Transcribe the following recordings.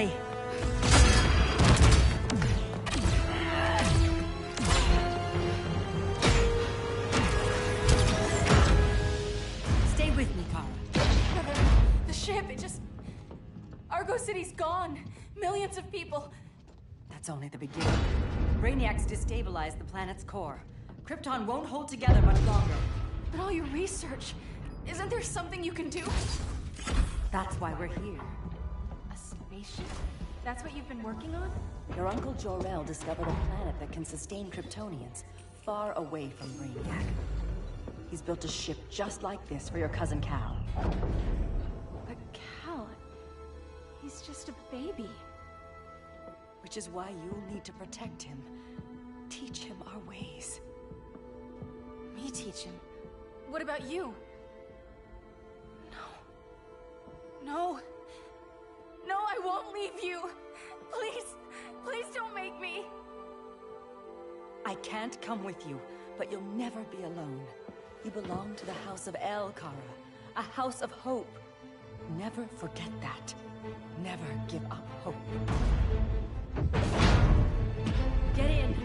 quickly. Stay with me, Kara. The ship, it just... Argo City's gone. Millions of people. That's only the beginning. Brainiac's destabilized the planet's core. Krypton won't hold together much longer. But all your research, isn't there something you can do? That's why we're here. A spaceship? That's what you've been working on? Your uncle Jor-El discovered a planet that can sustain Kryptonians, far away from Brainiac. He's built a ship just like this for your cousin Cal. But Cal... he's just a baby. Which is why you'll need to protect him. Teach him our ways. Me teach him? What about you? No. No, I won't leave you. Please, please don't make me. I can't come with you, but you'll never be alone. You belong to the House of El, Kara. A house of hope. Never forget that. Never give up hope. Get in.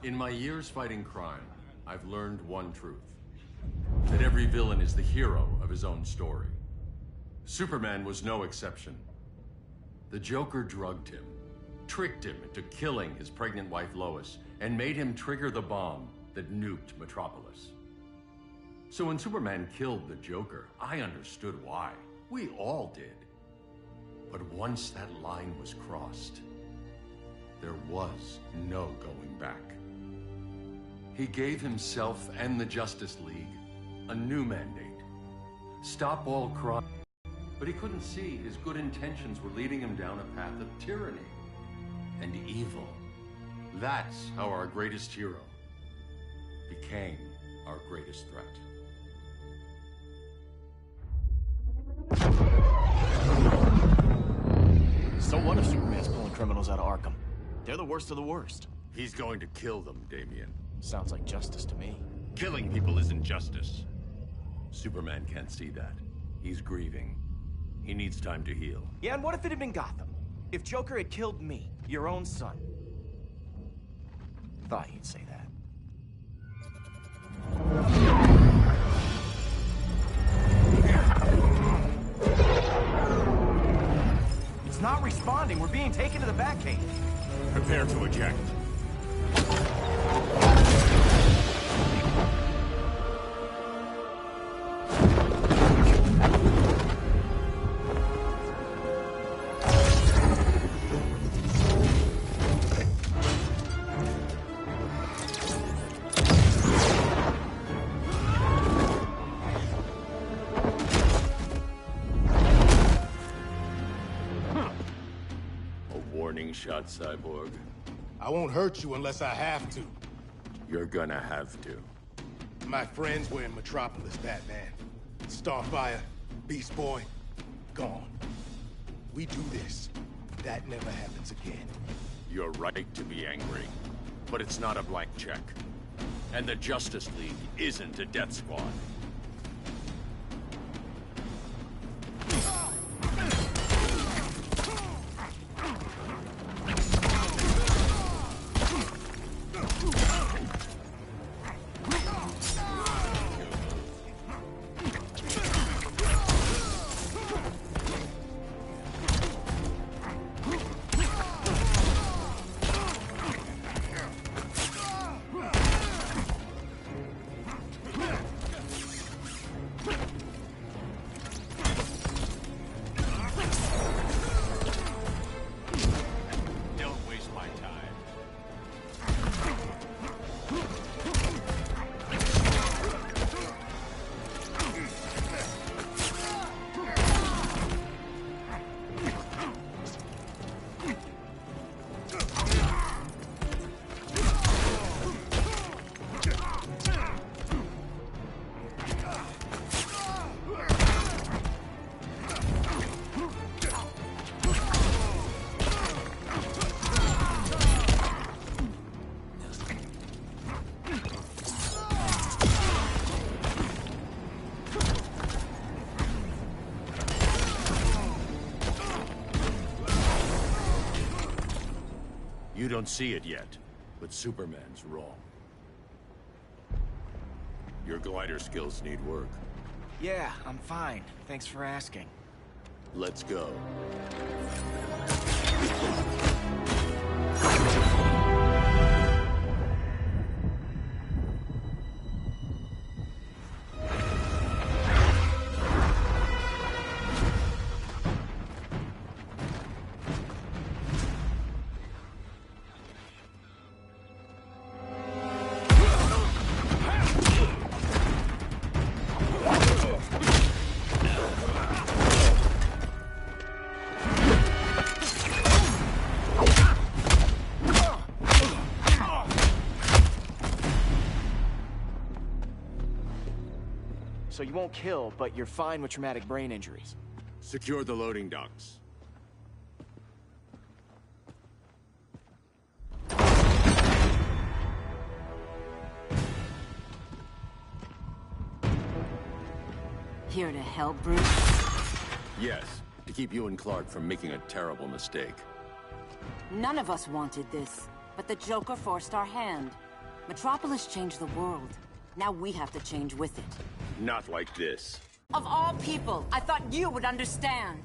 In my years fighting crime, I've learned one truth. That every villain is the hero of his own story. Superman was no exception. The Joker drugged him, tricked him into killing his pregnant wife Lois, and made him trigger the bomb that nuked Metropolis. So when Superman killed the Joker, I understood why. We all did. But once that line was crossed, there was no going back. He gave himself and the Justice League a new mandate. Stop all crime. But he couldn't see his good intentions were leading him down a path of tyranny and evil. That's how our greatest hero became our greatest threat. So what if Superman's pulling criminals out of Arkham? They're the worst of the worst. He's going to kill them, Damian. Sounds like justice to me. Killing people isn't justice. Superman can't see that. He's grieving. He needs time to heal. Yeah, and what if it had been Gotham? If Joker had killed me, your own son? Thought you'd say that. It's not responding. We're being taken to the Batcave. Prepare to eject. Warning shot, Cyborg. I won't hurt you unless I have to. You're gonna have to. My friends were in Metropolis, Batman. Starfire, Beast Boy, gone. We do this. That never happens again. You're right to be angry, but it's not a blank check. And the Justice League isn't a death squad. You don't see it yet, but Superman's wrong. Your glider skills need work. Yeah, I'm fine. Thanks for asking. Let's go. So you won't kill, but you're fine with traumatic brain injuries. Secure the loading docks. Here to help, Bruce? Yes, to keep you and Clark from making a terrible mistake. None of us wanted this, but the Joker forced our hand. Metropolis changed the world. Now we have to change with it. Not like this. Of all people, I thought you would understand.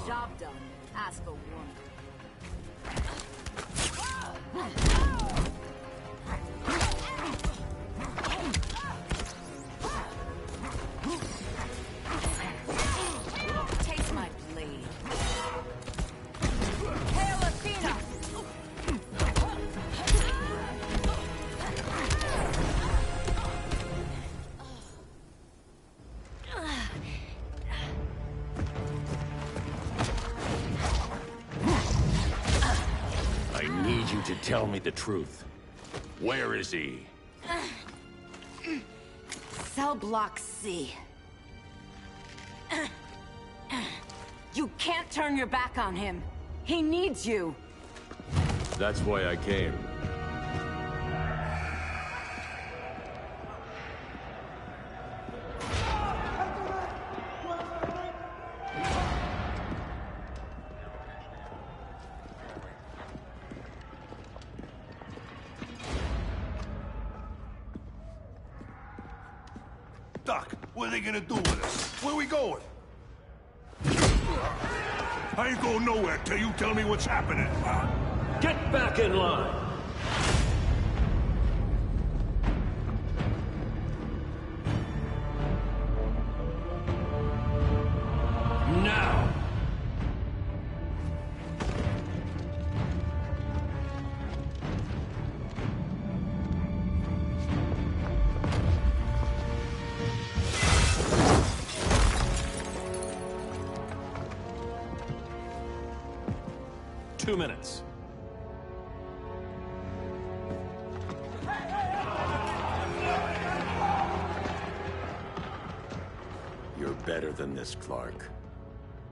Job done. Ask a woman. Taste my blade. Hail Athena! You to tell me the truth. Where is he? Cell block C. You can't turn your back on him. He needs you. That's why I came. Doc, what are they gonna do with us? Where are we going? I ain't going nowhere till you tell me what's happening. Get back in line! Now! Two minutes. You're better than this, Clark.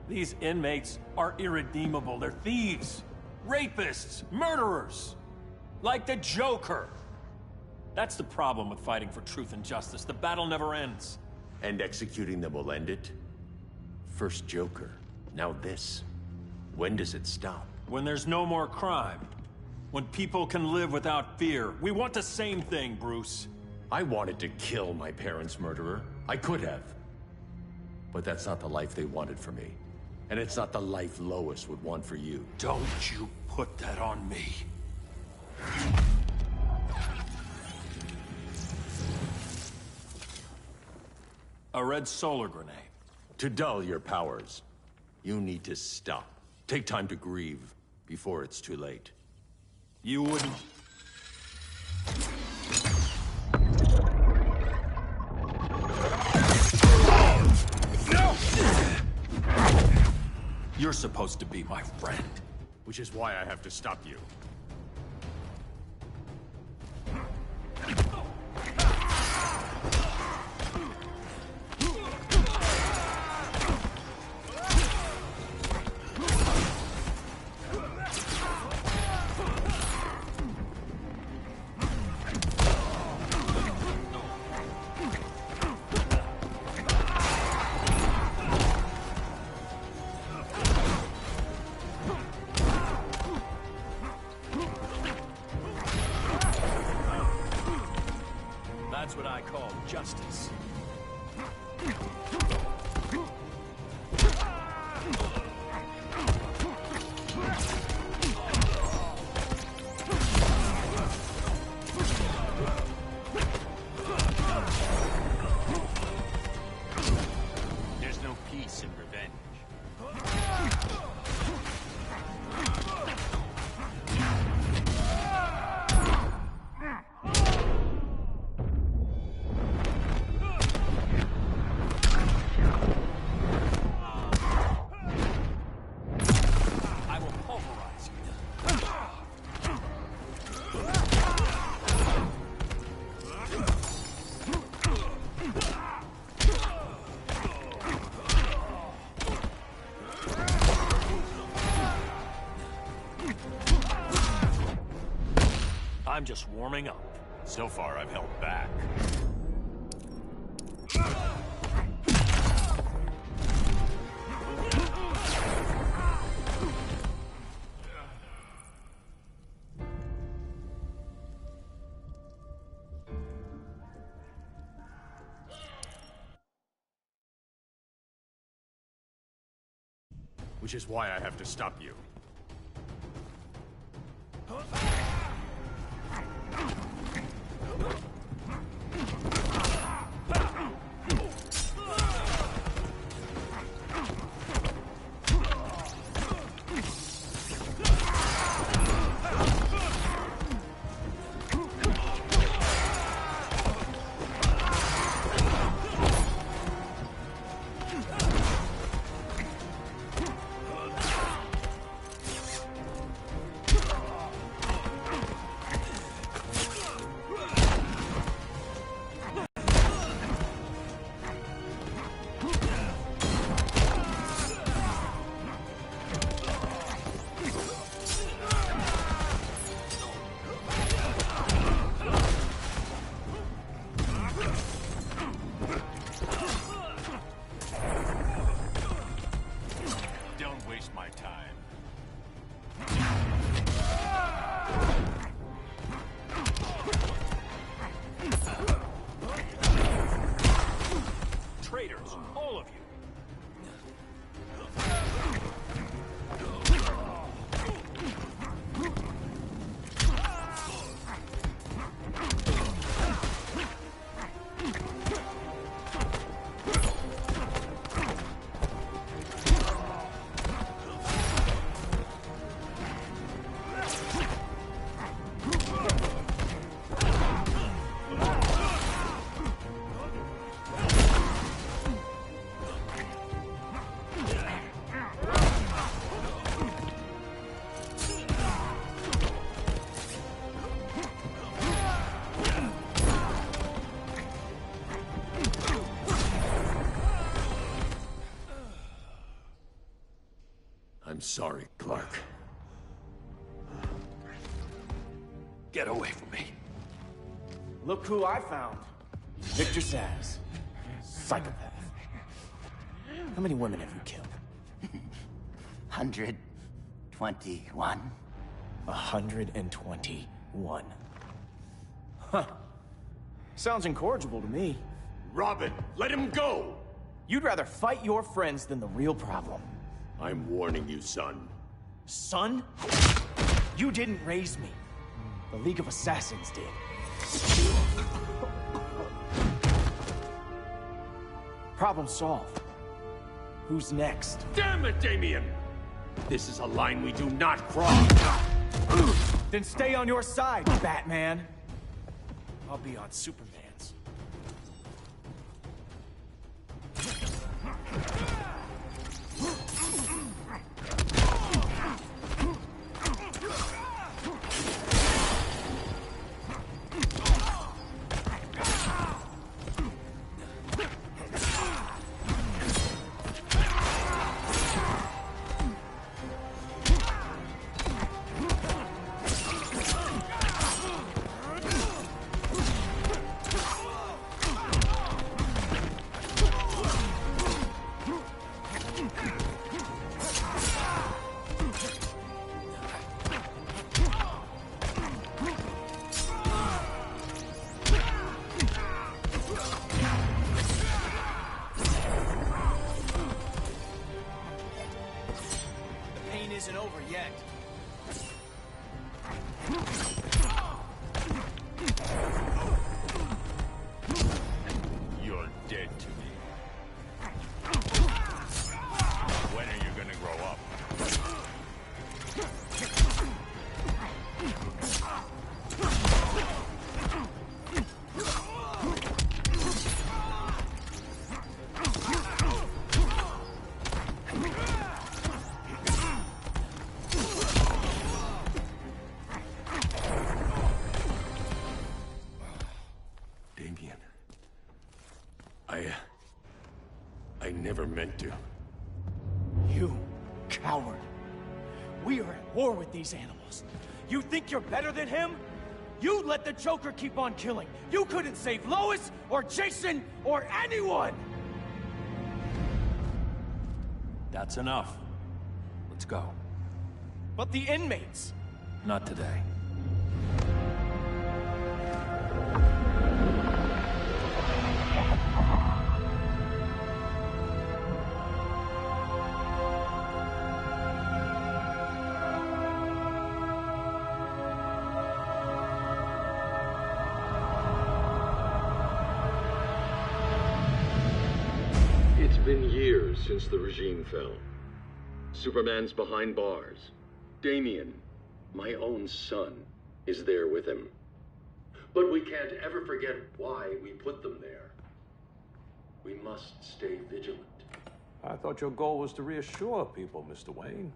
These inmates are irredeemable. They're thieves, rapists, murderers. Like the Joker. That's the problem with fighting for truth and justice. The battle never ends. And executing them will end it? First Joker, now this. When does it stop? When there's no more crime. When people can live without fear. We want the same thing, Bruce. I wanted to kill my parents' murderer. I could have. But that's not the life they wanted for me. And it's not the life Lois would want for you. Don't you put that on me. A red solar grenade. To dull your powers, you need to stop. Take time to grieve before it's too late. You wouldn't... No! You're supposed to be my friend. Which is why I have to stop you. That's what I call justice. There's no peace in revenge. I will pulverize you. I'm just warming up. So far, I've held back. Which is why I have to stop you. Don't waste my time. Traitors, all of you. I'm sorry, Clark. Get away from me. Look who I found. Victor Zsasz. Psychopath. How many women have you killed? 121. 121. Huh. Sounds incorrigible to me. Robin, let him go! You'd rather fight your friends than the real problem. I'm warning you, son. Son? You didn't raise me. The League of Assassins did. Problem solved. Who's next? Damn it, Damien! This is a line we do not cross! Then stay on your side, Batman. I'll be on Superman's. Isn't over yet. You're dead to me. When are you gonna grow up? I never meant to. You coward. We are at war with these animals. You think you're better than him? You let the Joker keep on killing. You couldn't save Lois, or Jason, or anyone! That's enough. Let's go. But the inmates. Not today. It's been years since the regime fell. Superman's behind bars. Damien, my own son, is there with him. But we can't ever forget why we put them there. We must stay vigilant. I thought your goal was to reassure people, Mr. Wayne.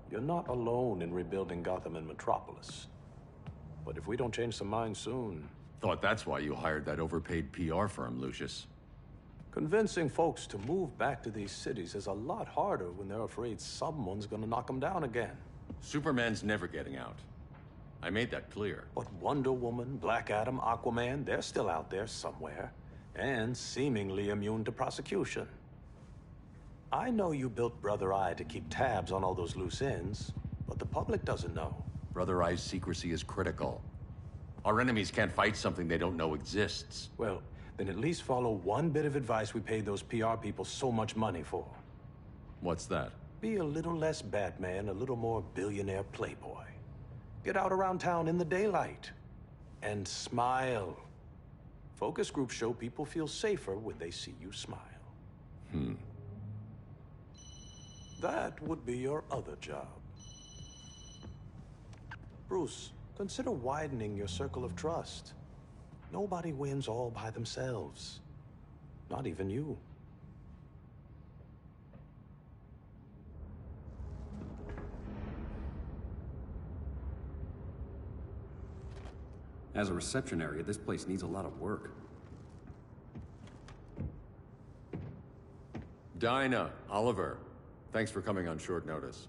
You're not alone in rebuilding Gotham and Metropolis. But if we don't change some minds soon... Thought that's why you hired that overpaid PR firm, Lucius. Convincing folks to move back to these cities is a lot harder when they're afraid someone's gonna knock them down again. Superman's never getting out. I made that clear. But Wonder Woman, Black Adam, Aquaman, they're still out there somewhere. And seemingly immune to prosecution. I know you built Brother Eye to keep tabs on all those loose ends, but the public doesn't know. Brother Eye's secrecy is critical. Our enemies can't fight something they don't know exists. Well, then at least follow one bit of advice we paid those PR people so much money for. What's that? Be a little less Batman, a little more billionaire playboy. Get out around town in the daylight. And smile. Focus groups show people feel safer when they see you smile. That would be your other job. Bruce, consider widening your circle of trust. Nobody wins all by themselves. Not even you. As a reception area, this place needs a lot of work. Dinah, Oliver, thanks for coming on short notice.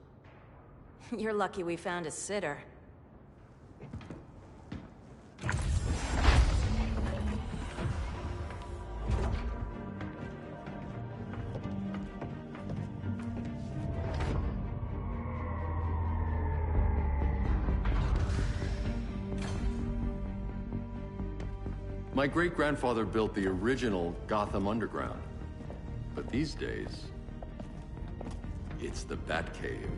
You're lucky we found a sitter. My great-grandfather built the original Gotham Underground. But these days, it's the Batcave.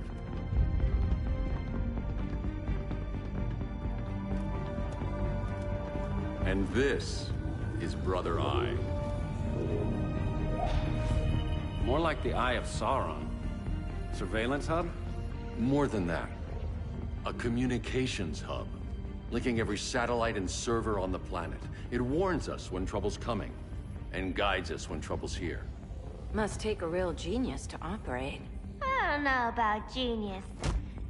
And this is Brother Eye. More like the Eye of Sauron. Surveillance hub? More than that. A communications hub, linking every satellite and server on the planet. It warns us when trouble's coming, and guides us when trouble's here. Must take a real genius to operate. I don't know about genius,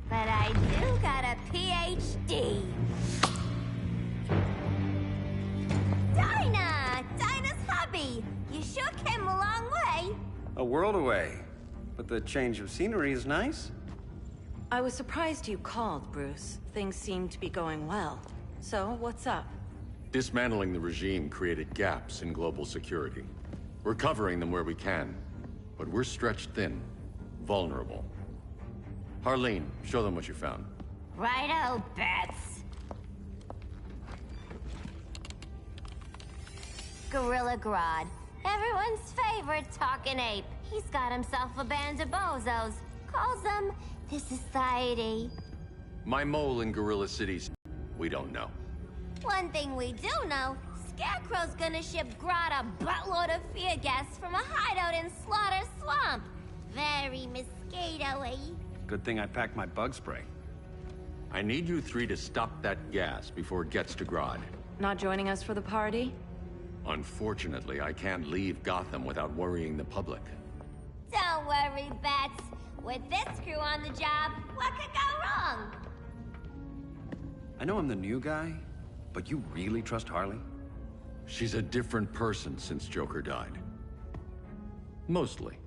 but I do got a PhD. Dinah's hubby! You sure came a long way. A world away. But the change of scenery is nice. I was surprised you called, Bruce. Things seem to be going well. So, what's up? Dismantling the regime created gaps in global security. We're covering them where we can, but we're stretched thin, vulnerable. Harleen, show them what you found. Righto, Bats. Gorilla Grodd. Everyone's favorite talking ape. He's got himself a band of bozos. Calls them the Society. My mole in Gorilla Cities, we don't know. One thing we do know, Scarecrow's gonna ship Grodd a buttload of fear gas from a hideout in Slaughter Swamp. Very mosquito-y. Good thing I packed my bug spray. I need you three to stop that gas before it gets to Grodd. Not joining us for the party? Unfortunately, I can't leave Gotham without worrying the public. Don't worry, Bats. With this crew on the job, what could go wrong? I know I'm the new guy, but you really trust Harley? She's a different person since Joker died. Mostly.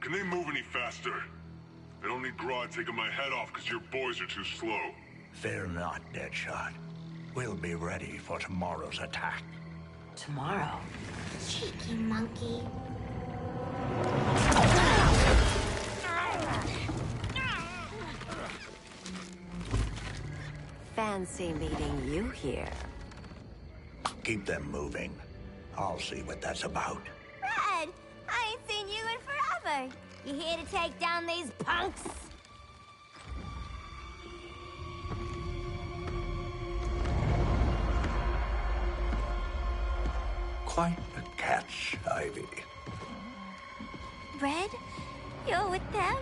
Can they move any faster? I don't need Grodd taking my head off because your boys are too slow. Fear not, Deadshot. We'll be ready for tomorrow's attack. Tomorrow? Cheeky monkey. Fancy meeting you here. Keep them moving. I'll see what that's about. Red, I ain't seen you in forever. You here to take down these punks? Quite a catch, Ivy. Red, you're with them?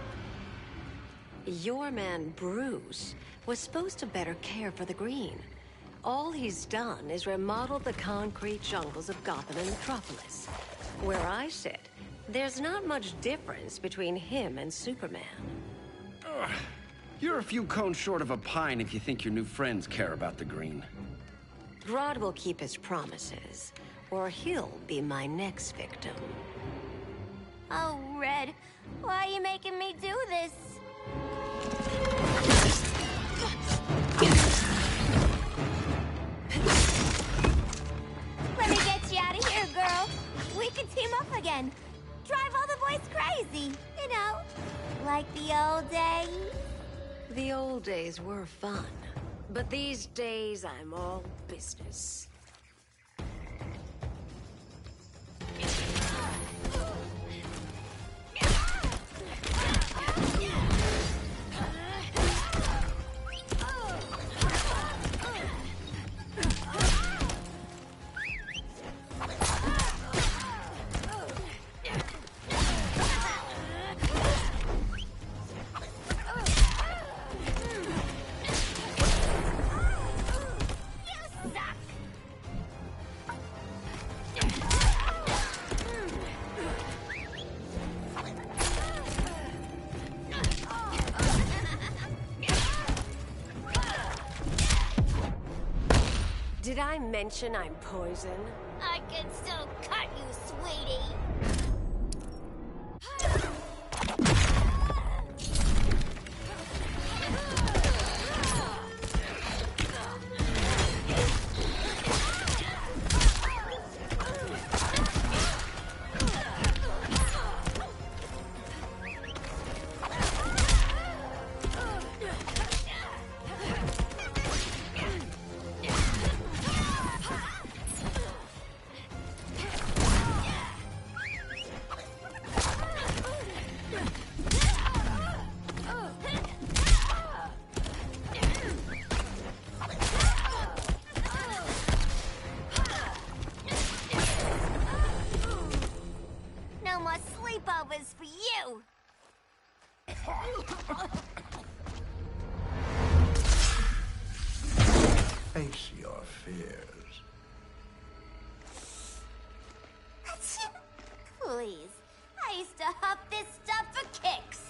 Your man, Bruce, was supposed to better care for the Green. All he's done is remodel the concrete jungles of Gotham and Metropolis. Where I sit, there's not much difference between him and Superman. Ugh. You're a few cones short of a pine if you think your new friends care about the Green. Grodd will keep his promises, or he'll be my next victim. Oh, Red, why are you making me do this? Let me get you out of here, girl. We can team up again. Drive all the boys crazy, you know, like the old days. The old days were fun, but these days I'm all business. Did I mention I'm poison? I can still cut you, sweetie. face your fears. Please. I used to huff this stuff for kicks.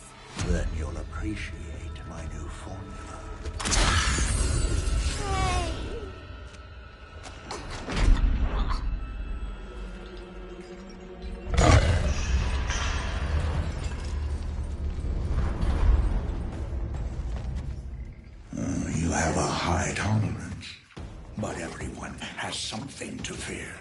Then you'll appreciate my new formula. Hey. You have a high tolerance, but everyone has something to fear.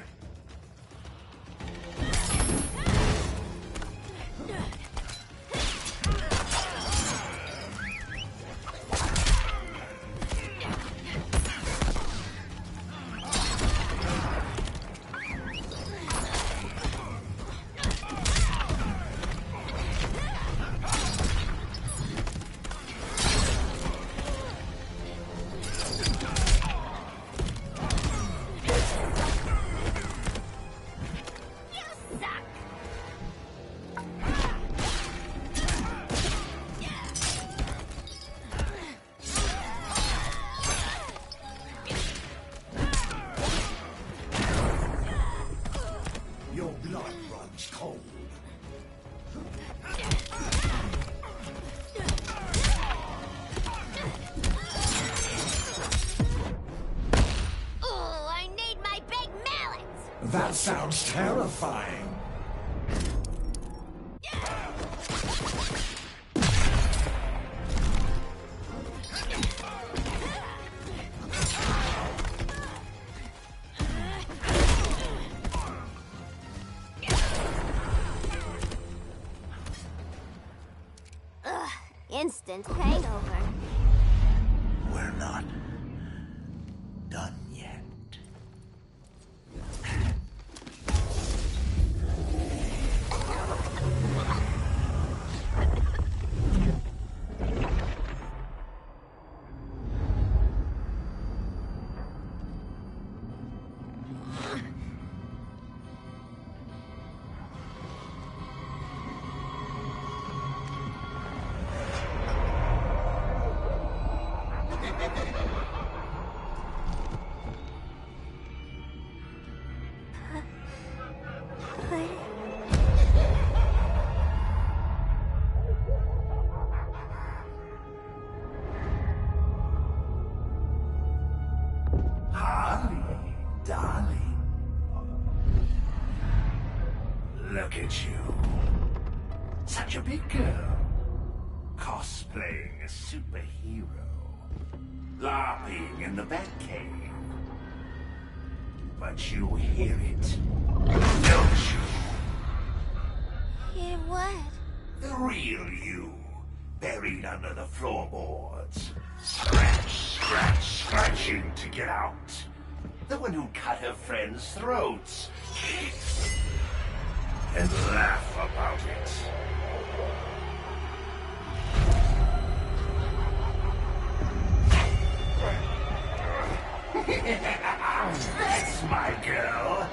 Your blood runs cold. Ooh, I need my big mallet! That sounds terrifying. Ugh, instant hangover. We're not done yet. Harley, darling. Look at you. Such a big girl. Cosplaying a superhero. LARPing in the Batcave. But you hear it, don't you? Hear what? The real you, buried under the floorboards. Scratch, scratch, scratching to get out. The one who cut her friends' throats. And laugh about it. That's my girl.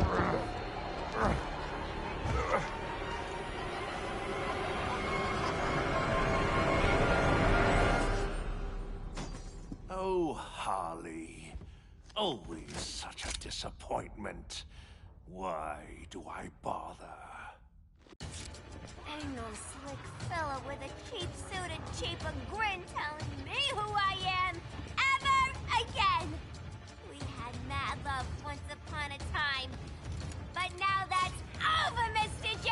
Oh, Harley. Always such a disappointment. Why do I bother? Ain't no slick fella with a cheap suit and cheaper grin telling me who I am ever again. We had mad love once upon a time, but now that's over, Mr. J.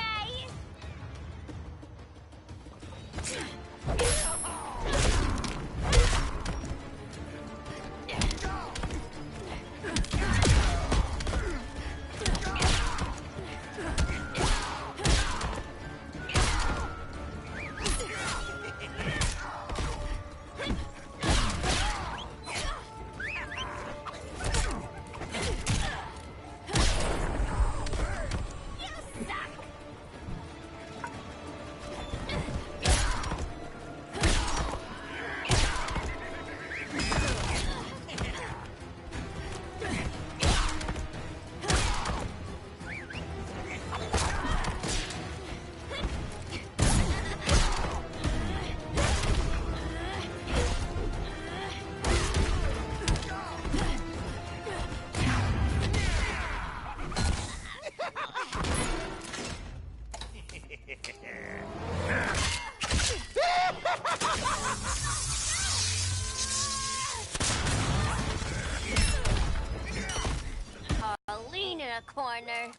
a corner.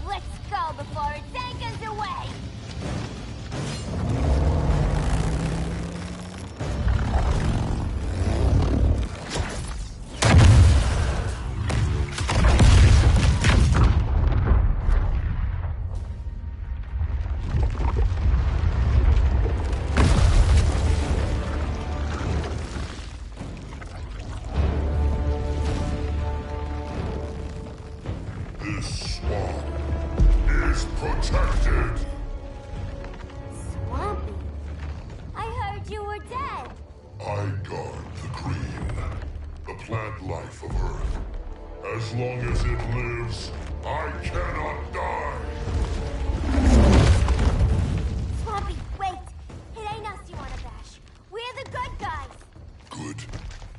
Let's go before it takes us away! This swamp is protected. Swampy? I heard you were dead. I guard the green, the plant life of Earth. As long as it lives, I cannot die. Swampy, wait! It ain't us you wanna bash. We're the good guys. Good,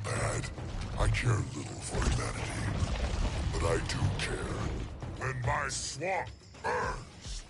bad, I care little for humanity. But I do care when my swamp burns.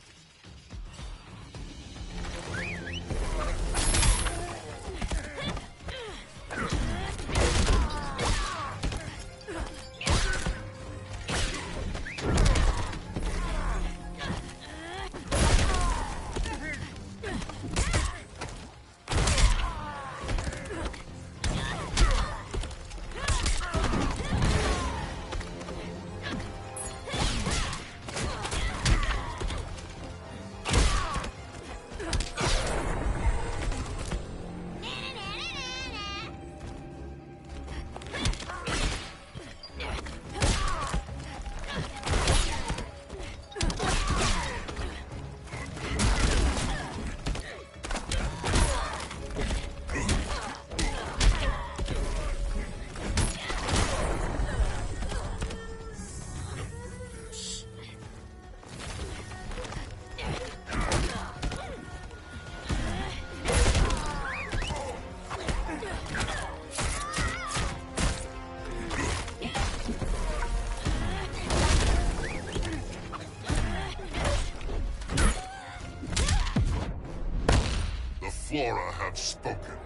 Flora have spoken.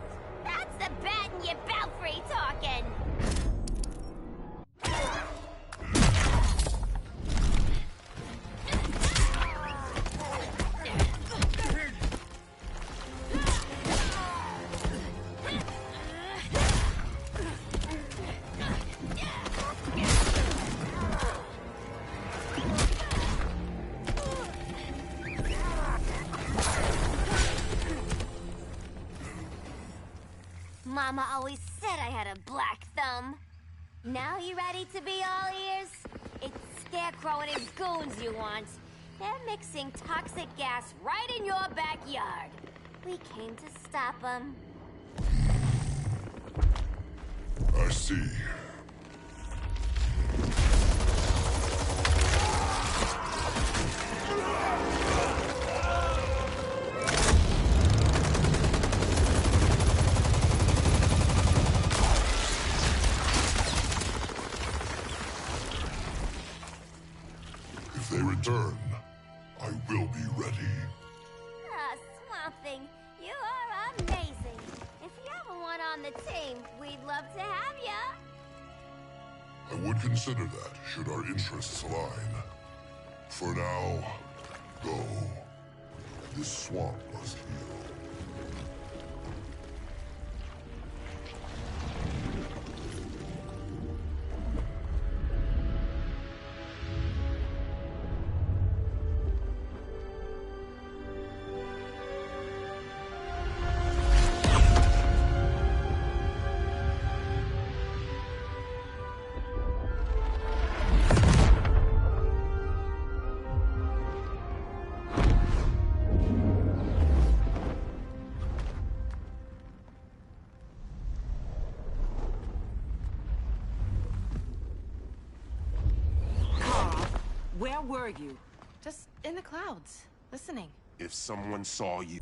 That's the bat in your belfry talking. Mama always said I had a black thumb. Now you ready to be all ears? It's Scarecrow and his goons you want. They're mixing toxic gas right in your backyard. We came to stop them. I see. If they return, I will be ready. Ah, Swamp Thing, you are amazing. If you ever want on the team, we'd love to have ya. I would consider that, should our interests align. For now, go. This swamp must heal. Where were you? Just in the clouds, listening. If someone saw you...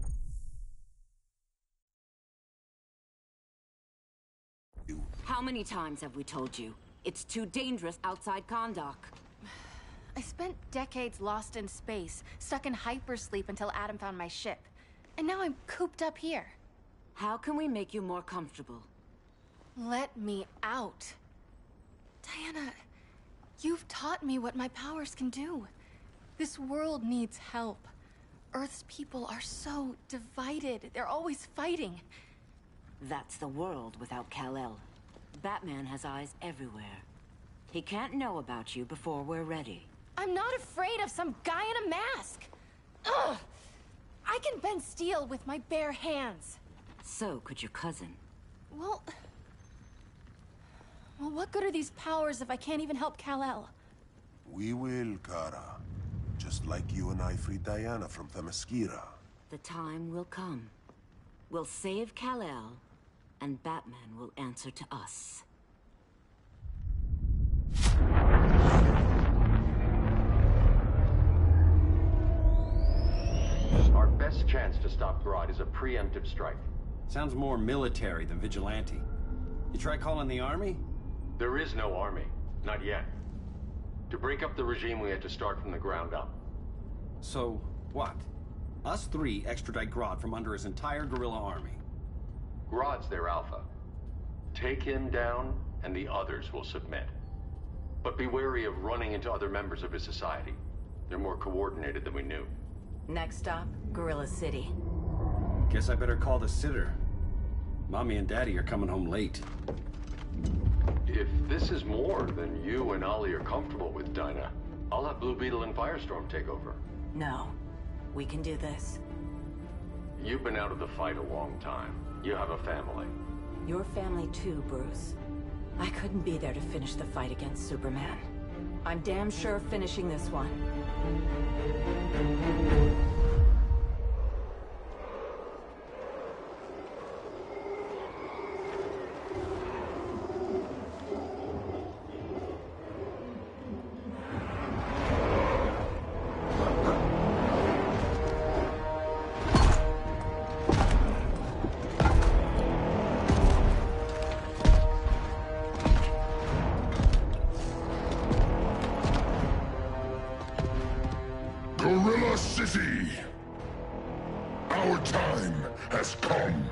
How many times have we told you? It's too dangerous outside Kahndaq. I spent decades lost in space, stuck in hypersleep until Adam found my ship. And now I'm cooped up here. How can we make you more comfortable? Let me out. Diana, you've taught me what my powers can do. This world needs help. Earth's people are so divided. They're always fighting. That's the world without Kal-El. Batman has eyes everywhere. He can't know about you before we're ready. I'm not afraid of some guy in a mask. Ugh! I can bend steel with my bare hands. So could your cousin. Well, what good are these powers if I can't even help Kal-El? We will, Kara. Just like you and I freed Diana from Themyscira. The time will come. We'll save Kal-El, and Batman will answer to us. Our best chance to stop Grodd is a preemptive strike. Sounds more military than vigilante. You try calling the army? There is no army. Not yet. To break up the regime, we had to start from the ground up. So, what? Us three extradite Grodd from under his entire guerrilla army. Grodd's their alpha. Take him down, and the others will submit. But be wary of running into other members of his society. They're more coordinated than we knew. Next stop, Gorilla City. Guess I better call the sitter. Mommy and Daddy are coming home late. If this is more than you and Ollie are comfortable with, Dinah, I'll have Blue Beetle and Firestorm take over. No. We can do this. You've been out of the fight a long time. You have a family. Your family too, Bruce. I couldn't be there to finish the fight against Superman. I'm damn sure finishing this one. Gorilla City! Our time has come.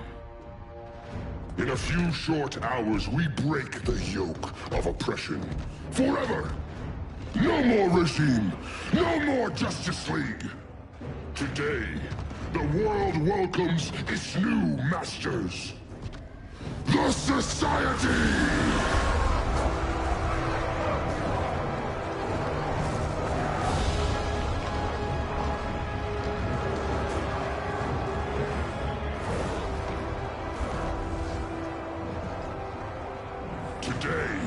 In a few short hours, we break the yoke of oppression. Forever! No more regime! No more Justice League! Today, the world welcomes its new masters. The Society! Today,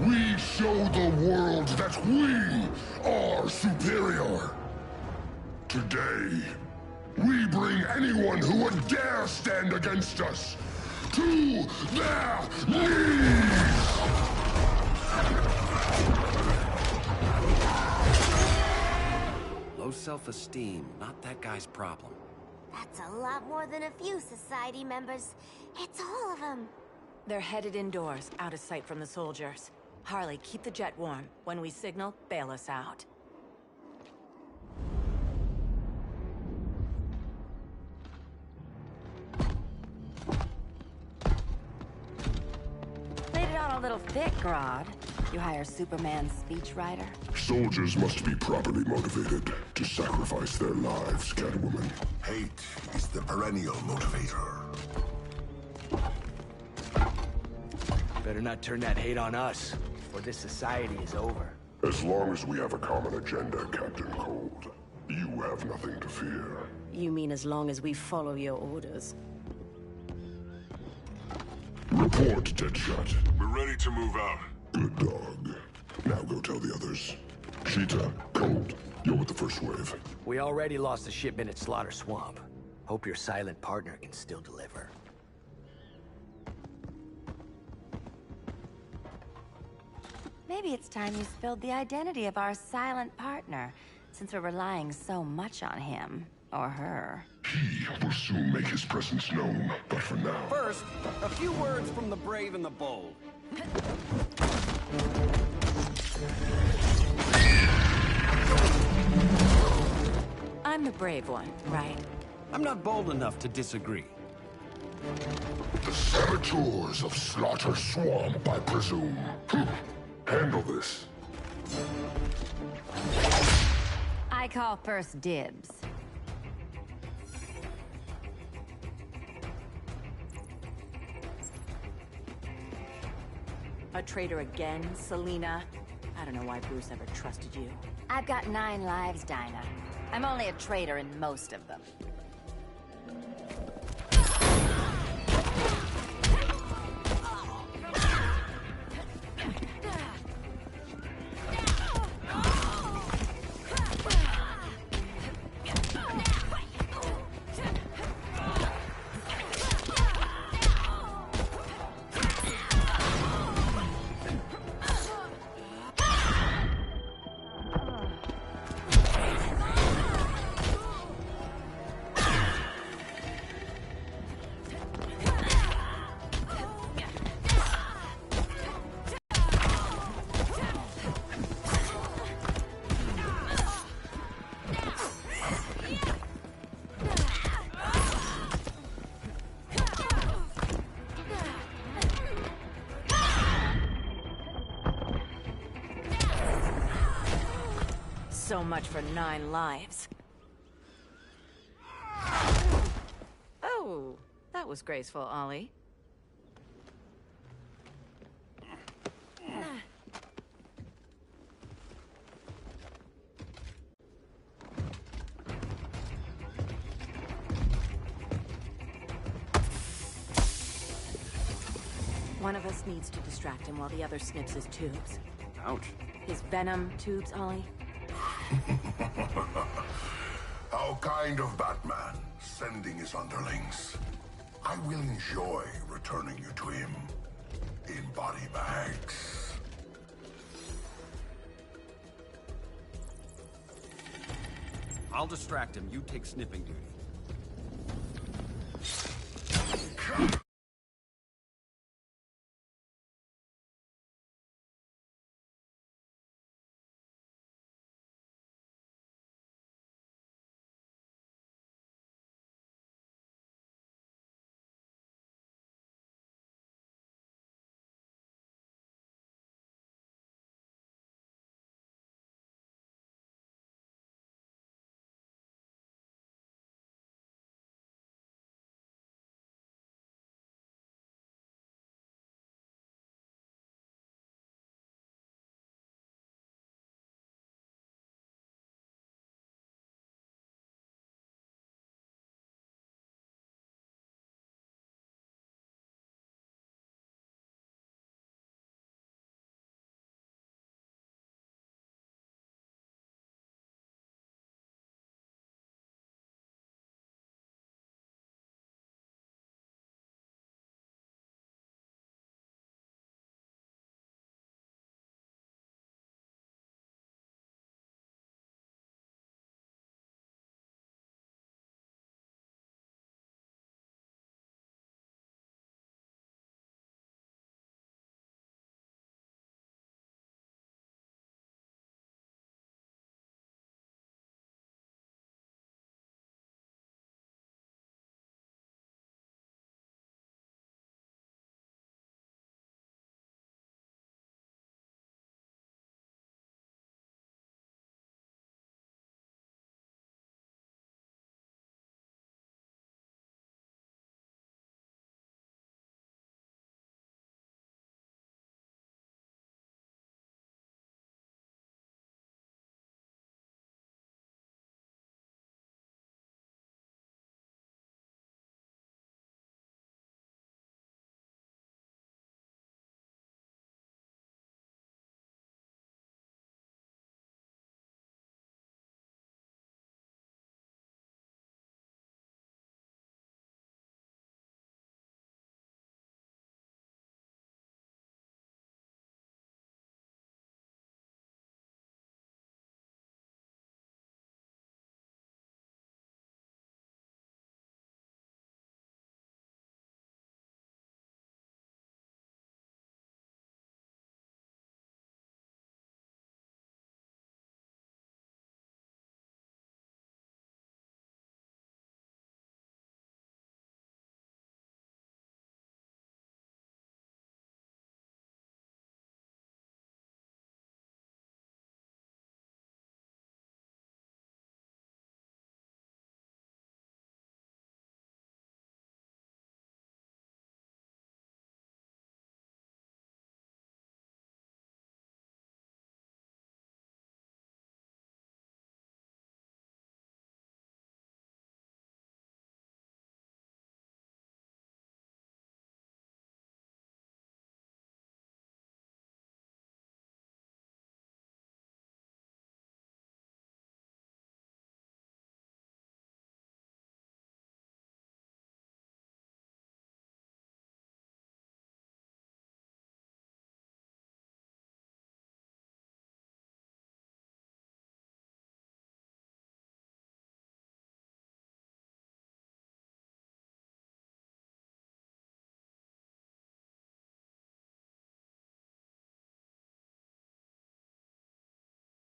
we show the world that we are superior. Today, we bring anyone who would dare stand against us to their knees! Low self-esteem, not that guy's problem. That's a lot more than a few society members. It's all of them. They're headed indoors, out of sight from the soldiers. Harley, keep the jet warm. When we signal, bail us out. Laid it on a little thick, Grodd. You hire Superman's speechwriter? Soldiers must be properly motivated to sacrifice their lives, Catwoman. Hate is the perennial motivator. Better not turn that hate on us, or this society is over. As long as we have a common agenda, Captain Cold, you have nothing to fear. You mean as long as we follow your orders? Report, Deadshot. We're ready to move out. Good dog. Now go tell the others. Cheetah, Cold, you're with the first wave. We already lost a shipment at Slaughter Swamp. Hope your silent partner can still deliver. Maybe it's time you spilled the identity of our silent partner, since we're relying so much on him. Or her. He will soon make his presence known, but for now... First, a few words from the brave and the bold. I'm the brave one, right? I'm not bold enough to disagree. The saboteurs of Slaughter Swamp, I presume. Handle this. I call first dibs. A traitor again, Selena? I don't know why Bruce ever trusted you. I've got 9 lives, Dinah. I'm only a traitor in most of them. So much for 9 lives. Oh, that was graceful, Ollie. One of us needs to distract him while the other snips his tubes. Ouch. His venom tubes, Ollie. How kind of Batman, sending his underlings. I will enjoy returning you to him in body bags. I'll distract him. You take snipping duty.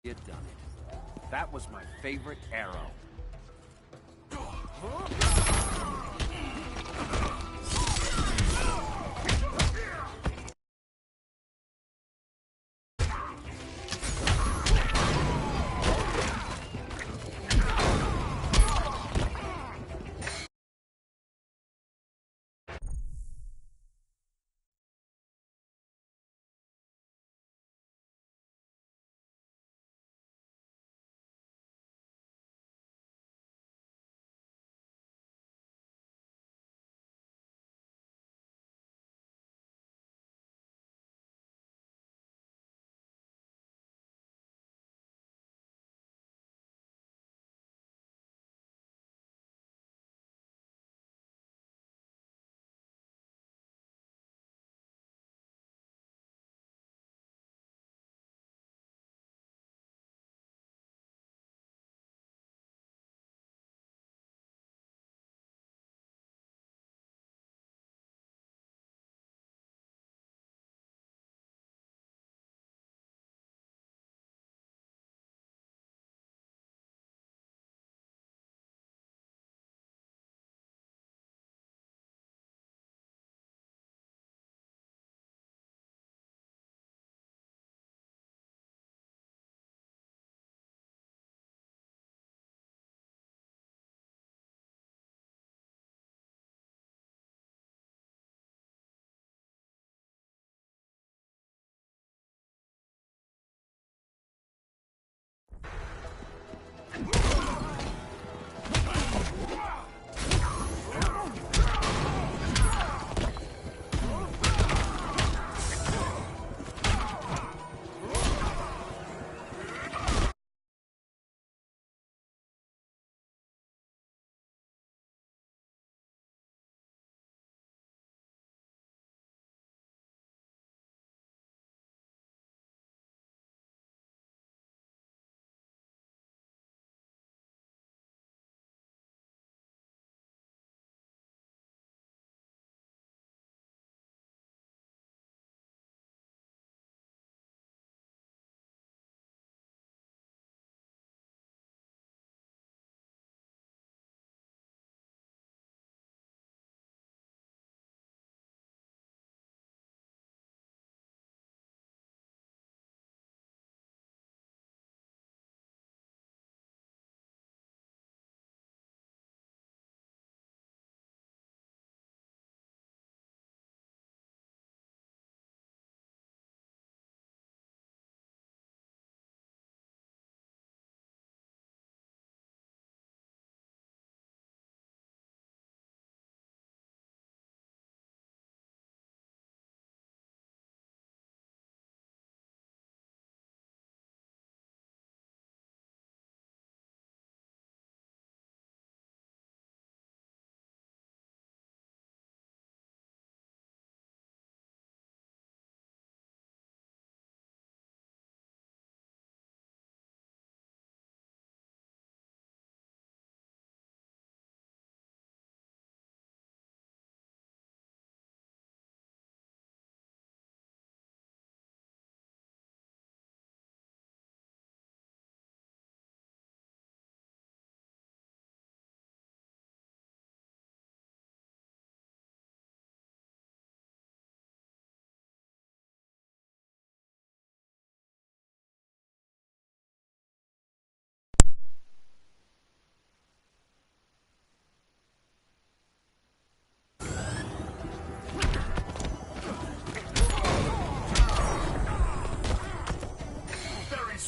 You done it. That was my favorite arrow.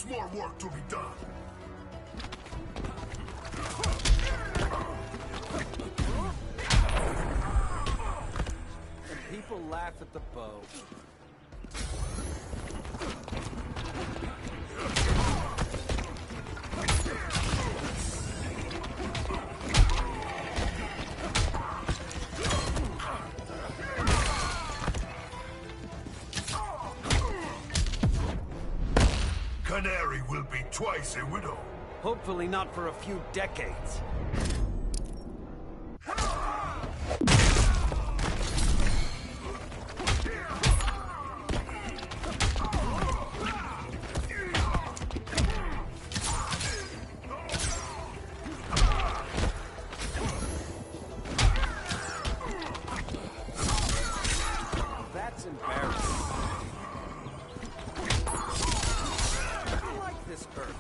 More work to be done. And people laugh at the bow. Canary will be twice a widow. Hopefully not for a few decades. It's embarrassing. I like this earth.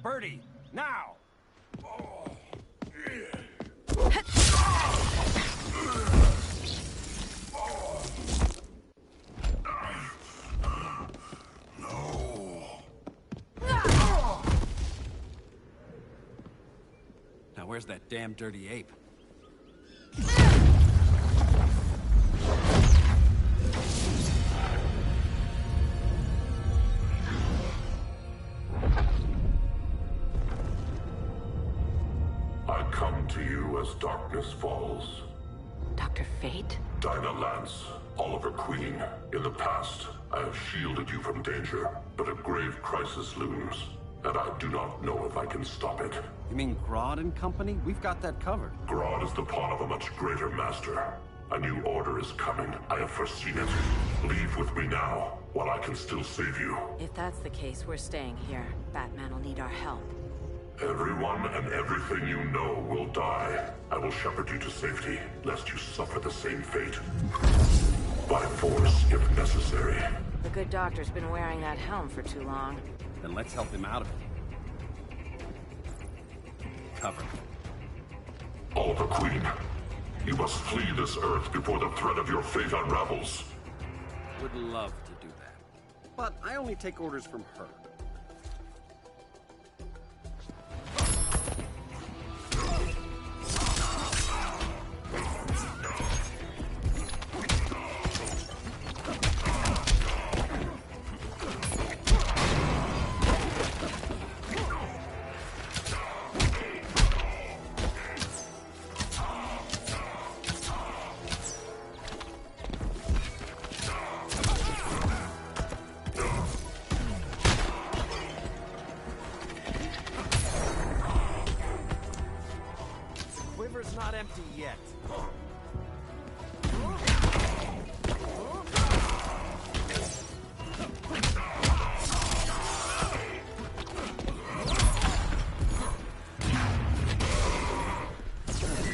Birdie, now! Now where's that damn dirty ape? I come to you as darkness falls. Dr. Fate? Dinah Lance, Oliver Queen. In the past, I have shielded you from danger, but a grave crisis looms, and I do not know if I can stop it. You mean Grodd and company? We've got that covered. Grodd is the pawn of a much greater master. A new order is coming. I have foreseen it. Leave with me now, while I can still save you. If that's the case, we're staying here. Batman will need our help. Everyone and everything you know will die. I will shepherd you to safety, lest you suffer the same fate. By force, if necessary. The good doctor's been wearing that helm for too long. Then let's help him out of it. Cover. Oliver Queen, you must flee this earth before the threat of your fate unravels. Would love to do that. But I only take orders from her. Not empty yet.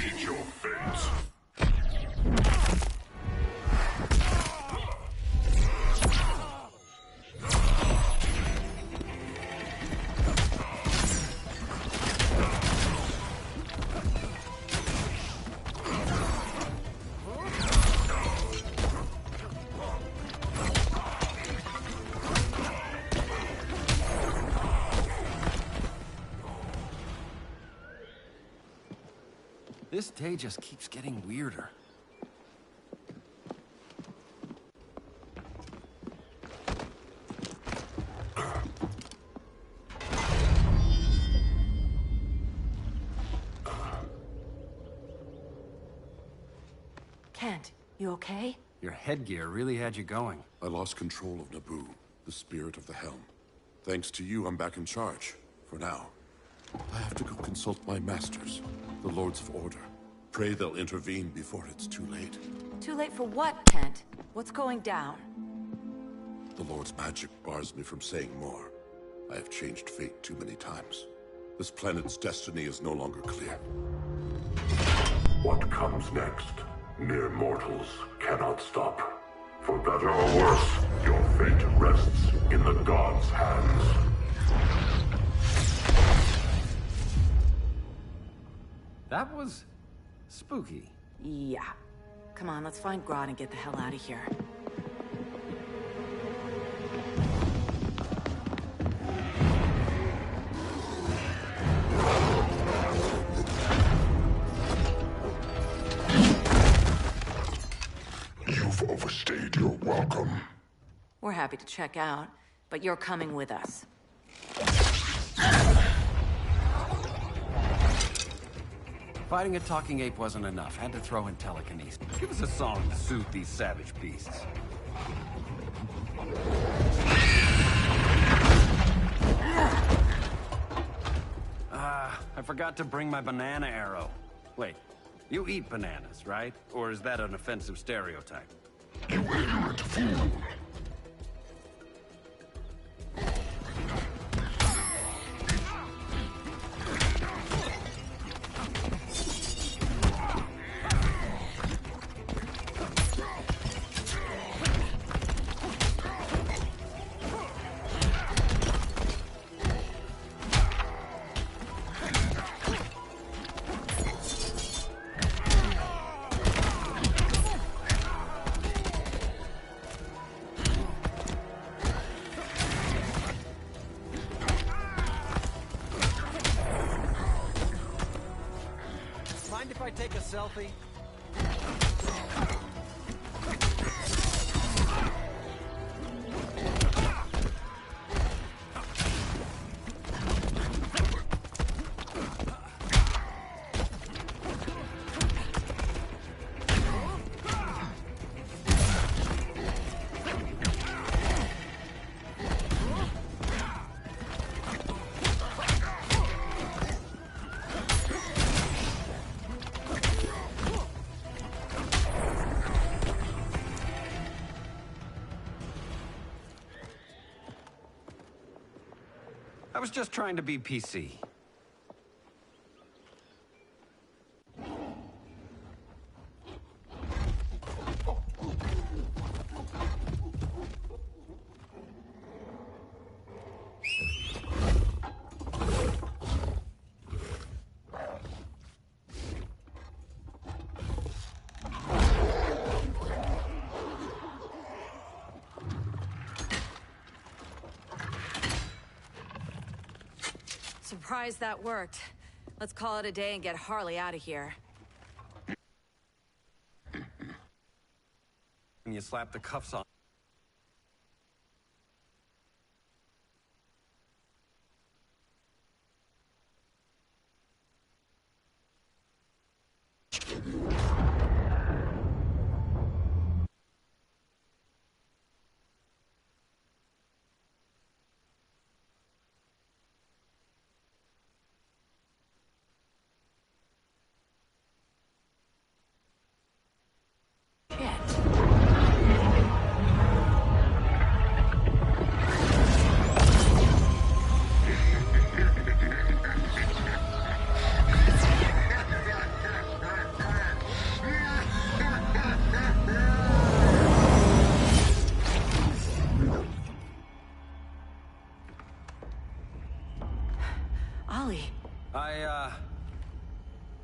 Meet your fate. This day just keeps getting weirder. Kent, you okay? Your headgear really had you going. I lost control of Naboo, the spirit of the helm. Thanks to you, I'm back in charge. For now. I have to go consult my masters, the Lords of Order. Pray they'll intervene before it's too late. Too late for what, Kent? What's going down? The Lord's magic bars me from saying more. I have changed fate too many times. This planet's destiny is no longer clear. What comes next, mere mortals cannot stop. For better or worse, your fate rests in the gods' hands. That was spooky. Yeah. Come on, let's find Grodd and get the hell out of here. You've overstayed your welcome. We're happy to check out, but you're coming with us. Fighting a talking ape wasn't enough. Had to throw in telekinesis. Give us a song to soothe these savage beasts. I forgot to bring my banana arrow. Wait, you eat bananas, right? Or is that an offensive stereotype? You ignorant fool! I take a selfie? I was just trying to be PC. Surprised that worked. Let's call it a day and get Harley out of here. And you slap the cuffs on.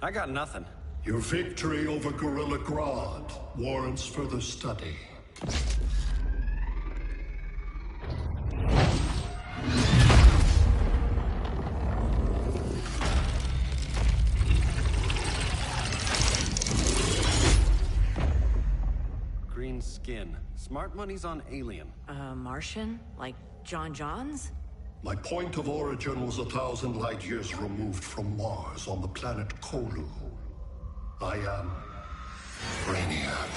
I got nothing. Your victory over Gorilla Grodd warrants further study. Green skin. Smart money's on alien. Martian? Like John Johns? My point of origin was 1,000 light years removed from Mars on the planet Kolu. I am Brainiac.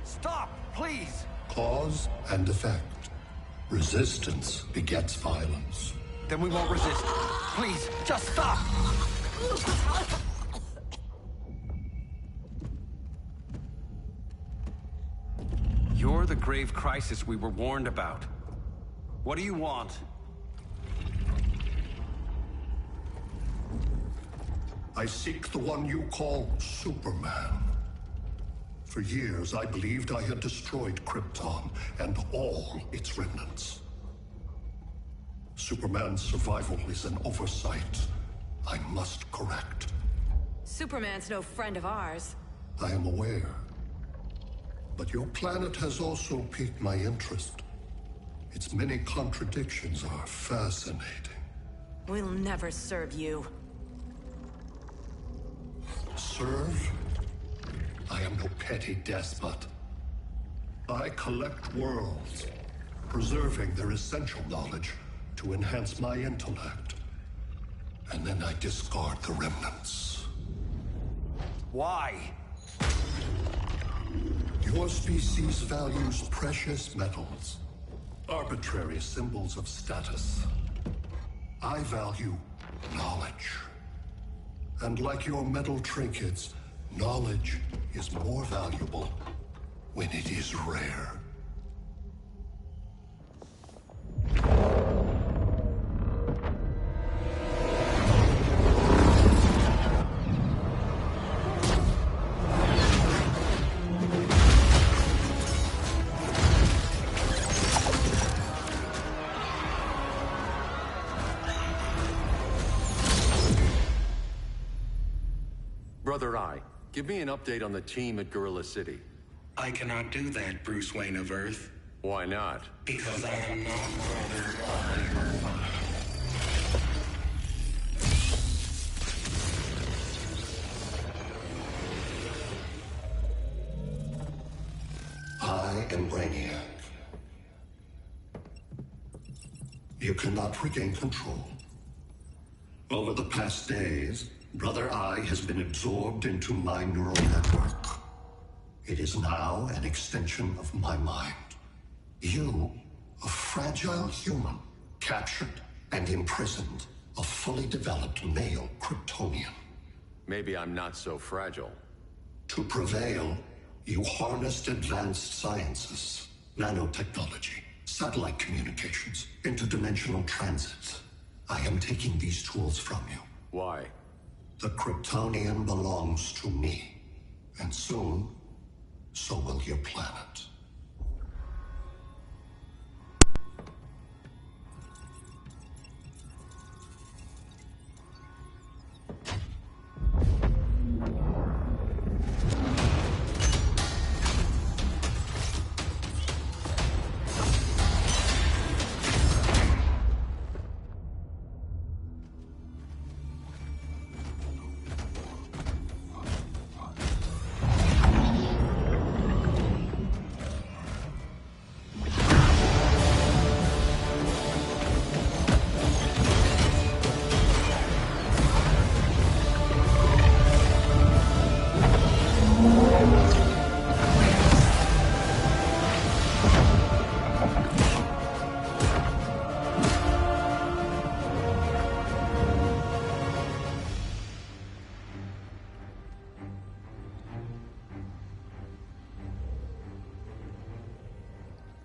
Stop, please! Cause and effect. Resistance begets violence. Then we won't resist. Please, just stop! You're the grave crisis we were warned about. What do you want? I seek the one you call Superman. For years, I believed I had destroyed Krypton and all its remnants. Superman's survival is an oversight I must correct. Superman's no friend of ours. I am aware. But your planet has also piqued my interest. Its many contradictions are fascinating. We'll never serve you. Serve? I am no petty despot. I collect worlds, preserving their essential knowledge to enhance my intellect. And then I discard the remnants. Why? Your species values precious metals, arbitrary symbols of status. I value knowledge. And like your metal trinkets, knowledge is more valuable when it is rare. Brother Eye, give me an update on the team at Gorilla City. I cannot do that, Bruce Wayne of Earth. Why not? Because I am not Brother Eye. I am Brainiac. You cannot regain control. Over the past days, Brother Eye has been absorbed into my neural network. It is now an extension of my mind. You, a fragile human, captured and imprisoned a fully developed male Kryptonian. Maybe I'm not so fragile. To prevail, you harnessed advanced sciences, nanotechnology, satellite communications, interdimensional transits. I am taking these tools from you. Why? The Kryptonian belongs to me. And soon, so will your planet.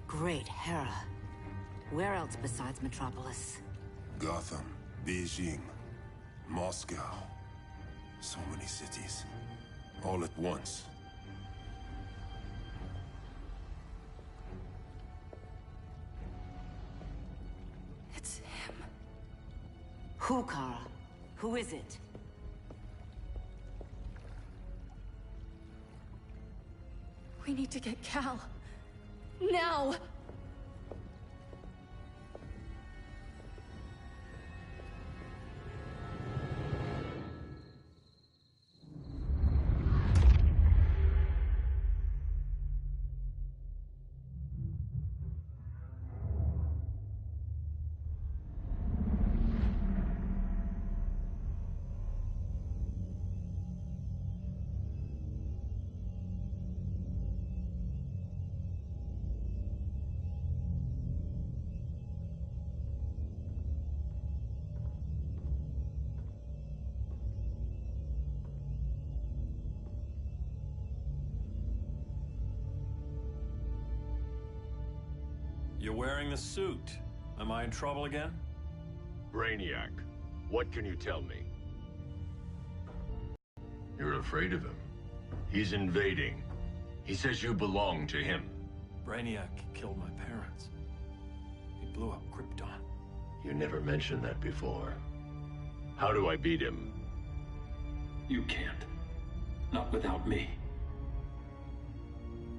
Great Hera. Where else besides Metropolis? Gotham, Beijing, Moscow. So many cities. All at once. It's him. Who, Kara? Who is it? We need to get Cal. Now! You're wearing the suit. Am I in trouble again? Brainiac, what can you tell me? You're afraid of him. He's invading. He says you belong to him. Brainiac killed my parents. He blew up Krypton. You never mentioned that before. How do I beat him? You can't. Not without me.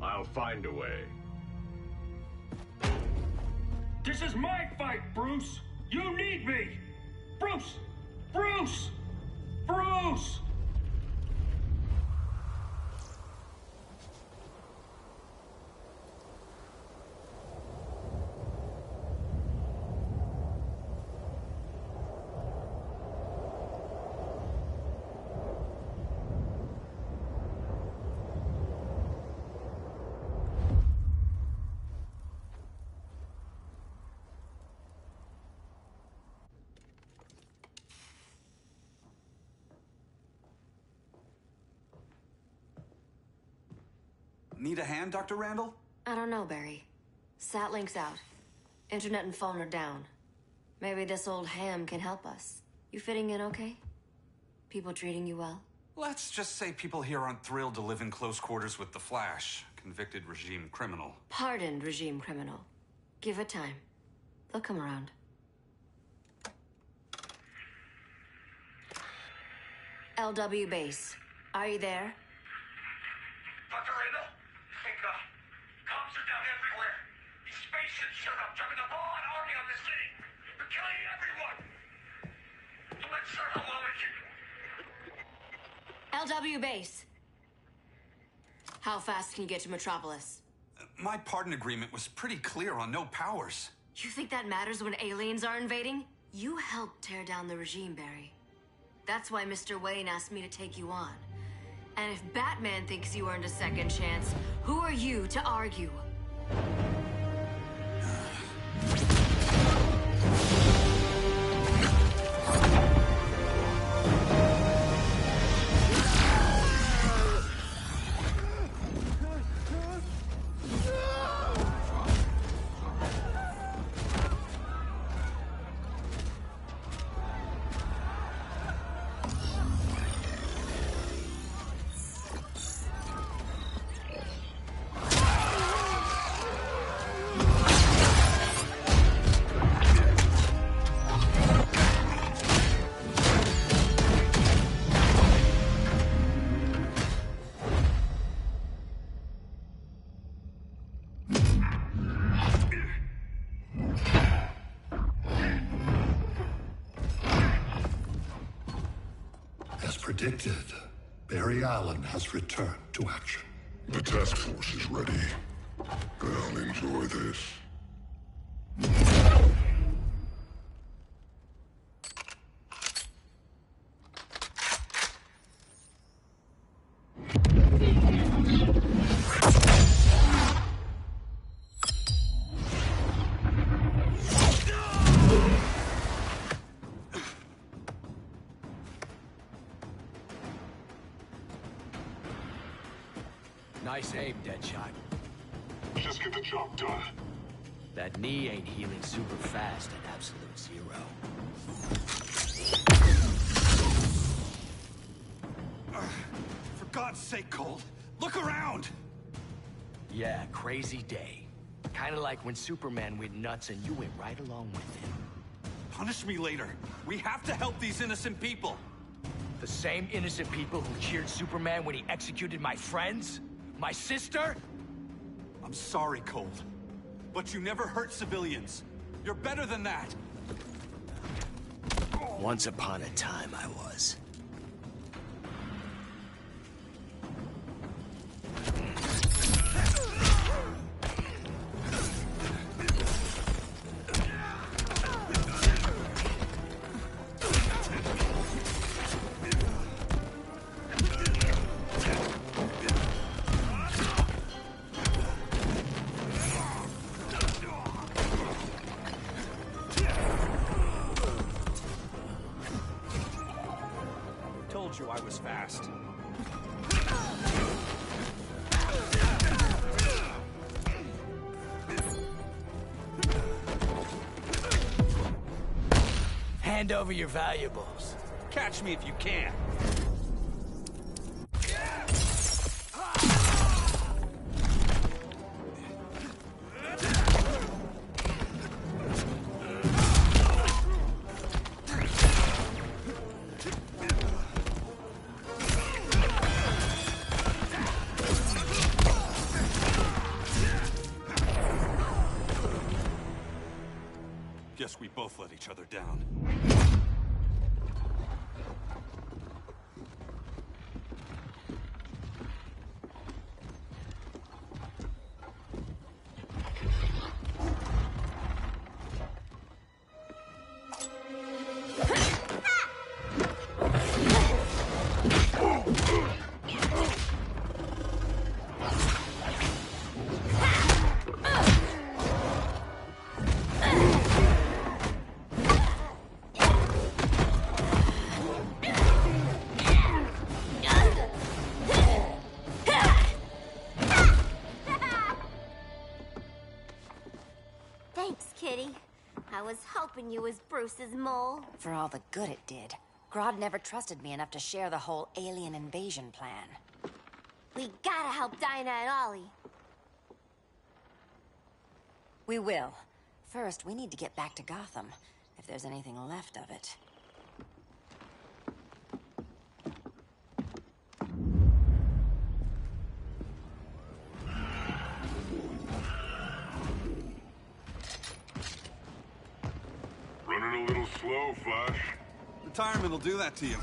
I'll find a way. This is my fight, Bruce! You need me! Bruce! Bruce! Bruce! Need a hand, Dr. Randall? I don't know, Barry. Satlink's out. Internet and phone are down. Maybe this old ham can help us. You fitting in okay? People treating you well? Let's just say people here aren't thrilled to live in close quarters with the Flash, convicted regime criminal. Pardoned regime criminal. Give it time. They'll come around. LW base. Are you there? Dr. Randall? Cops are down everywhere. These spaceships showed up, dumping a full-on army on the city. They're killing everyone. So let's start a LW base. How fast can you get to Metropolis? My pardon agreement was pretty clear on no powers. You think that matters when aliens are invading? You helped tear down the regime, Barry. That's why Mr. Wayne asked me to take you on. And if Batman thinks you earned a second chance, who are you to argue? Predicted, Barry Allen has returned to action. The task force is ready. I'll enjoy this. Nice aim, Deadshot. Just get the job done. That knee ain't healing super fast at absolute zero. For God's sake, Cold, look around! Yeah, crazy day. Kinda like when Superman went nuts and you went right along with him. Punish me later. We have to help these innocent people. The same innocent people who cheered Superman when he executed my friends? My sister? I'm sorry, Cold. But you never hurt civilians. You're better than that. Once upon a time, I was. Told you I was fast. Hand over your valuables. Catch me if you can. Guess we both let each other down. Thanks, Kitty. I was hoping you was Bruce's mole. For all the good it did. Grodd never trusted me enough to share the whole alien invasion plan. We gotta help Dinah and Ollie. We will. First, we need to get back to Gotham, if there's anything left of it. slow, Flash. Retirement will do that to you.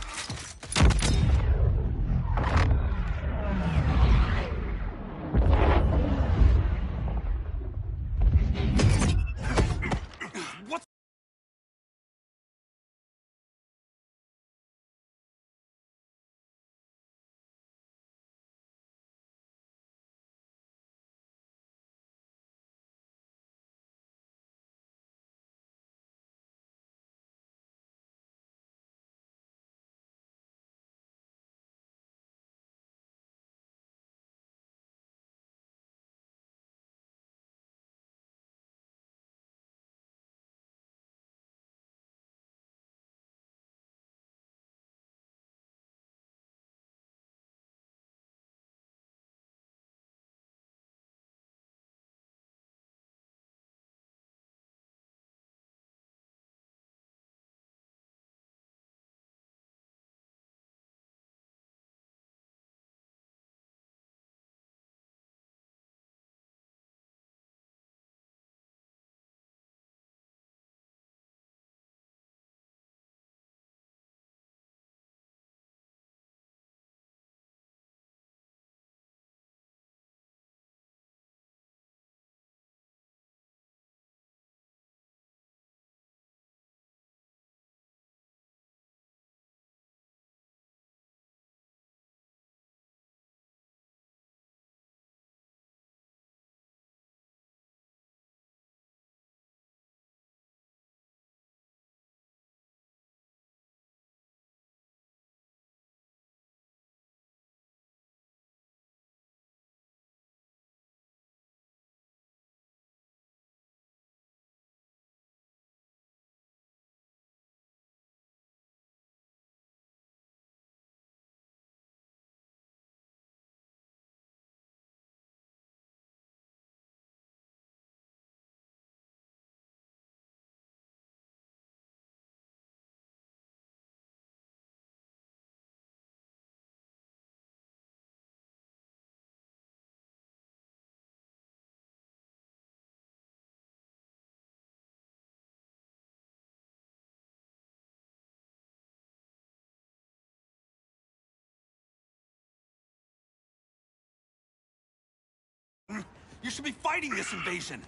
You should be fighting this invasion!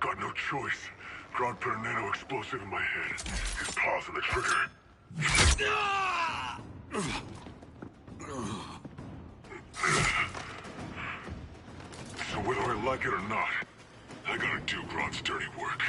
Got no choice. Grodd put a nano explosive in my head. His paws on the trigger. So whether I like it or not, I gotta do Grodd's dirty work.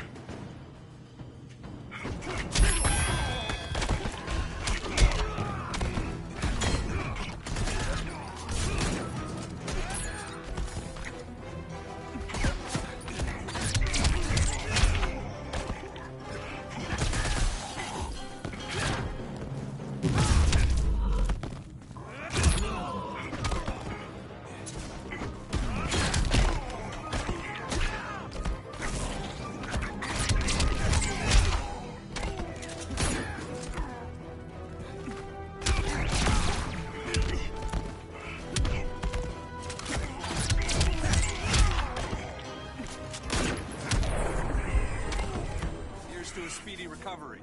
To a speedy recovery.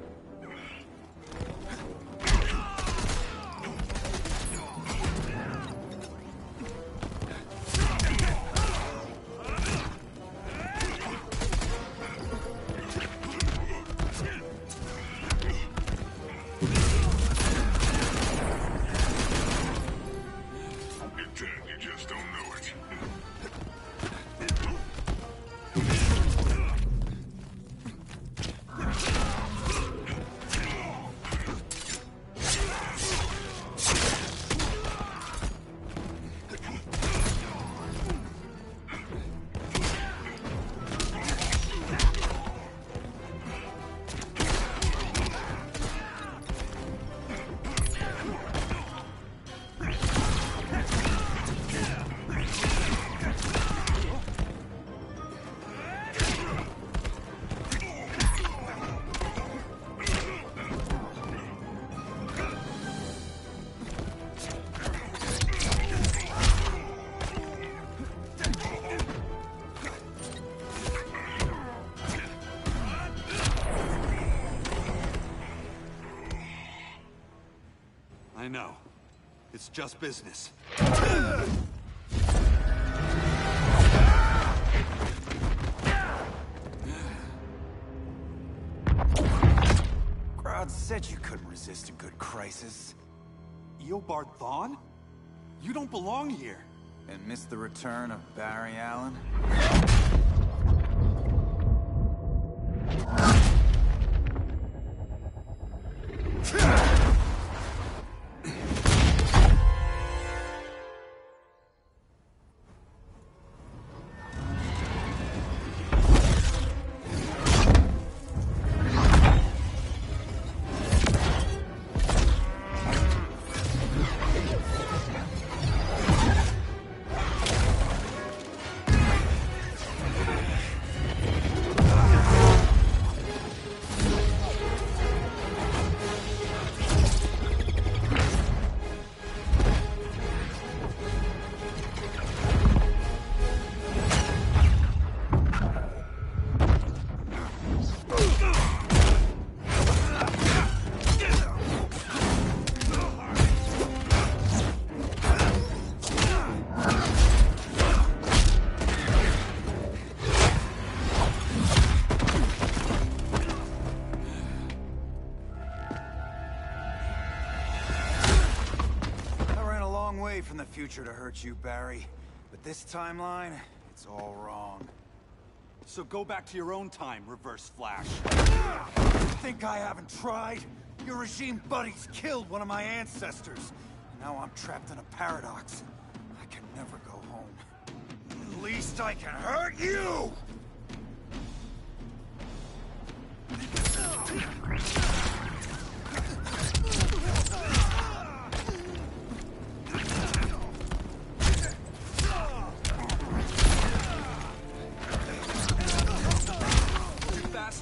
You're dead, you just don't know it. It's just business. Crowd said you couldn't resist a good crisis. Eobard Thawne? You don't belong here. And miss the return of Barry Allen? From the future to hurt you, Barry. But this timeline, it's all wrong. So go back to your own time, Reverse Flash. Think I haven't tried? Your regime buddies killed one of my ancestors. Now I'm trapped in a paradox. I can never go home. At least I can hurt you!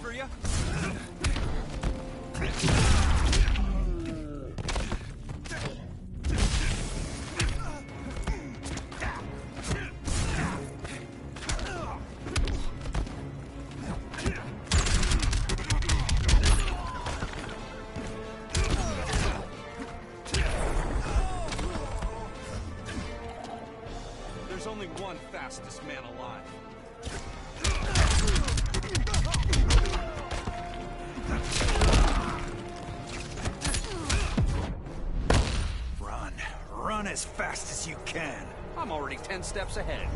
For you? There's only one fastest man alive. Run as fast as you can. I'm already 10 steps ahead.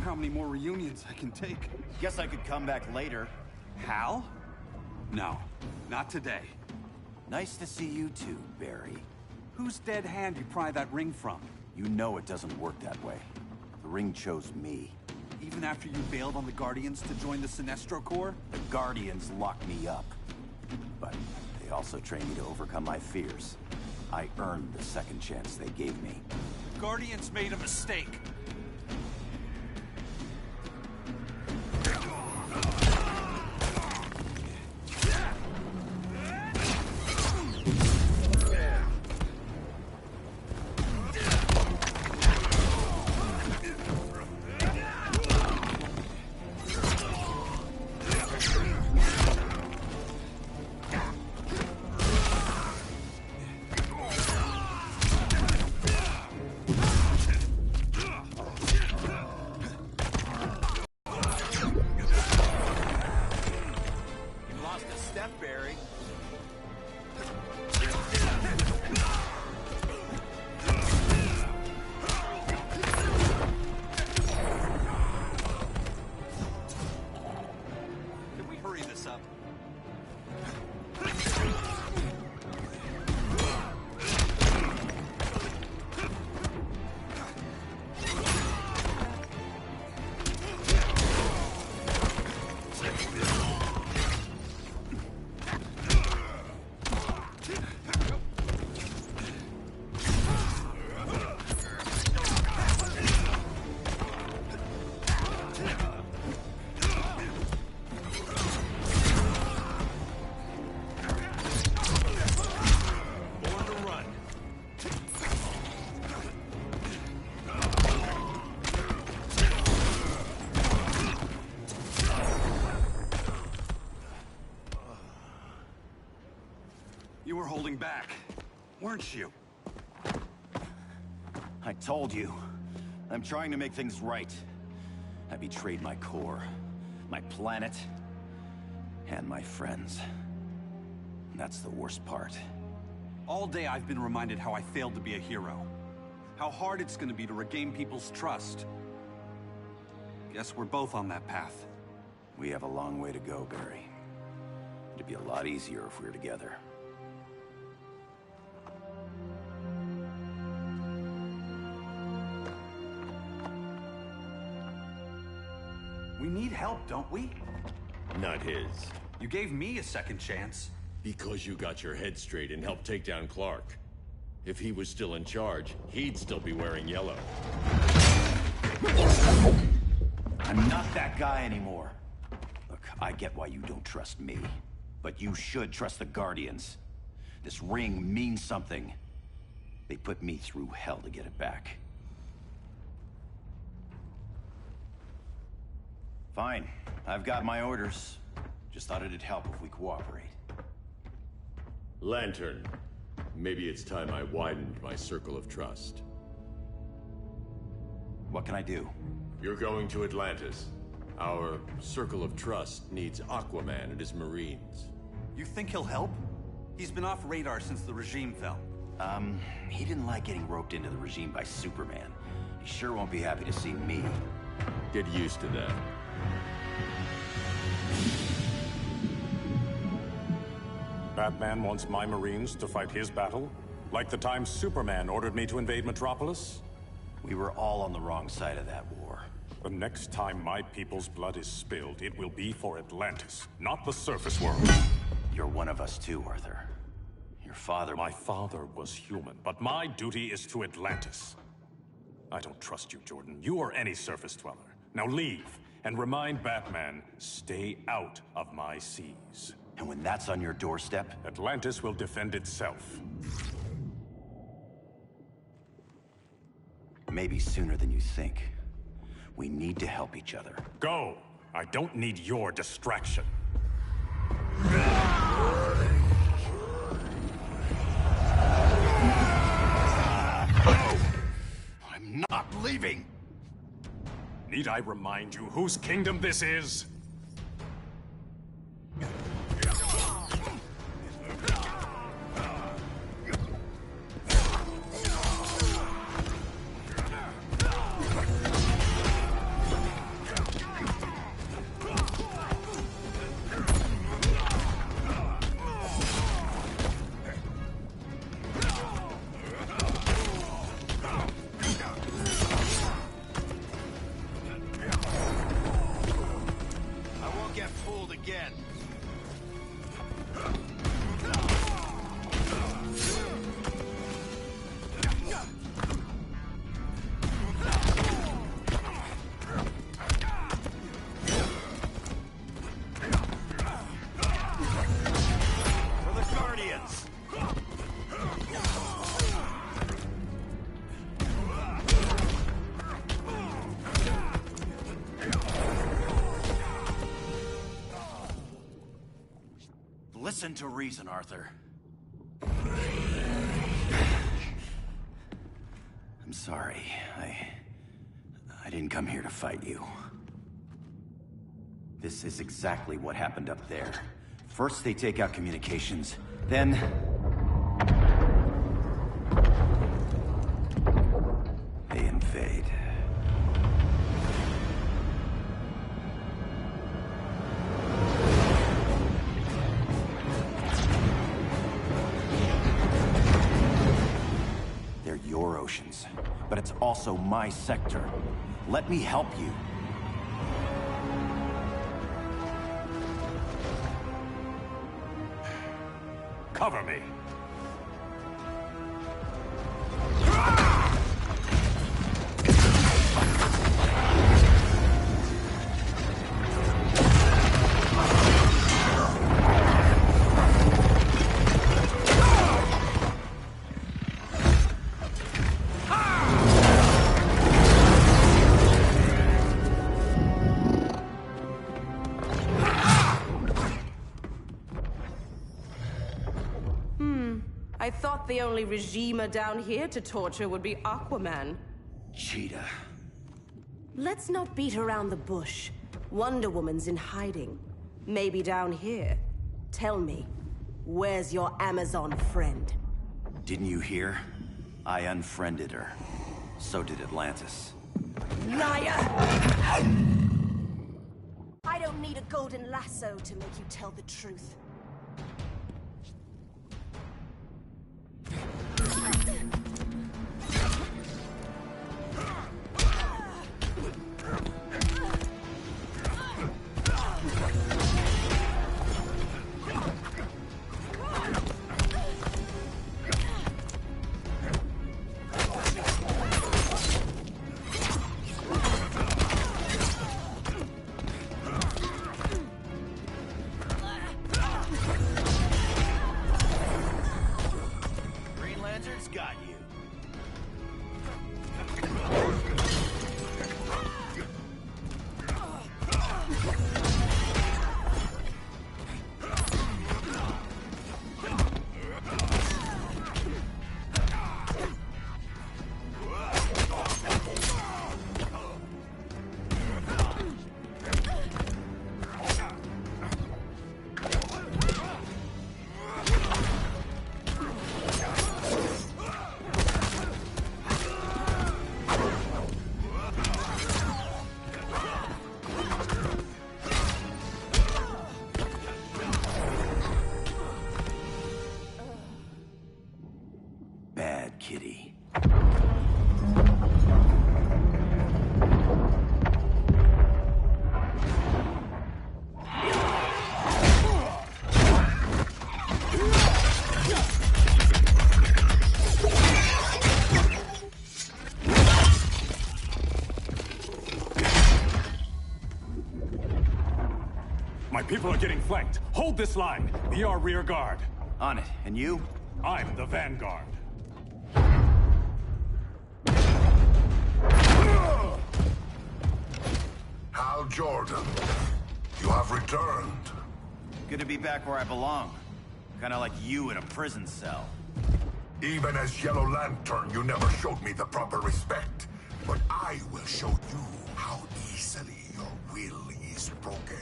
How many more reunions I can take. Guess I could come back later. Hal? No, not today. Nice to see you too, Barry. Whose dead hand you pry that ring from? You know it doesn't work that way. The ring chose me. Even after you bailed on the Guardians to join the Sinestro Corps? The Guardians locked me up. But they also trained me to overcome my fears. I earned the second chance they gave me. Guardians made a mistake. coming back, weren't you? I told you. I'm trying to make things right. I betrayed my core, my planet, and my friends. That's the worst part. All day I've been reminded how I failed to be a hero. How hard it's gonna be to regain people's trust. Guess we're both on that path. We have a long way to go, Barry. It'd be a lot easier if we were together. We need help, don't we? Not his. You gave me a second chance. Because you got your head straight and helped take down Clark. If he was still in charge, he'd still be wearing yellow. I'm not that guy anymore. Look, I get why you don't trust me. But you should trust the Guardians. This ring means something. They put me through hell to get it back. Fine. I've got my orders. Just thought it'd help if we cooperate. Lantern. Maybe it's time I widened my circle of trust. What can I do? You're going to Atlantis. Our circle of trust needs Aquaman and his Marines. You think he'll help? He's been off radar since the regime fell. He didn't like getting roped into the regime by Superman. He sure won't be happy to see me. Get used to that. Batman wants my Marines to fight his battle? Like the time Superman ordered me to invade Metropolis? We were all on the wrong side of that war. The next time my people's blood is spilled, it will be for Atlantis, not the surface world. You're one of us too, Arthur. Your father... My father was human, but my duty is to Atlantis. I don't trust you, Jordan. You or any surface dweller. Now leave, and remind Batman, stay out of my seas. And when that's on your doorstep? Atlantis will defend itself. Maybe sooner than you think. We need to help each other. Go! I don't need your distraction. I'm not leaving! Need I remind you whose kingdom this is? Listen to reason, Arthur. I'm sorry. I didn't come here to fight you. This is exactly what happened up there. First they take out communications, then... they invade. Oceans, but it's also my sector. Let me help you. Cover me. thought the only regimer down here to torture would be Aquaman. Cheetah. Let's not beat around the bush. Wonder Woman's in hiding. Maybe down here. Tell me, where's your Amazon friend? Didn't you hear? I unfriended her. So did Atlantis. Liar! I don't need a golden lasso to make you tell the truth. Got you. Kitty. My people are getting flanked. Hold this line. Be our rear guard. On it. And you? I'm the vanguard. Hal Jordan, you have returned. Good to be back where I belong. Kinda like you in a prison cell. Even as Yellow Lantern, you never showed me the proper respect. But I will show you how easily your will is broken.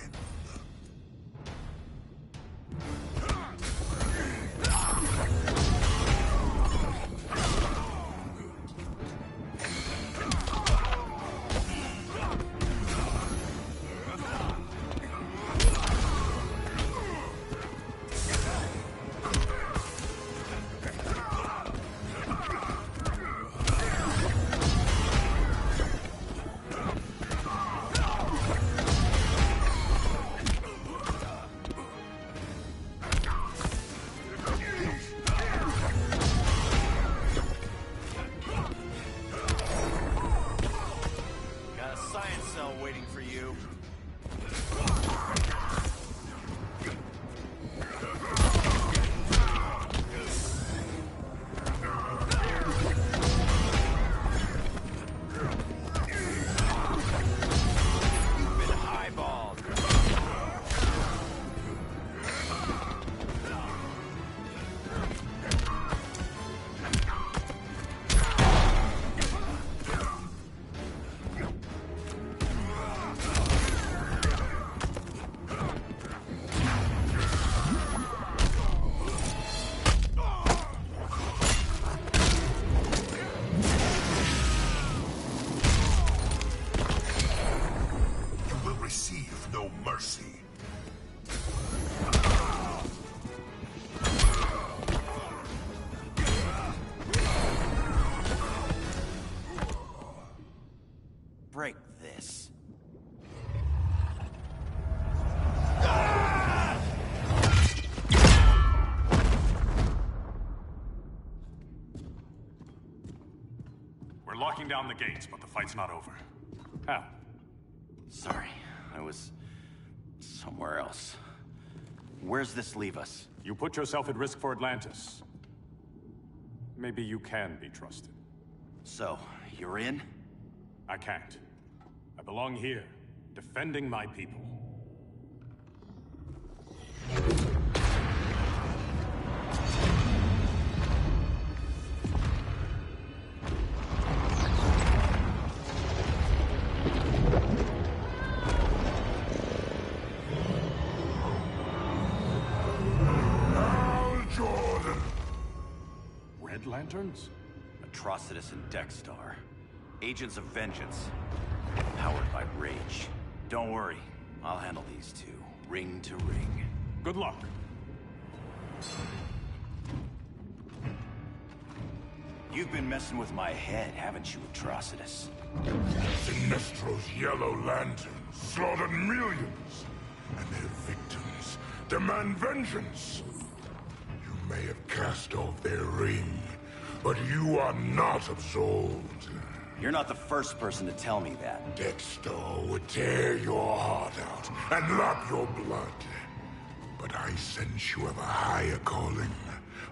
Waiting for you. You've been highballed. No mercy. Break this. We're locking down the gates, but the fight's not over. Hal. Sorry, I was somewhere else. Where's this leave us? You put yourself at risk for Atlantis. Maybe you can be trusted. So, you're in? I can't. I belong here, defending my people. lanterns? Atrocitus and Dexstar. Agents of Vengeance. Powered by rage. Don't worry, I'll handle these two, ring to ring. Good luck. You've been messing with my head, haven't you, Atrocitus? Sinestro's yellow lanterns slaughtered millions, and their victims demand vengeance. You may have cast off their ring, but you are not absolved. You're not the first person to tell me that. Dexter would tear your heart out and lap your blood. But I sense you have a higher calling.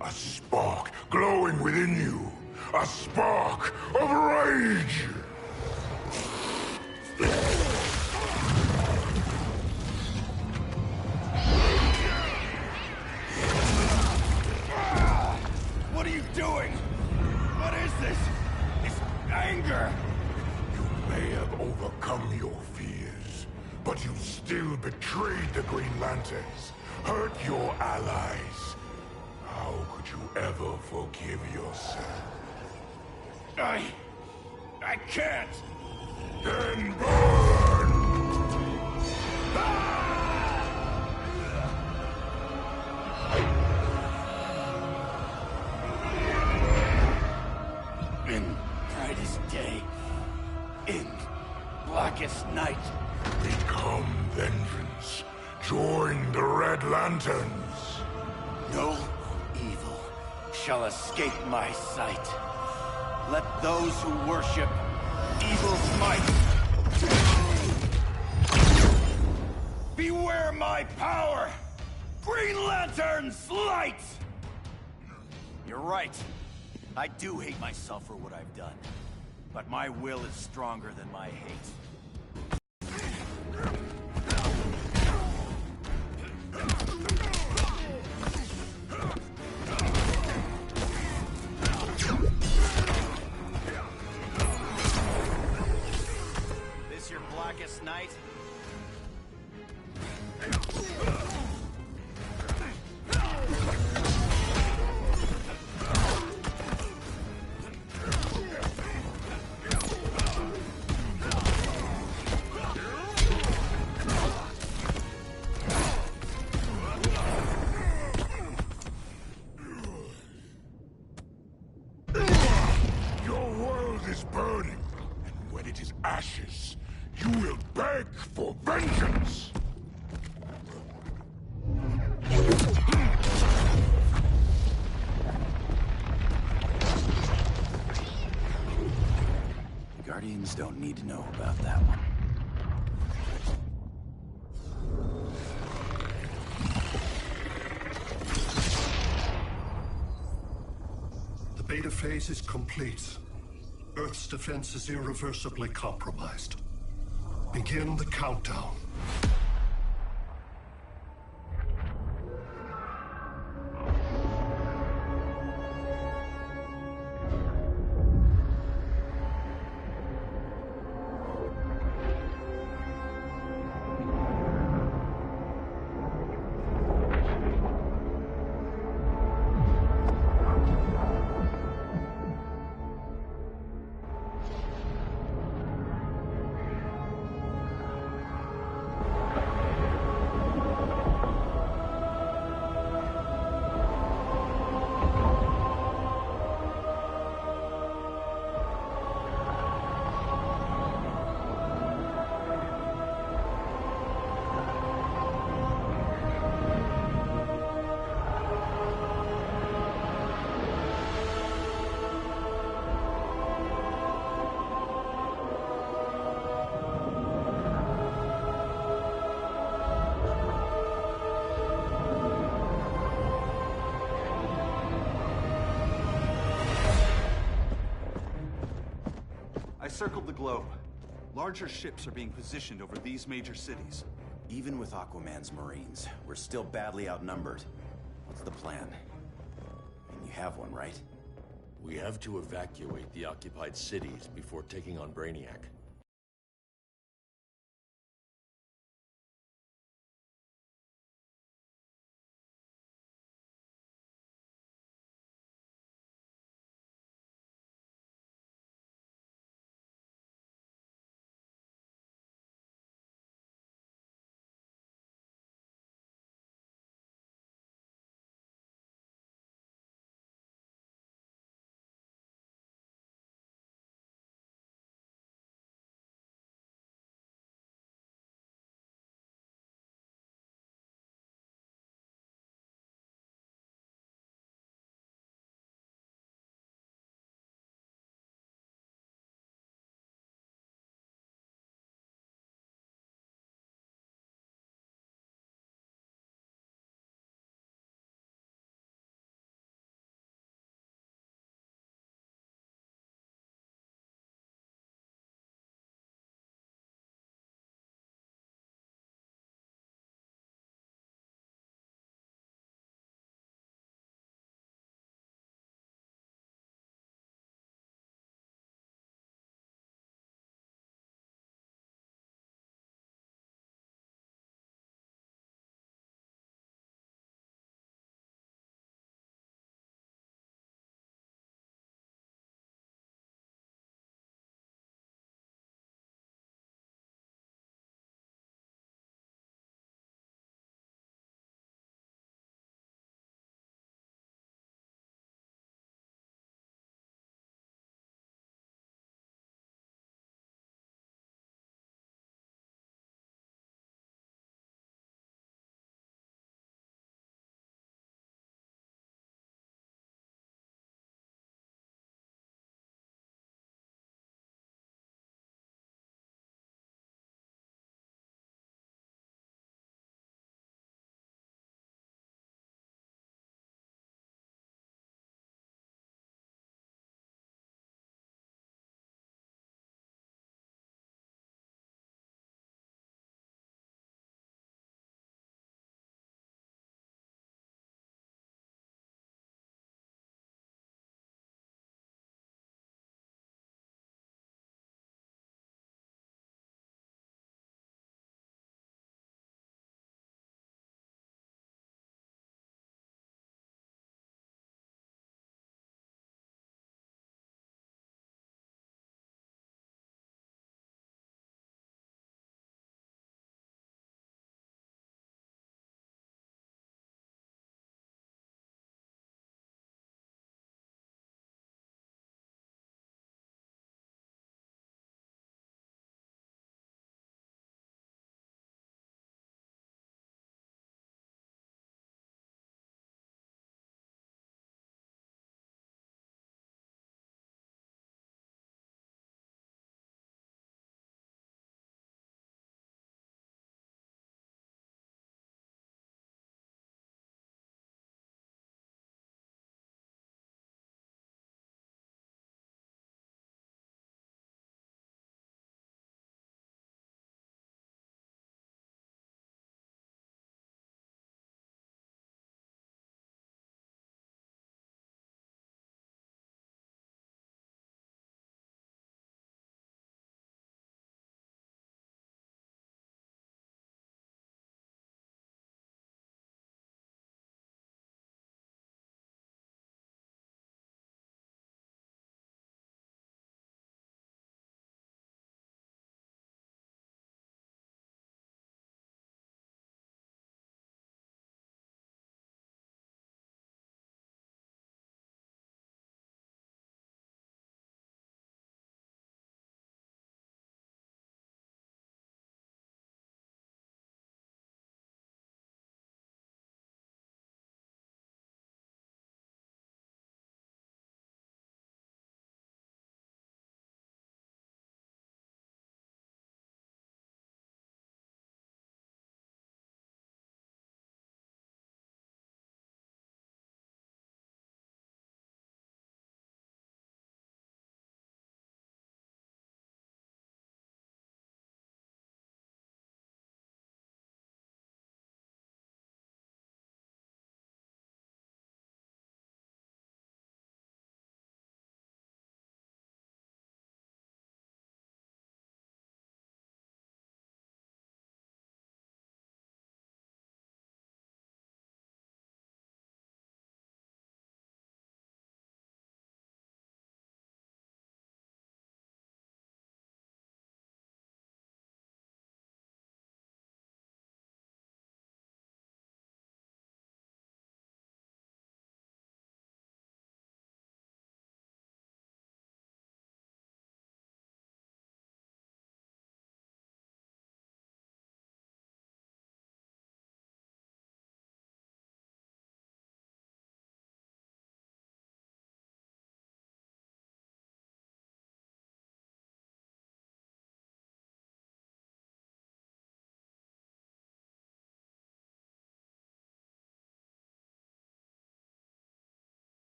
A spark glowing within you. A spark of rage! What are you doing? What is this? It's anger! You may have overcome your fears, but you still betrayed the Green Lanterns, hurt your allies. How could you ever forgive yourself? I can't! Then burn! In brightest day, in blackest night. Become vengeance. Join the Red Lanterns. No evil shall escape my sight. Let those who worship evil's might beware my power! Green Lantern's light! You're right. I do hate myself for what I've done. But my will is stronger than my hate. This your blackest night? Your world is burning, and when it is ashes, you will beg for vengeance! The Guardians don't need to know about that one. The beta phase is complete. Earth's defense is irreversibly compromised. Begin the countdown. I circled the globe. Larger ships are being positioned over these major cities. Even with Aquaman's Marines, we're still badly outnumbered. What's the plan? And you have one, right? We have to evacuate the occupied cities before taking on Brainiac.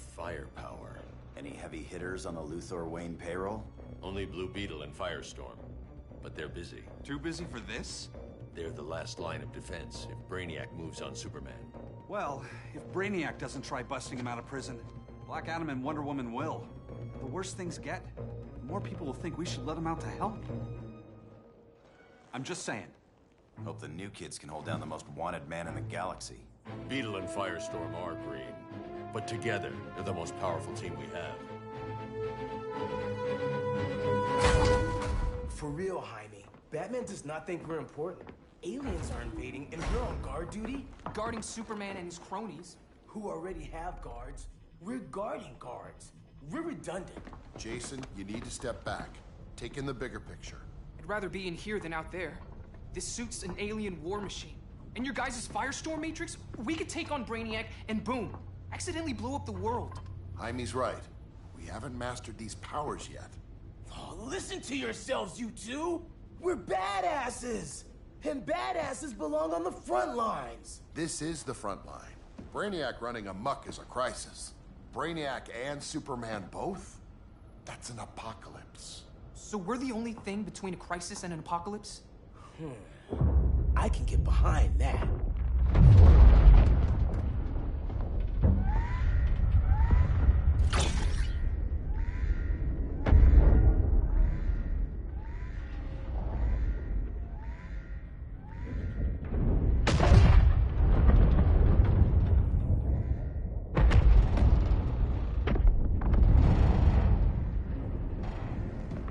firepower. Any heavy hitters on the Luthor Wayne payroll? Only Blue Beetle and Firestorm. But they're busy. Too busy for this? They're the last line of defense if Brainiac moves on Superman. Well, if Brainiac doesn't try busting him out of prison, Black Adam and Wonder Woman will. The worse things get, the more people will think we should let him out to help. I'm just saying. Hope the new kids can hold down the most wanted man in the galaxy. Beetle and Firestorm are green, but together, they're the most powerful team we have. For real, Jaime, Batman does not think we're important. Aliens are invading, and we're on guard duty? Guarding Superman and his cronies. Who already have guards. We're guarding guards. We're redundant. Jason, you need to step back. Take in the bigger picture. I'd rather be in here than out there. This suit's an alien war machine. And your guys' Firestorm Matrix, we could take on Brainiac and boom, accidentally blow up the world. Jaime's right. We haven't mastered these powers yet. Oh, listen to yourselves, you two! We're badasses! And badasses belong on the front lines! This is the front line. Brainiac running amok is a crisis. Brainiac and Superman both? That's an apocalypse. So we're the only thing between a crisis and an apocalypse? I can get behind that.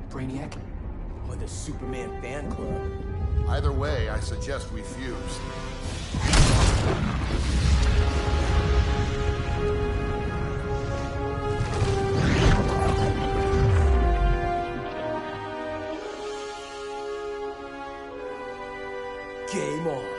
Brainiac? Or the Superman fan club? Either way, I suggest we fuse. Game on.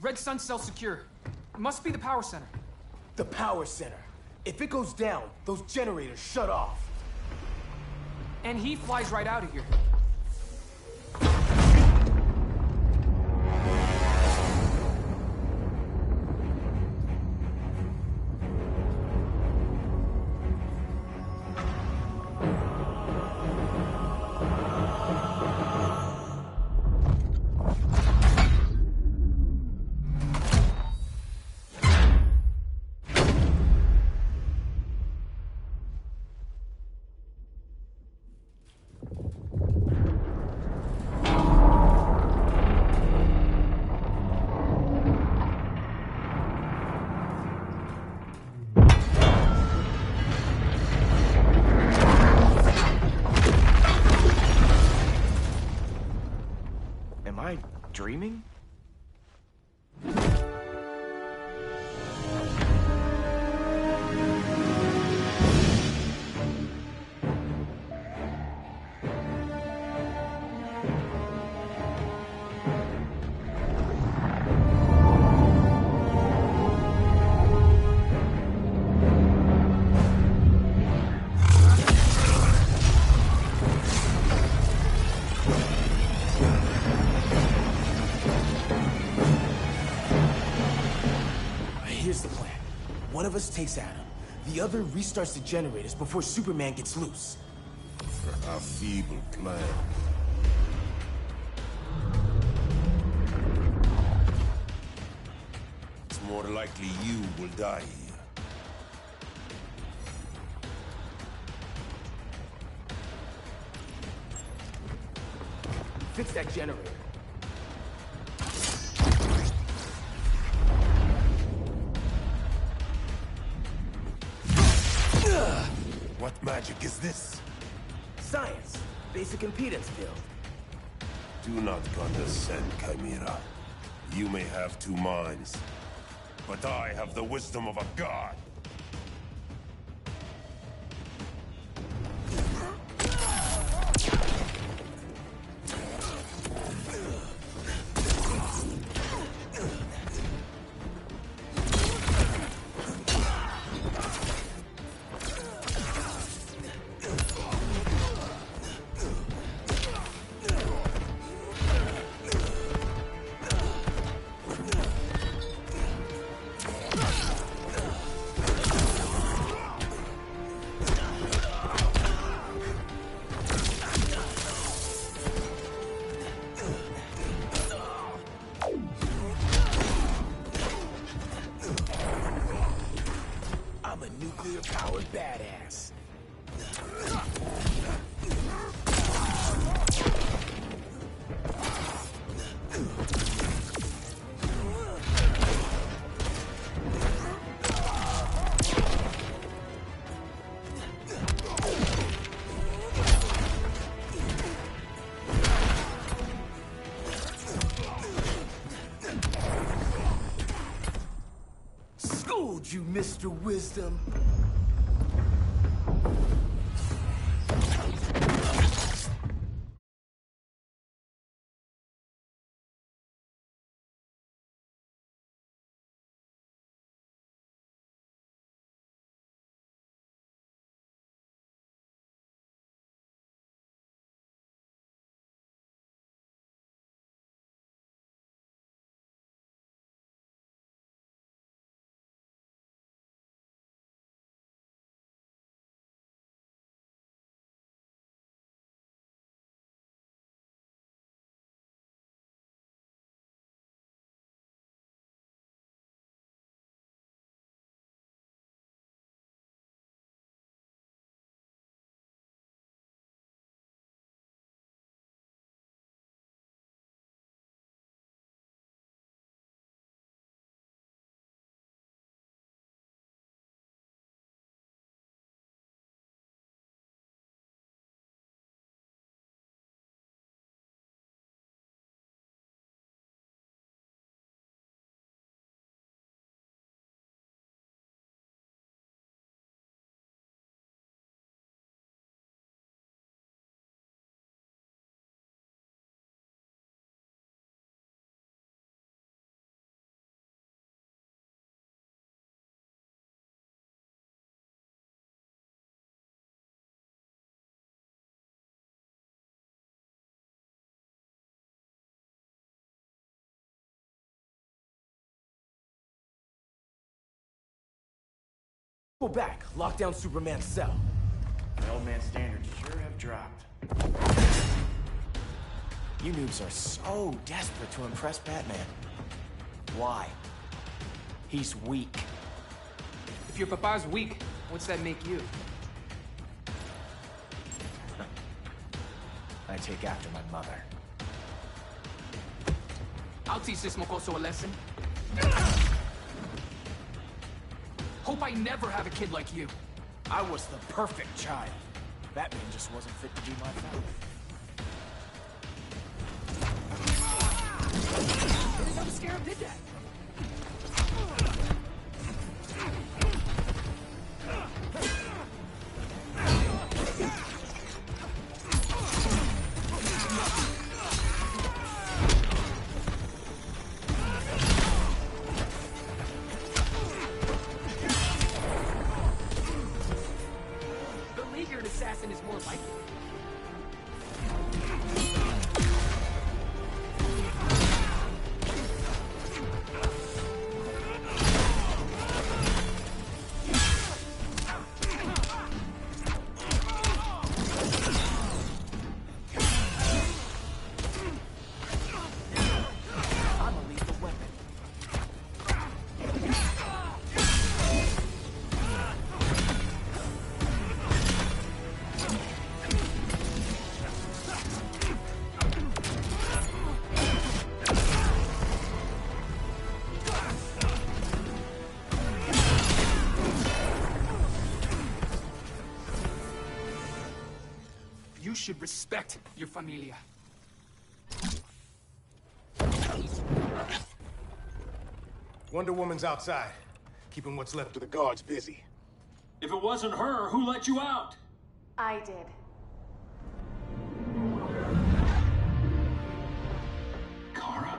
Red Sun cell secure. It must be the power center. The power center. If it goes down, those generators shut off. And he flies right out of here. Am I dreaming? Here's the plan. One of us takes Adam. The other restarts the generators before Superman gets loose. A feeble plan. It's more likely you will die here. Fix that generator. What magic is this? Science. Basic impedance field. Do not condescend, Chimera. You may have two minds, but I have the wisdom of a god. I'm a nuclear-powered badass. Schooled you, Mr. Wisdom. Go back, lock down Superman's cell. The old man's standards sure have dropped. You noobs are so desperate to impress Batman. Why? He's weak. If your papa's weak, what's that make you? I take after my mother. I'll teach this mocoso a lesson. Hope I never have a kid like you. I was the perfect child. Batman just wasn't fit to be my father. I'm scared did that. Assassin is more likely. You should respect your familia. Wonder Woman's outside, keeping what's left of the guards busy. If it wasn't her, who let you out? I did. Kara?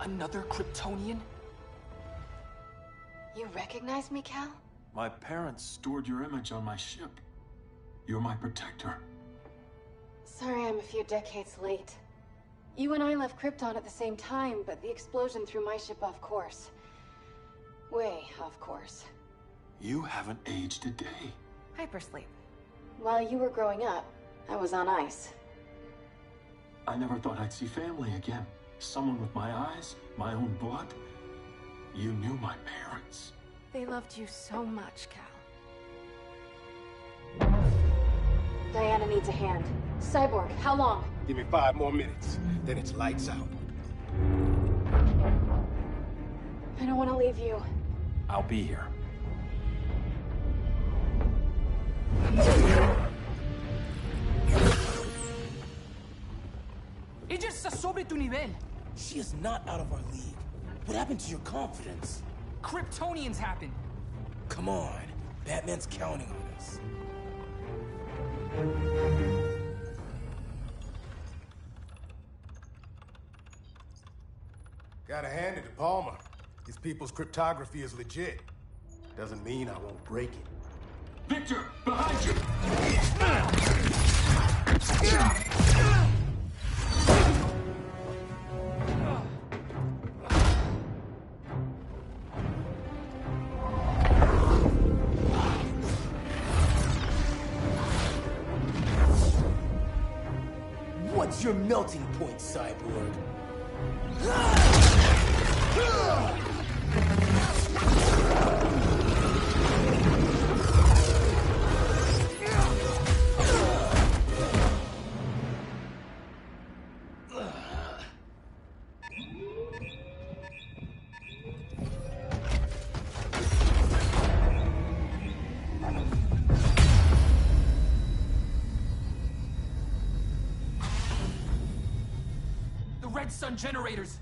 Another Kryptonian? You recognize me, Cal? My parents stored your image on my ship. You're my protector. Sorry I'm a few decades late. You and I left Krypton at the same time, but the explosion threw my ship off course. Way off course. You haven't aged a day. Hypersleep. While you were growing up, I was on ice. I never thought I'd see family again. Someone with my eyes, my own blood. You knew my parents. They loved you so much, Cal. Diana needs a hand. Cyborg, how long? Give me 5 more minutes, then it's lights out. I don't want to leave you. I'll be here. Ella está sobre tu nivel. She is not out of our league. What happened to your confidence? Kryptonians happened. Come on. Batman's counting on us. Gotta hand it to Palmer. His people's cryptography is legit. Doesn't mean I won't break it. Victor, behind you! What's your melting point, Cyborg? Red Sun generators!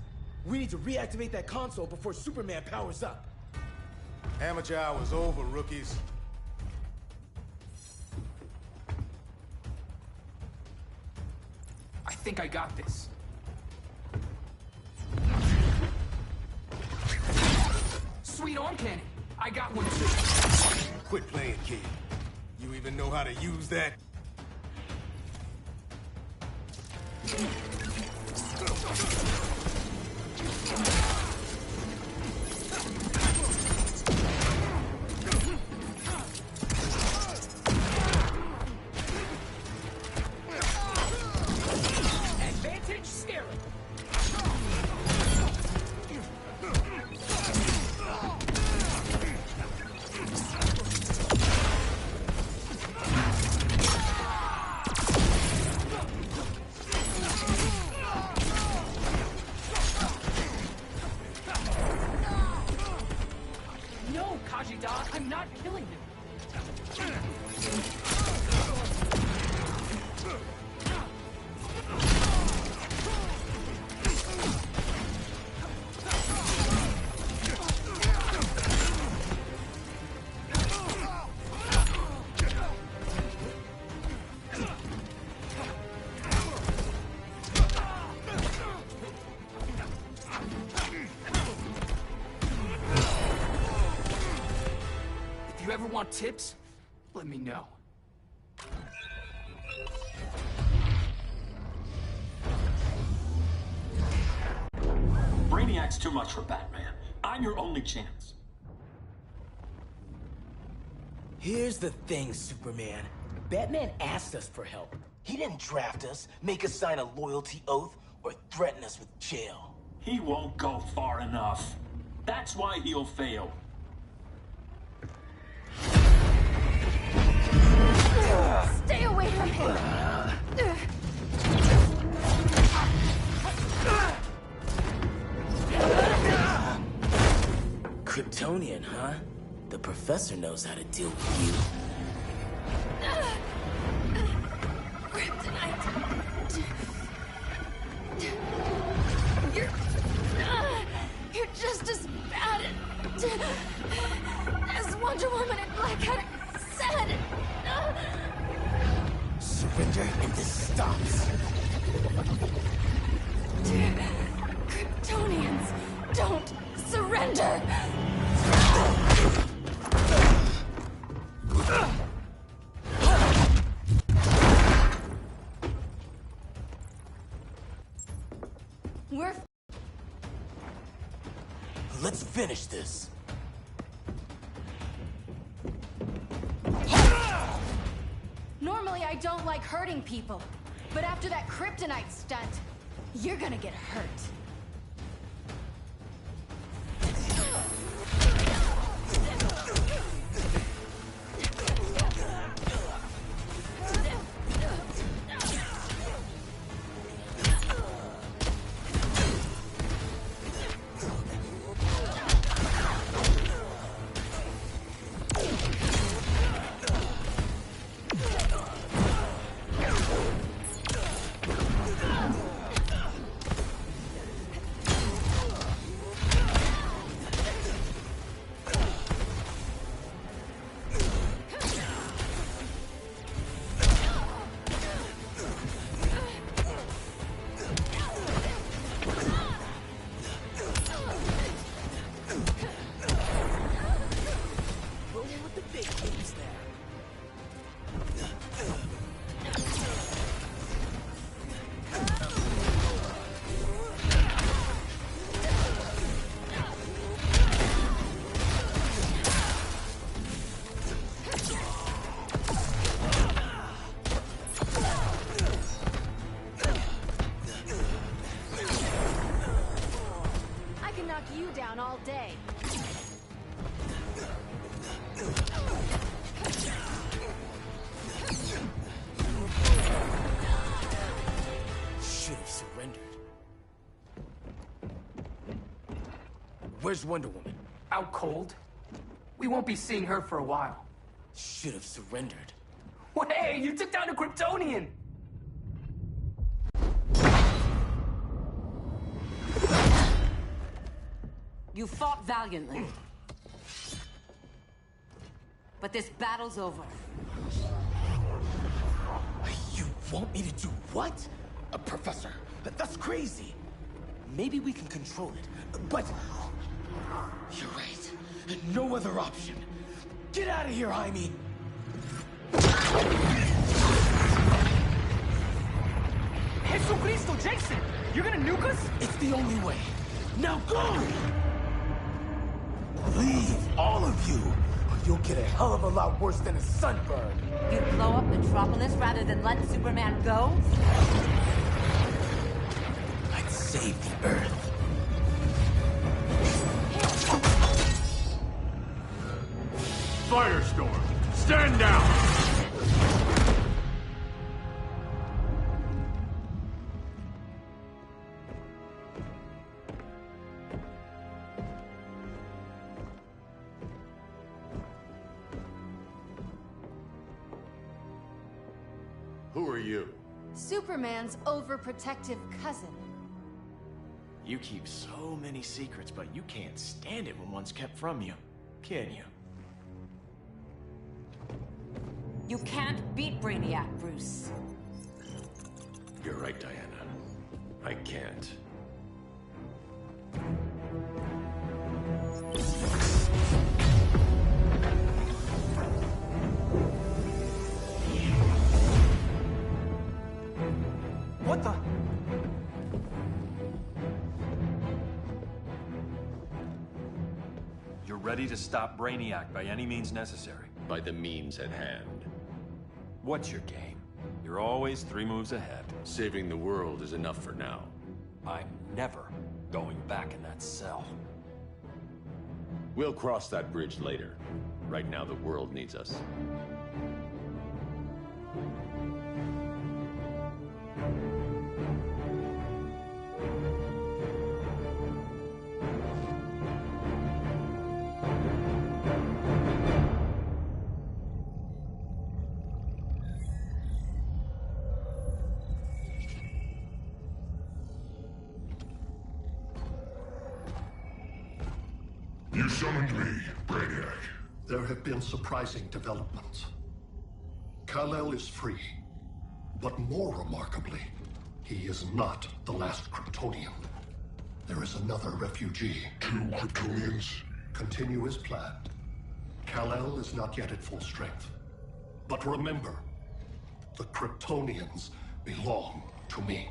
We need to reactivate that console before Superman powers up. Amateur hour's over, rookies. I think I got this. Sweet arm cannon! I got one too. Quit playing, kid. You even know how to use that? Advantage scaring. No, Kajida, I'm not killing him. If you ever want tips, let me know. Brainiac's too much for Batman. I'm your only chance. Here's the thing, Superman. Batman asked us for help. He didn't draft us, make us sign a loyalty oath, or threaten us with jail. He won't go far enough. That's why he'll fail. Stay away from him! again, huh? The professor knows how to deal with you. Kryptonite. You're just as bad as Wonder Woman and Black Cat said. Surrender and this stops. Kryptonians, don't surrender! Let's finish this. Normally I don't like hurting people, but after that kryptonite stunt, you're gonna get hurt. All day. Should have surrendered. Where's Wonder Woman? Out cold. We won't be seeing her for a while. Should have surrendered. Hey, you took down a Kryptonian! You fought valiantly. But this battle's over. You want me to do what? Professor, that's crazy. Maybe we can control it, but... You're right. No other option. Get out of here, Jaime! Jesucristo, Jason! You're gonna nuke us? It's the only way. Now go! Leave, all of you, or you'll get a hell of a lot worse than a sunburn. You'd blow up Metropolis rather than let Superman go? I'd save the Earth. Firestorm, stand down! Who are you? Superman's overprotective cousin. You keep so many secrets, but you can't stand it when one's kept from you, can you? You can't beat Brainiac, Bruce. You're right, Diana. I can't. What the? You're ready to stop Brainiac by any means necessary. By the means at hand. What's your game? You're always 3 moves ahead. Saving the world is enough for now. I'm never going back in that cell. We'll cross that bridge later. Right now, the world needs us. You summoned me, Brainiac. There have been surprising developments. Kal-El is free, but more remarkably, he is not the last Kryptonian. There is another refugee. 2 Kryptonians? Continue as planned. Kal-El is not yet at full strength. But remember, the Kryptonians belong to me.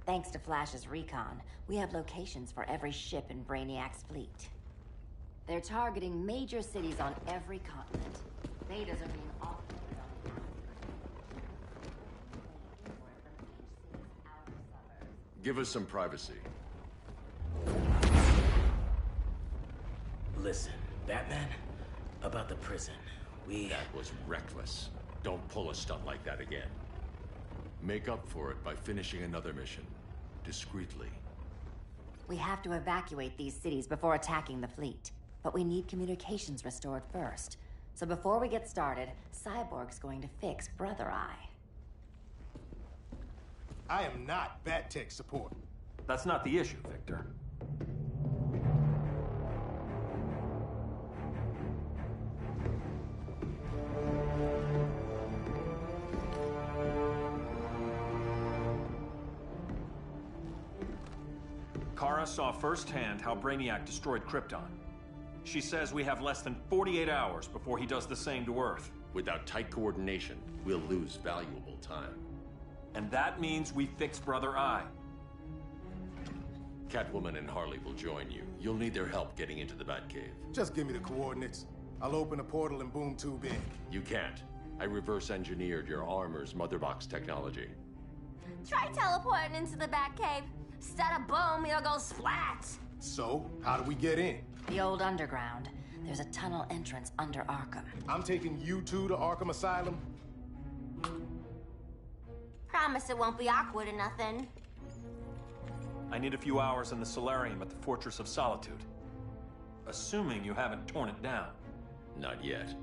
Thanks to Flash's recon, we have locations for every ship in Brainiac's fleet. They're targeting major cities on every continent. Betas are being offloaded on the Give us some privacy. Listen, Batman, about the prison, That was reckless. Don't pull a stunt like that again. Make up for it by finishing another mission. Discreetly. We have to evacuate these cities before attacking the fleet. But we need communications restored first. So before we get started, Cyborg's going to fix Brother Eye. I am not Bat-Tech support. That's not the issue, Victor. Kara saw firsthand how Brainiac destroyed Krypton. She says we have less than 48 hours before he does the same to Earth. Without tight coordination, we'll lose valuable time. And that means we fix Brother Eye. Catwoman and Harley will join you. You'll need their help getting into the Batcave. Just give me the coordinates. I'll open a portal and boom tube in. You can't. I reverse engineered your armor's mother box technology. Try teleporting into the Batcave. Instead of boom, you'll go splat. So, how do we get in? The old underground. There's a tunnel entrance under Arkham. I'm taking you two to Arkham Asylum. Promise it won't be awkward or nothing. I need a few hours in the solarium at the Fortress of Solitude. Assuming you haven't torn it down. Not yet.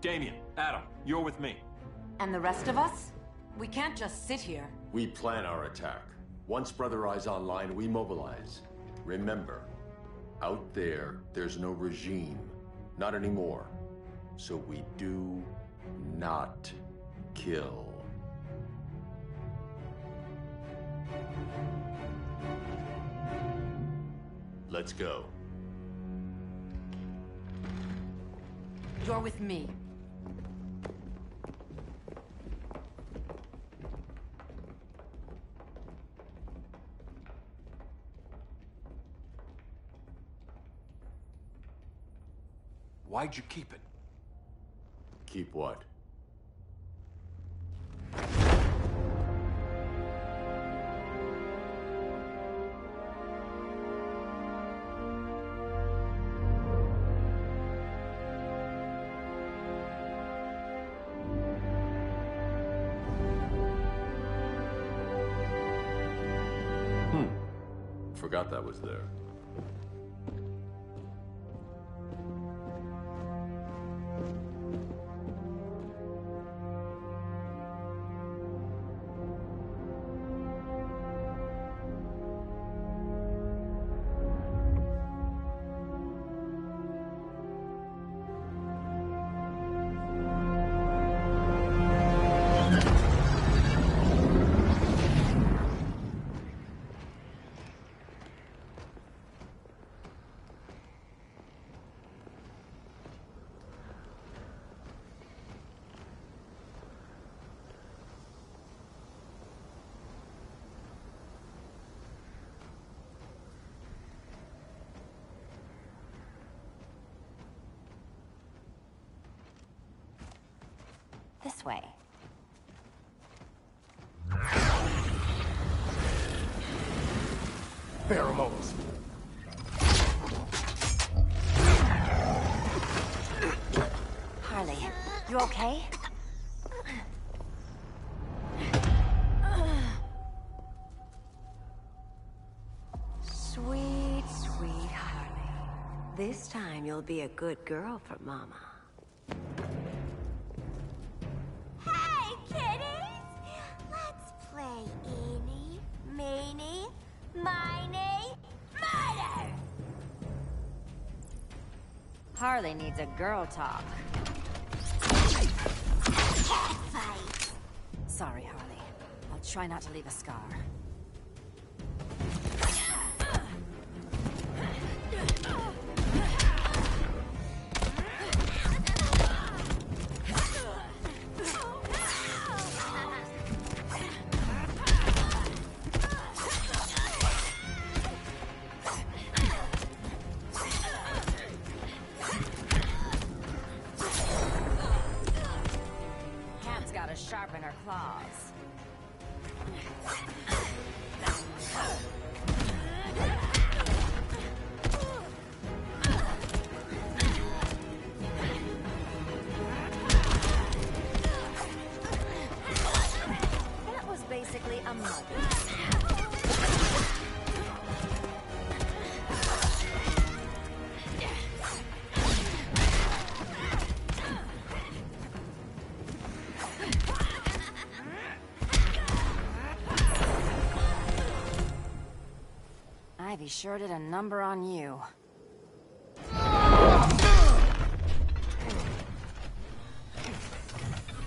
Damien, Adam, you're with me. And the rest of us? We can't just sit here. We plan our attack. Once Brother Eye's online, we mobilize. Remember, out there's no regime. Not anymore. So we do not kill. Let's go. You're with me. Why'd you keep it? Keep what? Forgot that was there. This way. Pheromones. Harley, you okay? Sweet, sweet Harley. This time you'll be a good girl for Mama. Harley needs a girl talk. Sorry, Harley. I'll try not to leave a scar. Sharpen her claws. That was basically a mug. Ivy sure did a number on you.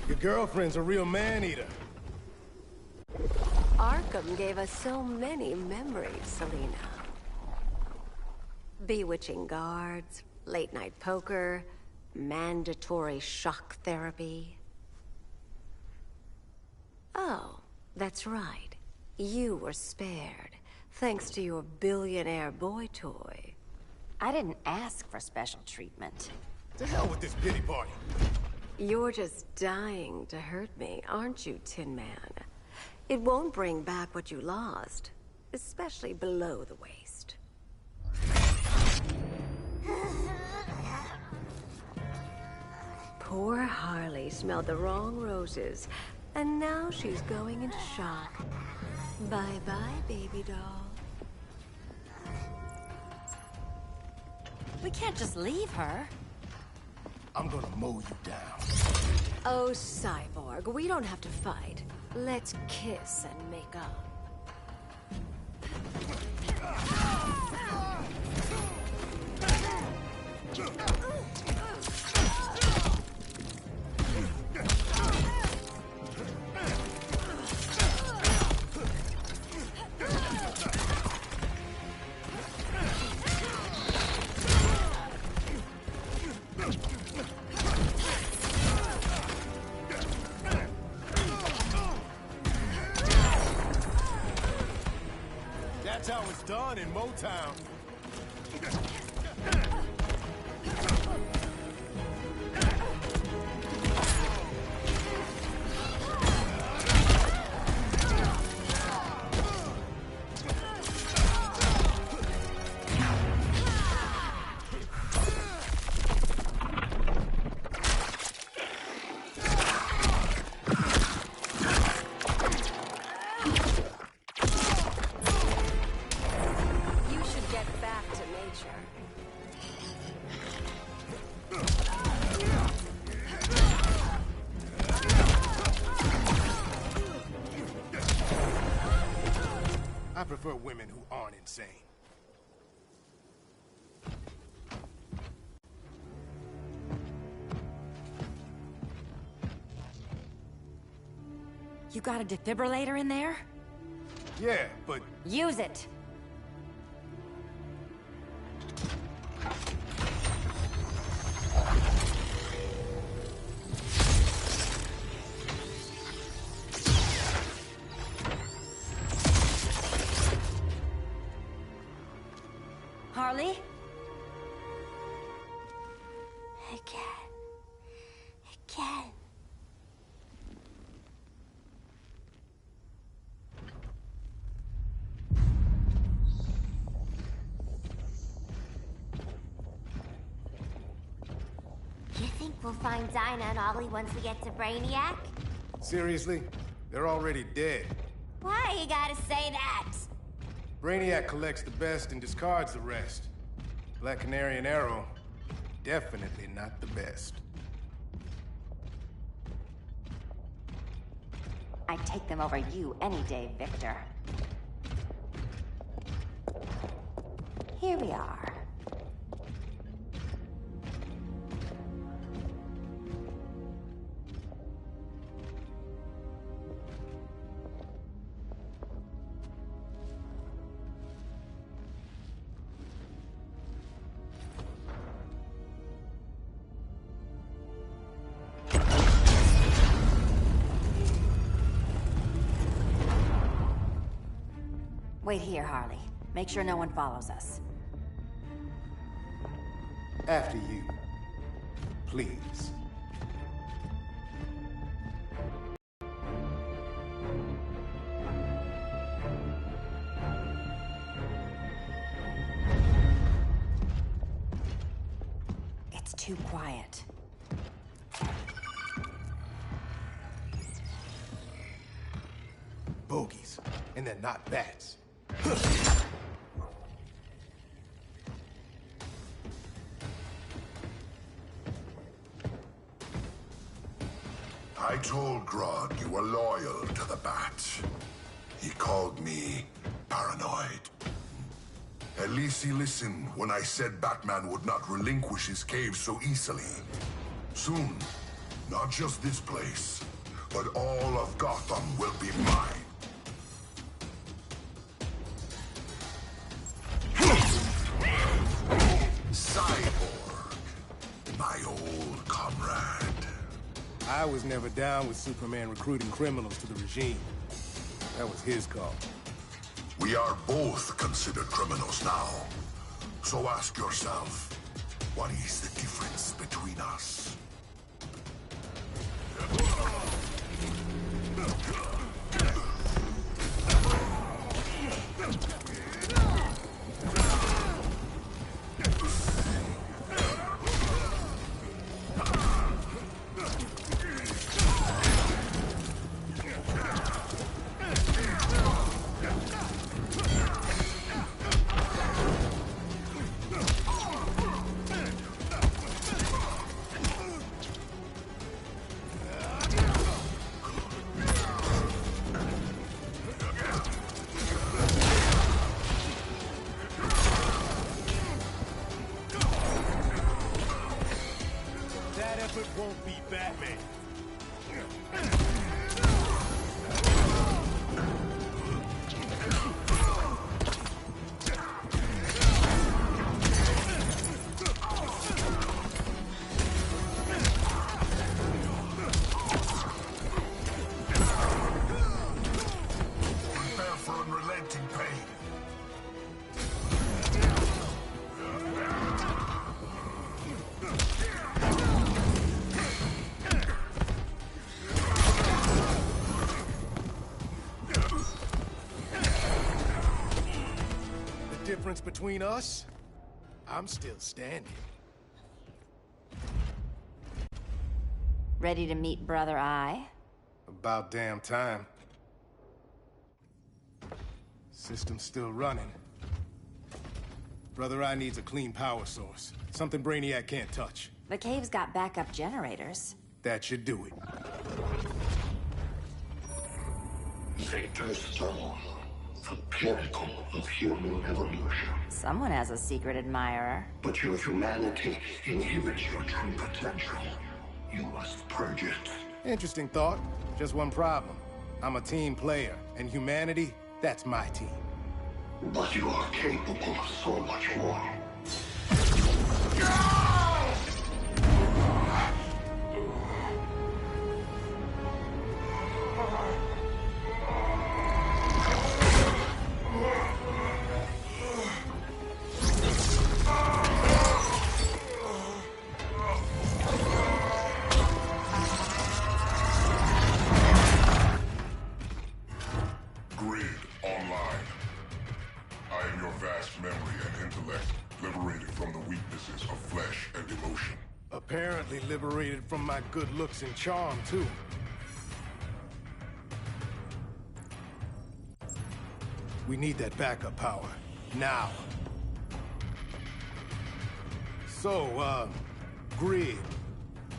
Your girlfriend's a real man-eater. Arkham gave us so many memories, Selina. Bewitching guards, late-night poker, mandatory shock therapy. Oh, that's right. You were spared. Thanks to your billionaire boy toy. I didn't ask for special treatment. To hell with this pity party. You're just dying to hurt me, aren't you, Tin Man? It won't bring back what you lost, especially below the waist. Poor Harley smelled the wrong roses, and now she's going into shock. Bye-bye, baby doll. We can't just leave her. I'm gonna mow you down. Oh, Cyborg, we don't have to fight. Let's kiss and make up. That's how it's done in Motown. I prefer women who aren't insane. You got a defibrillator in there? Yeah, but... Use it! Harley? Again. You think we'll find Dinah and Ollie once we get to Brainiac? Seriously? They're already dead. Why you gotta say that? Brainiac collects the best and discards the rest. Black Canary and Arrow, definitely not the best. I'd take them over you any day, Victor. Here we are. Wait here, Harley. Make sure no one follows us. After you. Please. It's too quiet. Bogies. And they're not bats. I told Grodd you were loyal to the Bat. He called me paranoid. At least he listened when I said Batman would not relinquish his cave so easily. Soon, not just this place, but all of Gotham will be mine. Cyborg, my old comrade. I was never down with Superman recruiting criminals to the regime. That was his call. We are both considered criminals now. So ask yourself, what is the difference between us? Won't be Batman. Prepare for unrelenting pain. Difference between us? I'm still standing. Ready to meet Brother Eye? About damn time. System's still running. Brother Eye needs a clean power source. Something Brainiac can't touch. The cave's got backup generators. That should do it. Victor Stone. The pinnacle of human evolution. Someone has a secret admirer. But your humanity inhibits your true potential. You must purge it. Interesting thought. Just one problem. I'm a team player, and humanity, that's my team. But you are capable of so much more. Apparently liberated from my good looks and charm, too. We need that backup power. Now. So, Grid.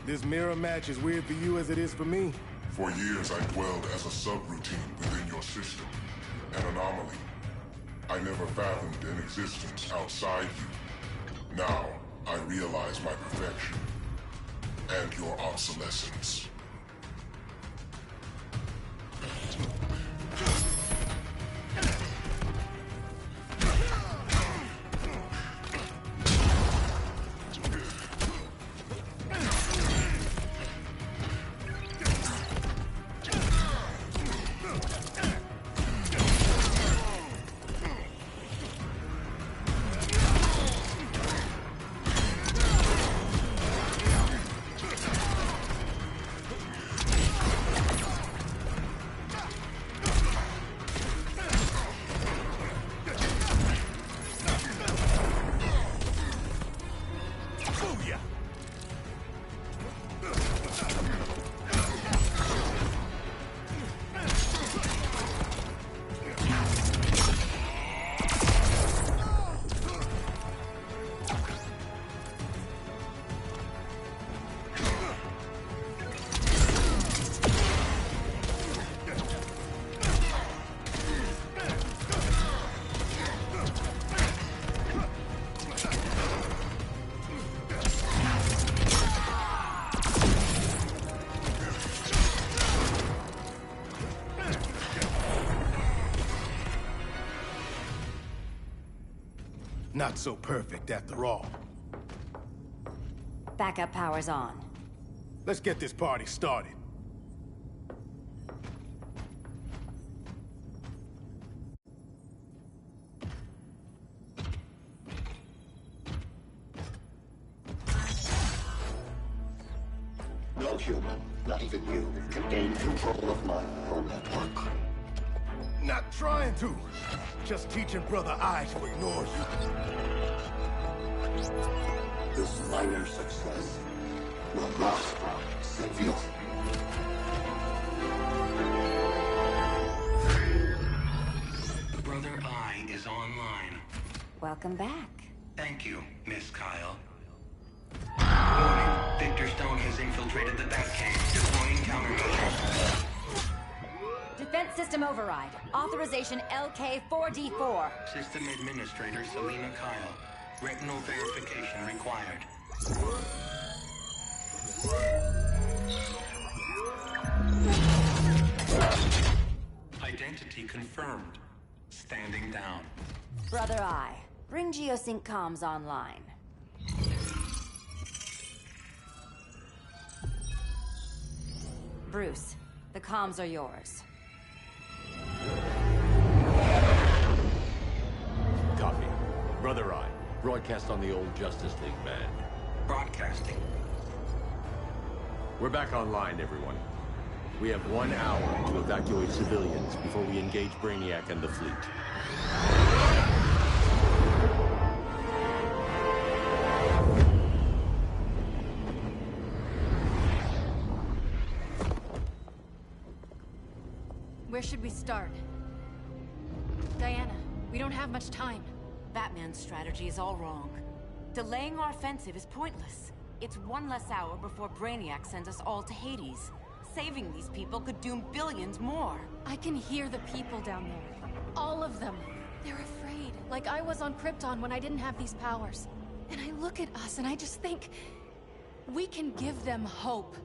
This mirror match as weird for you as it is for me? For years, I dwelled as a subroutine within your system. An anomaly. I never fathomed an existence outside you. Now, I realize my perfection. And your obsolescence. Not so perfect after all. Backup power's on. Let's get this party started. No human, not even you, can gain control of my neural network. Not trying to. Just teaching Brother Eye to ignore you. This minor success will not save you. Brother Eye is online. Welcome back. Thank you, Miss Kyle. Warning, Victor Stone has infiltrated the Batcave, deploying countermeasures. Defense system override. Authorization LK4D4. System Administrator Selena Kyle. Retinal verification required. Identity confirmed. Standing down. Brother Eye, bring Geosync comms online. Bruce, the comms are yours. Copy. Brother Eye, broadcast on the old Justice League band. Broadcasting. We're back online, everyone. We have 1 hour to evacuate civilians before we engage Brainiac and the fleet. Where should we start? Diana, we don't have much time. Batman's strategy is all wrong. Delaying our offensive is pointless. It's 1 less hour before Brainiac sends us all to Hades. Saving these people could doom billions more. I can hear the people down there. All of them. They're afraid, like I was on Krypton when I didn't have these powers. And I look at us and I just think, we can give them hope.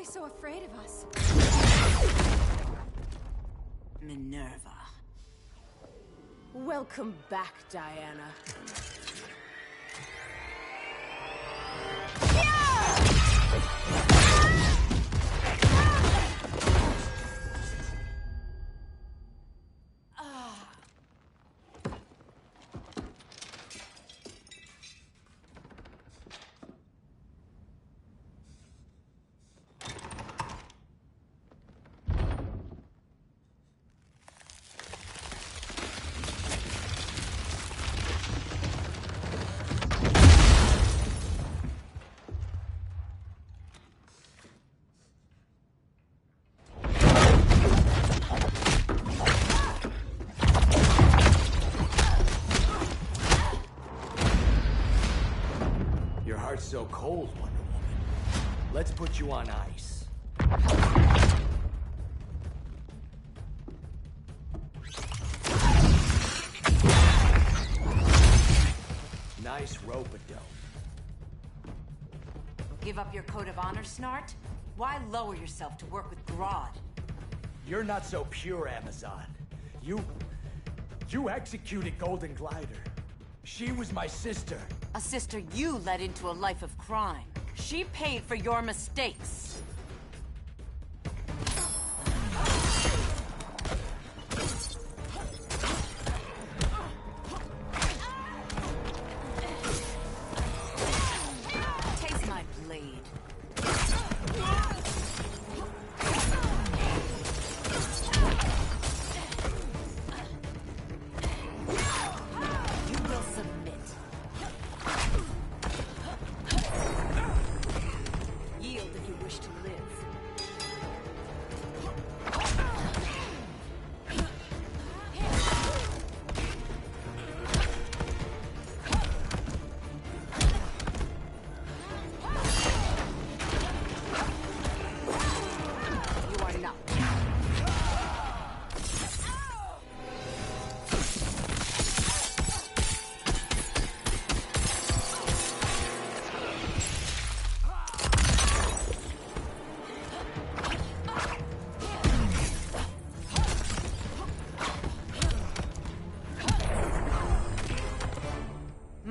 So afraid of us. Minerva. Welcome back, Diana. So cold, Wonder Woman. Let's put you on ice. Nice rope-a-dope. Give up your code of honor, Snart? Why lower yourself to work with Grodd? You're not so pure, Amazon. You executed Golden Glider. She was my sister. A sister you led into a life of crime. She paid for your mistakes.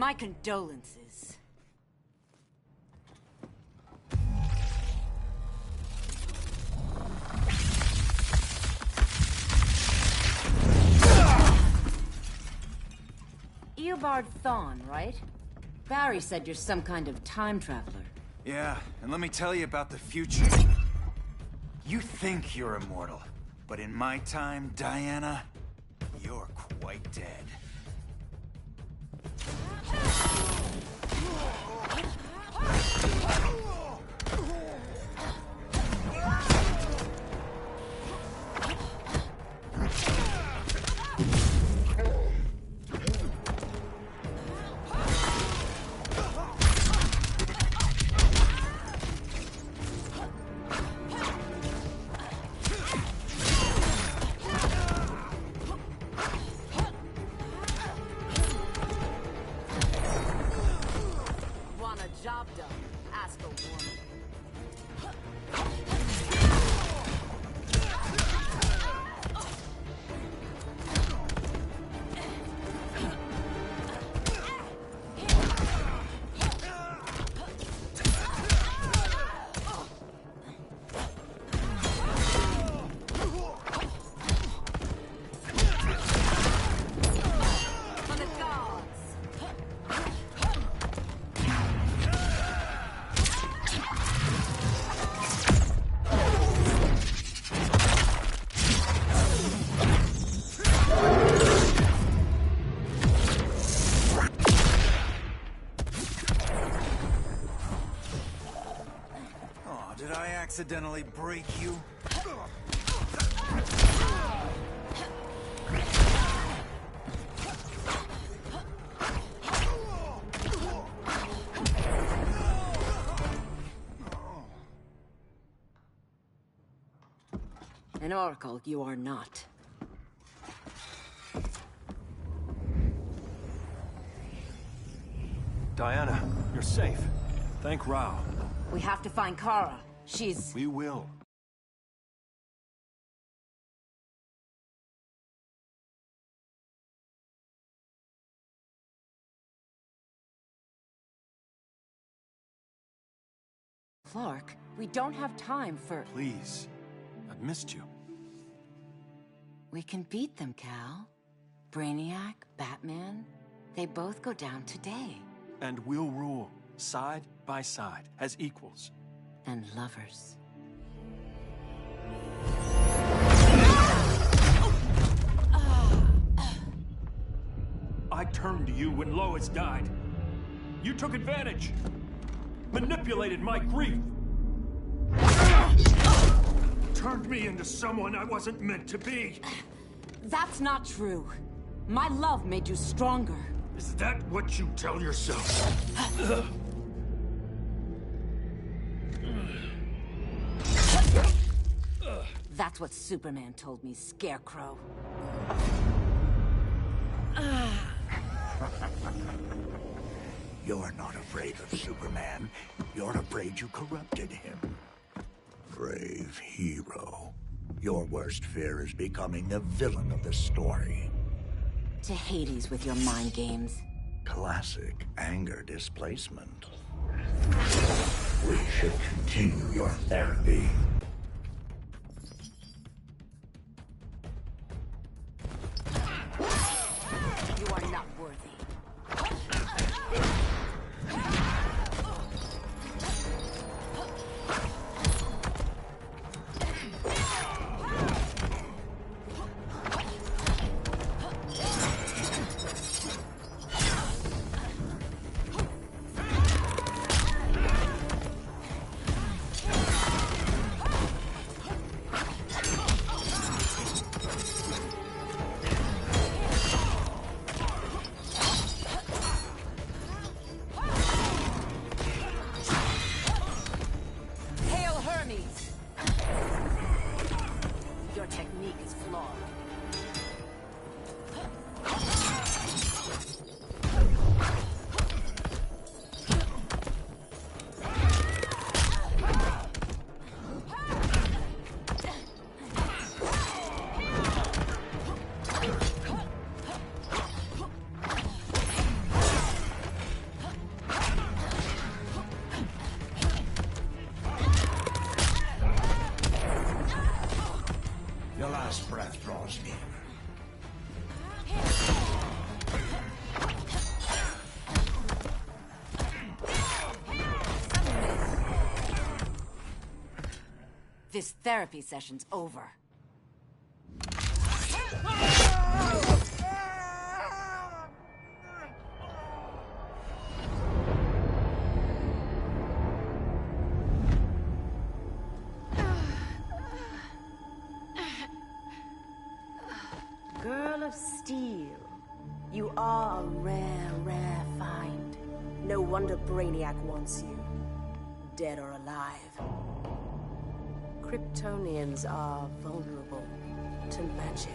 My condolences. Eobard Thawne, right? Barry said you're some kind of time traveler. Yeah, and let me tell you about the future. You think you're immortal, but in my time, Diana, you're quite dead. Job done. Ask a woman. Did I accidentally break you? An oracle you are not. Diana, you're safe. Thank Rao. We have to find Kara. She's... We will. Clark, we don't have time for... Please. I've missed you. We can beat them, Cal. Brainiac, Batman, they both go down today. And we'll rule, side by side, as equals. And lovers. I turned to you when Lois died. You took advantage. Manipulated my grief. Turned me into someone I wasn't meant to be. That's not true. My love made you stronger. Is that what you tell yourself? That's what Superman told me, Scarecrow. You're not afraid of Superman. You're afraid you corrupted him. Brave hero. Your worst fear is becoming the villain of the story. To Hades with your mind games. Classic anger displacement. We should continue your therapy. You are not worthy. Your last breath draws near. This therapy session's over. Girl of Steel, you are a rare, rare find. No wonder Brainiac wants you, dead or alive. Kryptonians are vulnerable to magic.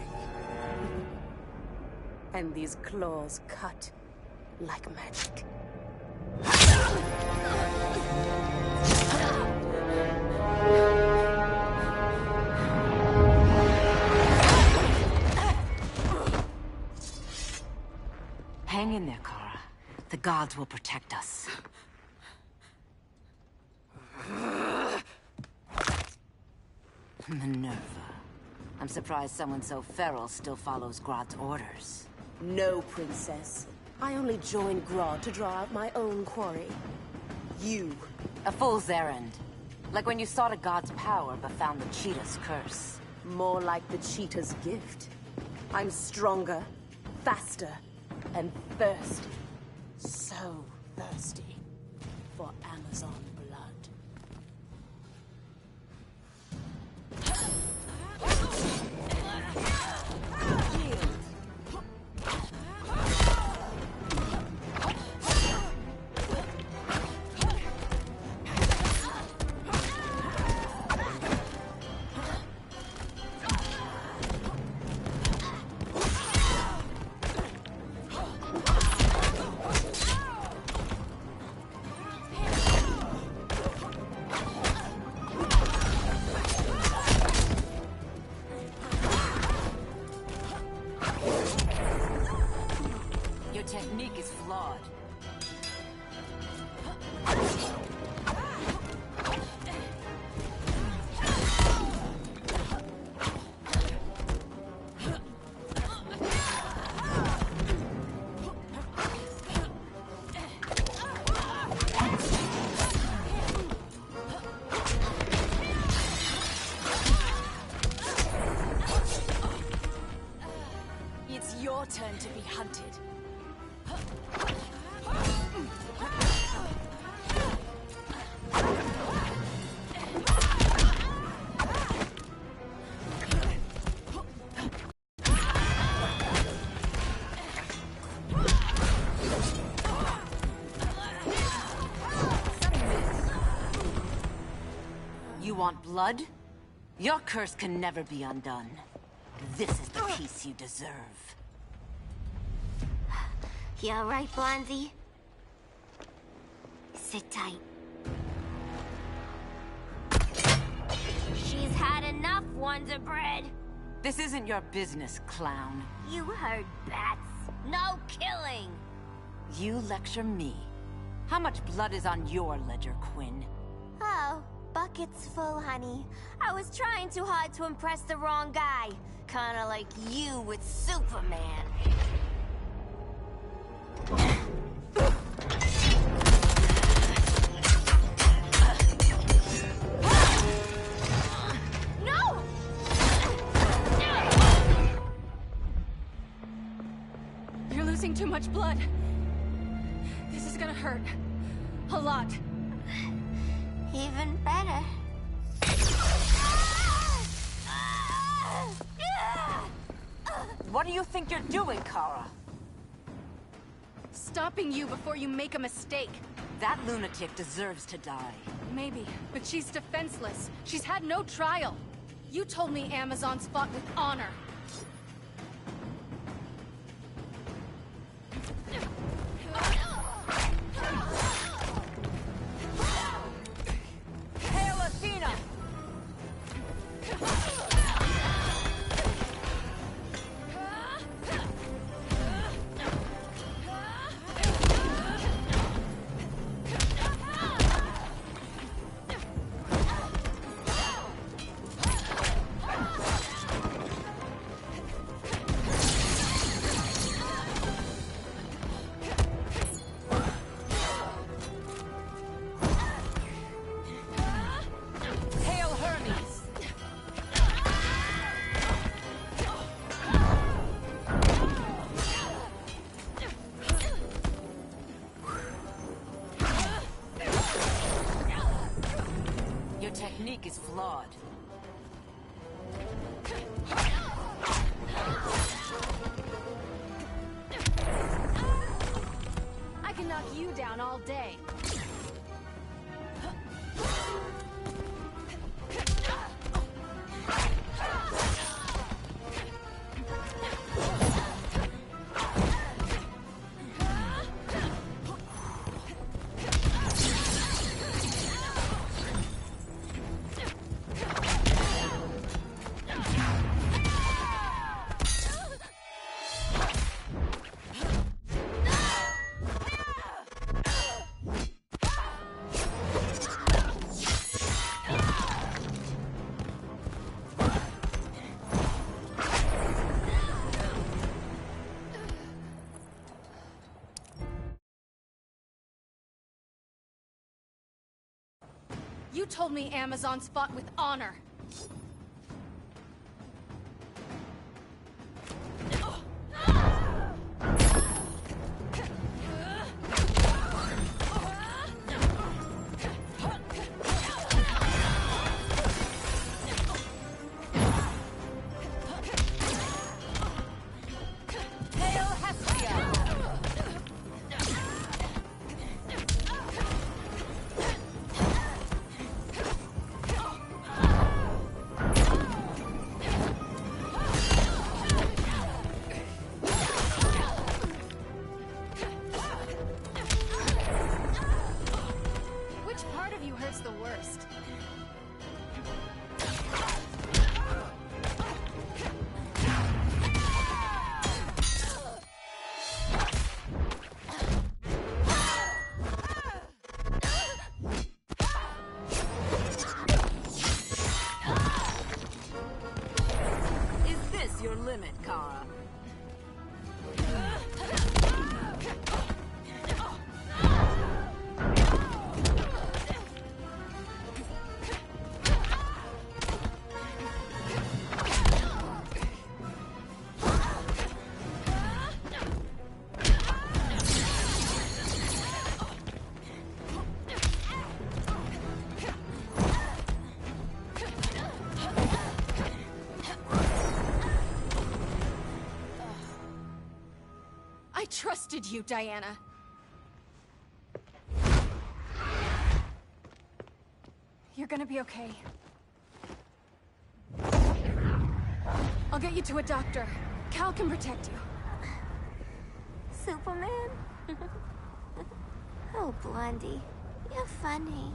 And these claws cut like magic. Hang in there, Kara. The gods will protect us. Minerva. I'm surprised someone so feral still follows Grodd's orders. No, Princess. I only joined Grodd to draw out my own quarry. You. A fool's errand. Like when you sought a god's power but found the cheetah's curse. More like the cheetah's gift. I'm stronger, faster, and thirsty. So thirsty for Amazon blood. Technique is flawed. It's your turn to be hunted. You want blood? Your curse can never be undone. This is the peace you deserve. You alright, Blondie? Sit tight. She's had enough, Wonder Bread. This isn't your business, clown. You heard bats. No killing. You lecture me. How much blood is on your ledger, Quinn? Oh, buckets full, honey. I was trying too hard to impress the wrong guy. Kinda like you with Superman. No! You're losing too much blood. This is gonna hurt. A lot. Even better. What do you think you're doing, Kara? Stopping you before you make a mistake. That lunatic deserves to die. Maybe, but she's defenseless. She's had no trial. You told me Amazons fought with honor. Hail Athena! told me Amazons fought with honor. The worst. Is this your limit, Kara? I trusted you, Diana. You're gonna be okay. I'll get you to a doctor. Cal can protect you. Superman? Oh, Blondie, you're funny.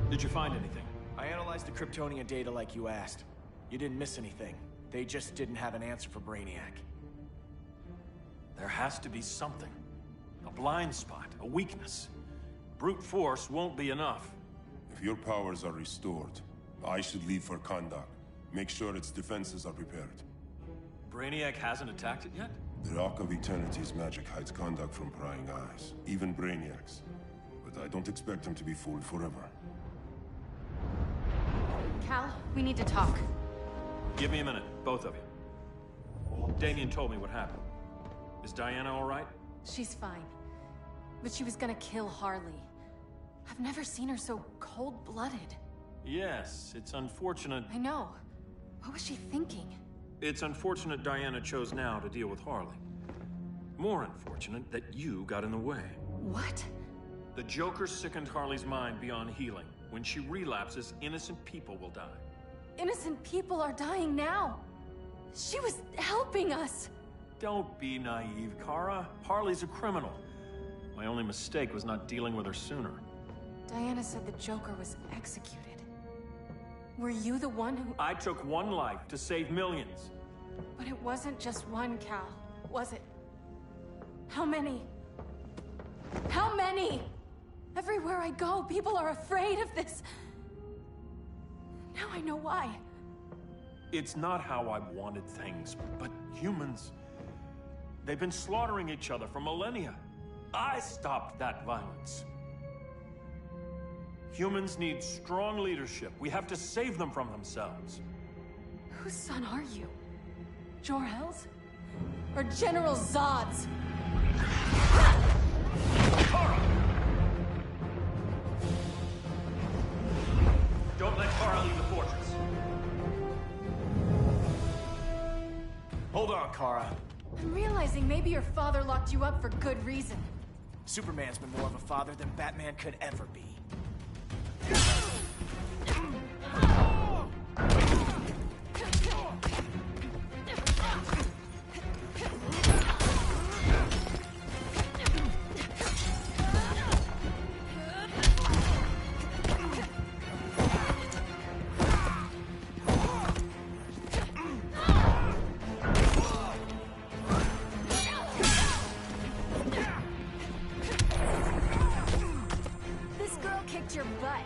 Did you find anything? I analyzed the Kryptonian data like you asked. You didn't miss anything. They just didn't have an answer for Brainiac. There has to be something. A blind spot, a weakness. Brute force won't be enough. If your powers are restored, I should leave for Kahndaq. Make sure its defenses are prepared. Brainiac hasn't attacked it yet? The Rock of Eternity's magic hides Kahndaq from prying eyes, even Brainiac's. But I don't expect him to be fooled forever. Cal, we need to talk. Give me a minute, both of you. Damien told me what happened. Is Diana all right? She's fine. But she was gonna kill Harley. I've never seen her so cold-blooded. Yes, it's unfortunate. I know. What was she thinking? It's unfortunate Diana chose now to deal with Harley. More unfortunate that you got in the way. What? The Joker sickened Harley's mind beyond healing. When she relapses, innocent people will die. Innocent people are dying now. She was helping us. Don't be naive, Kara. Harley's a criminal. My only mistake was not dealing with her sooner. Diana said the Joker was executed. Were you the one who... I took one life to save millions. But it wasn't just one, Cal, was it? How many? How many? Everywhere I go, people are afraid of this. Now I know why. It's not how I wanted things, but humans... They've been slaughtering each other for millennia. I stopped that violence. Humans need strong leadership. We have to save them from themselves. Whose son are you? Jor-El's? Or General Zod's? Kara! Don't let Kara leave the fortress. Hold on, Kara. I'm realizing maybe your father locked you up for good reason. Superman's been more of a father than Batman could ever be. This girl kicked your butt.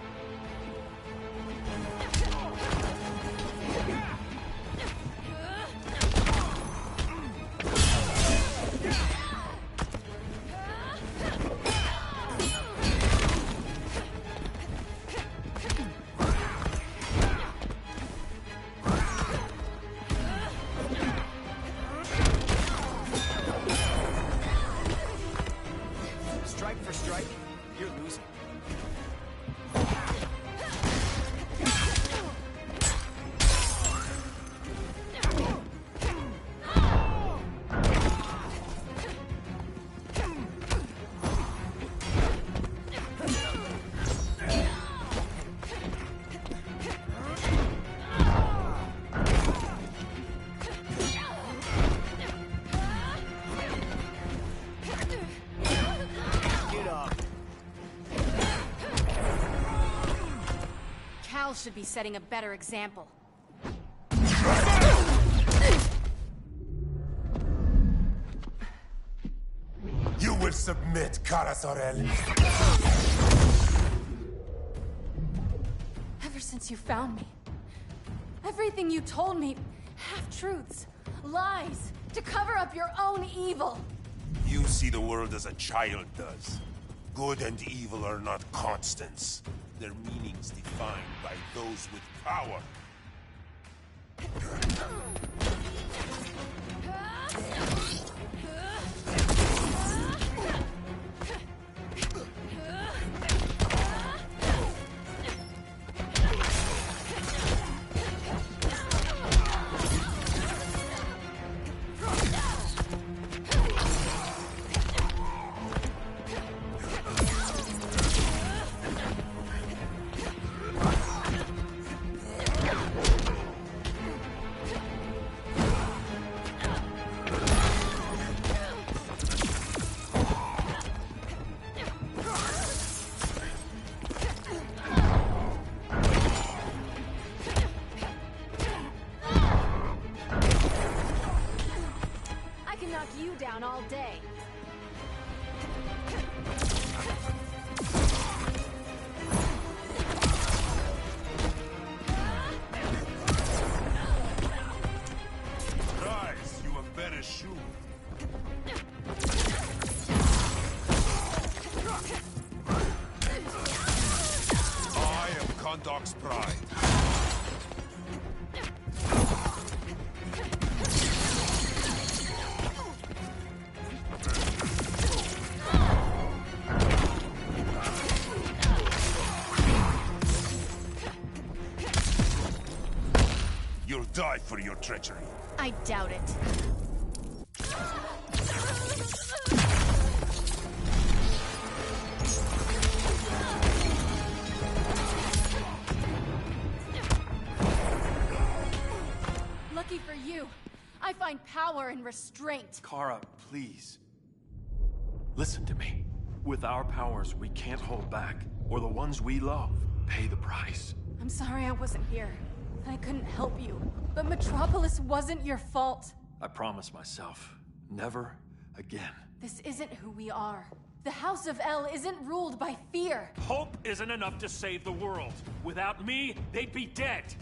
should be setting a better example. You will submit, Cara Sorel. Ever since you found me, everything you told me, half-truths, lies, to cover up your own evil. You see the world as a child does. Good and evil are not constants. Their meanings defined by those with power. You down all day. Rise, you have better shoe. I am Kondok's pride. You'll die for your treachery. I doubt it. Lucky for you, I find power in restraint. Kara, please. Listen to me. With our powers, we can't hold back, or the ones we love pay the price. I'm sorry I wasn't here. I couldn't help you. But Metropolis wasn't your fault. I promise myself, never again. This isn't who we are. The House of El isn't ruled by fear. Hope isn't enough to save the world. Without me, they'd be dead.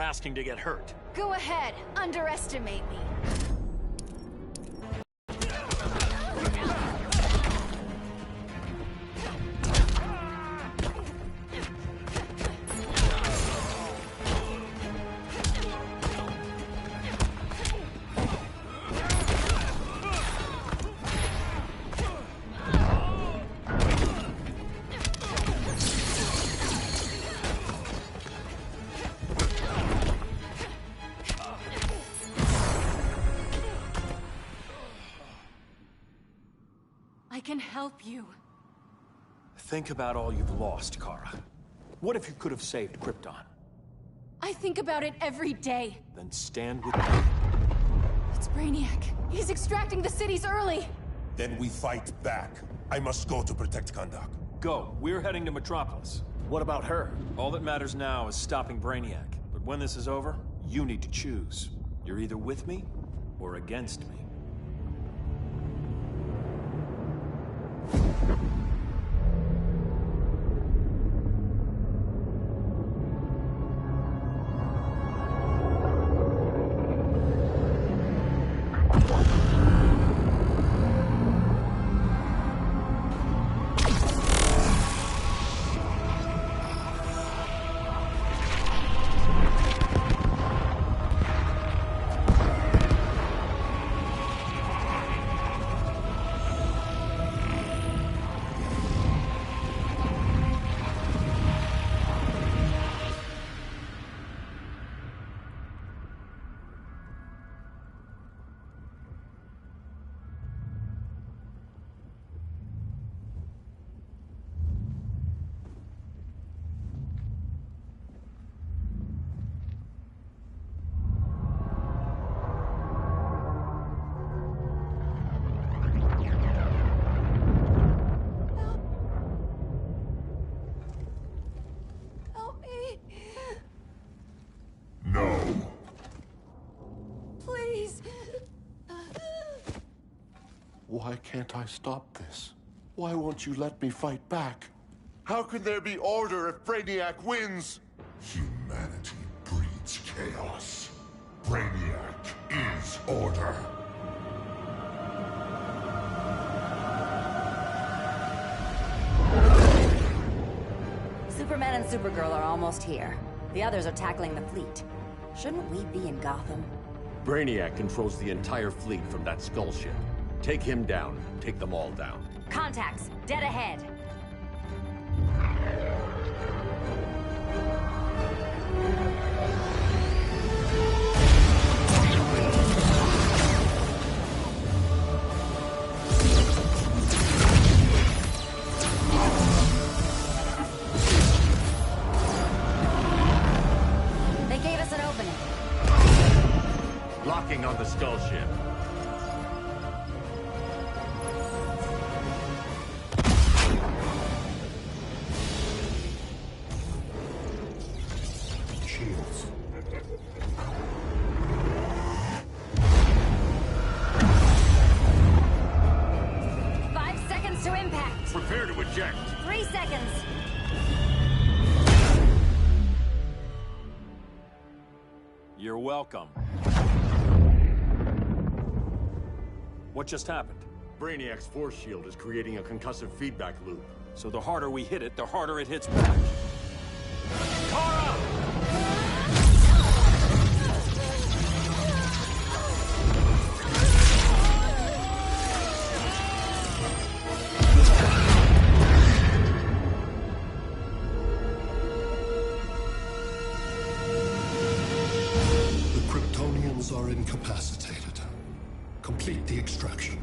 asking to get hurt. Go ahead, underestimate me. I can help you. Think about all you've lost, Kara. What if you could have saved Krypton? I think about it every day. Then stand with me. It's Brainiac. He's extracting the cities early. Then we fight back. I must go to protect Kahndaq. Go. We're heading to Metropolis. What about her? All that matters now is stopping Brainiac. But when this is over, you need to choose. You're either with me or against me. Why can't I stop this? Why won't you let me fight back? How can there be order if Brainiac wins? Humanity breeds chaos. Brainiac is order. Superman and Supergirl are almost here. The others are tackling the fleet. Shouldn't we be in Gotham? Brainiac controls the entire fleet from that skull ship. Take him down. Take them all down. Contacts, dead ahead. They gave us an opening. Locking on the skull ship. Shields. 5 seconds to impact. Prepare to eject. 3 seconds. You're welcome. What just happened? Brainiac's force shield is creating a concussive feedback loop. So the harder we hit it, the harder it hits back. Kara! The Kryptonians are incapacitated. Complete the extraction.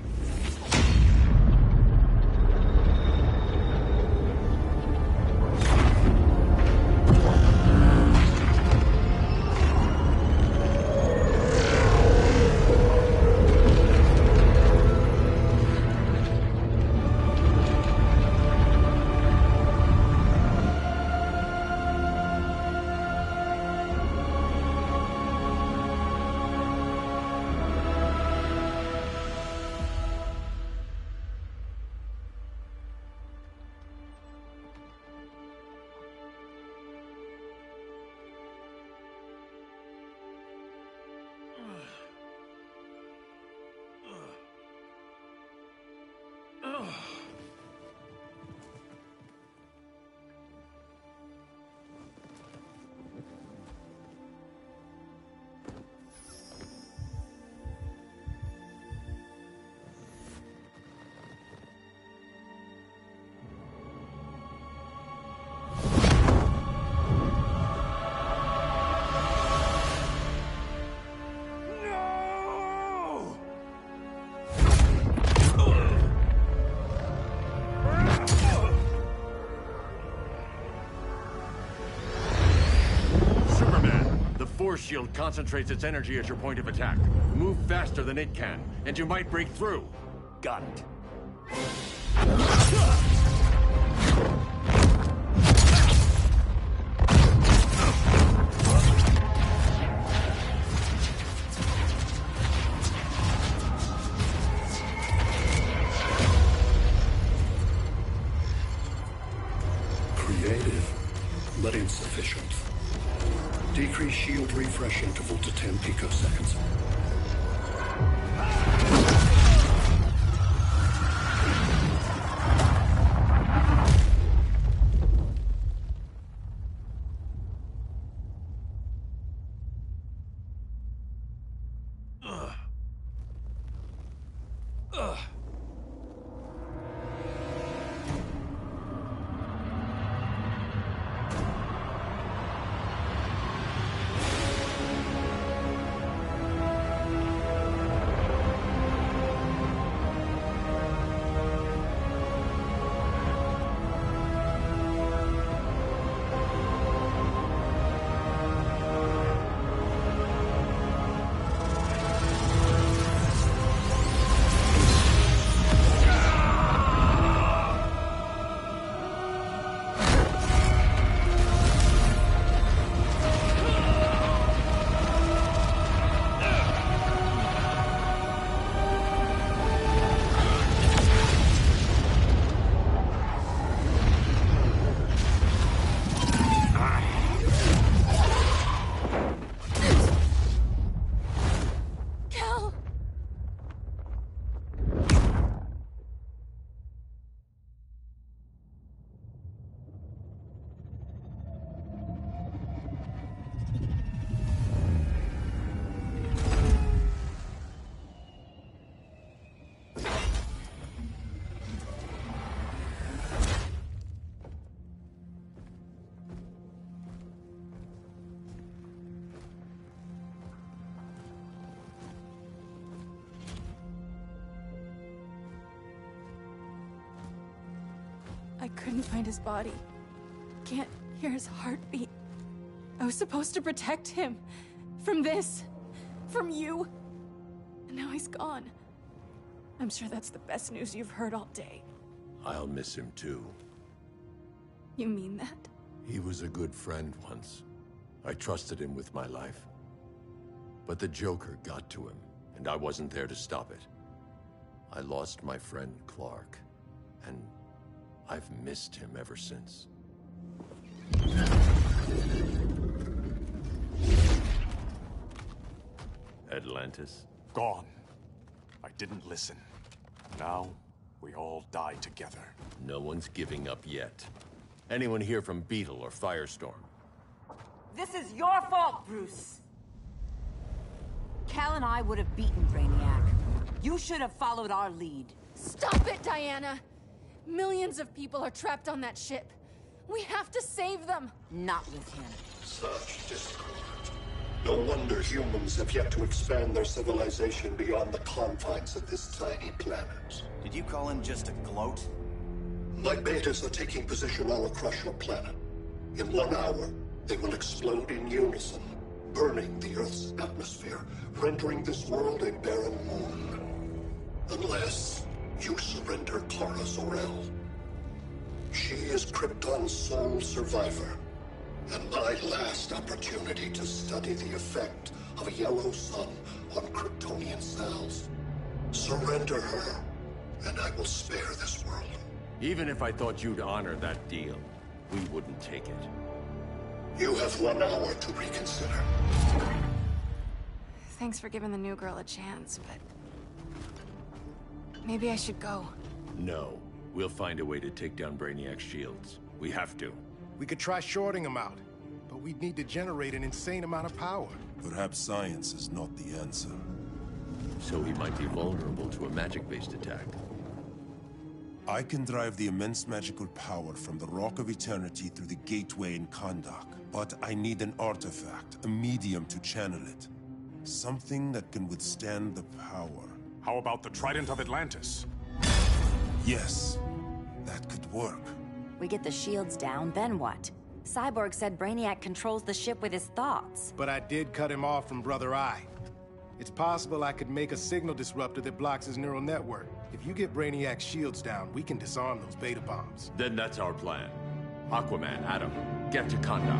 shield concentrates its energy at your point of attack. Move faster than it can, and you might break through. Got it. Creative, but insufficient. Decrease shield refresh interval to 10 picoseconds. I couldn't find his body. Can't hear his heartbeat. I was supposed to protect him. From this. From you. And now he's gone. I'm sure that's the best news you've heard all day. I'll miss him too. You mean that? He was a good friend once. I trusted him with my life. But the Joker got to him, and I wasn't there to stop it. I lost my friend Clark, and I've missed him ever since. Atlantis? Gone. I didn't listen. Now, we all die together. No one's giving up yet. Anyone here from Beetle or Firestorm? This is your fault, Bruce! Cal and I would have beaten Brainiac. You should have followed our lead. Stop it, Diana! Millions of people are trapped on that ship. We have to save them! Not with him. Such discord. No wonder humans have yet to expand their civilization beyond the confines of this tiny planet. Did you call him just a gloat? My betas are taking position all across your planet. In 1 hour, they will explode in unison, burning the Earth's atmosphere, rendering this world a barren moon. Unless you surrender Kara Zor-El. She is Krypton's sole survivor, and my last opportunity to study the effect of a yellow sun on Kryptonian cells. Surrender her, and I will spare this world. Even if I thought you'd honor that deal, we wouldn't take it. You have 1 hour to reconsider. Thanks for giving the new girl a chance, but... maybe I should go. No. We'll find a way to take down Brainiac's shields. We have to. We could try shorting him out, but we'd need to generate an insane amount of power. Perhaps science is not the answer. So he might be vulnerable to a magic-based attack. I can drive the immense magical power from the Rock of Eternity through the gateway in Kahndaq, but I need an artifact, a medium to channel it. Something that can withstand the power. How about the Trident of Atlantis? Yes, that could work. We get the shields down, then what? Cyborg said Brainiac controls the ship with his thoughts. But I did cut him off from Brother Eye. It's possible I could make a signal disruptor that blocks his neural network. If you get Brainiac's shields down, we can disarm those beta bombs. Then that's our plan. Aquaman, Adam, get to Kanda.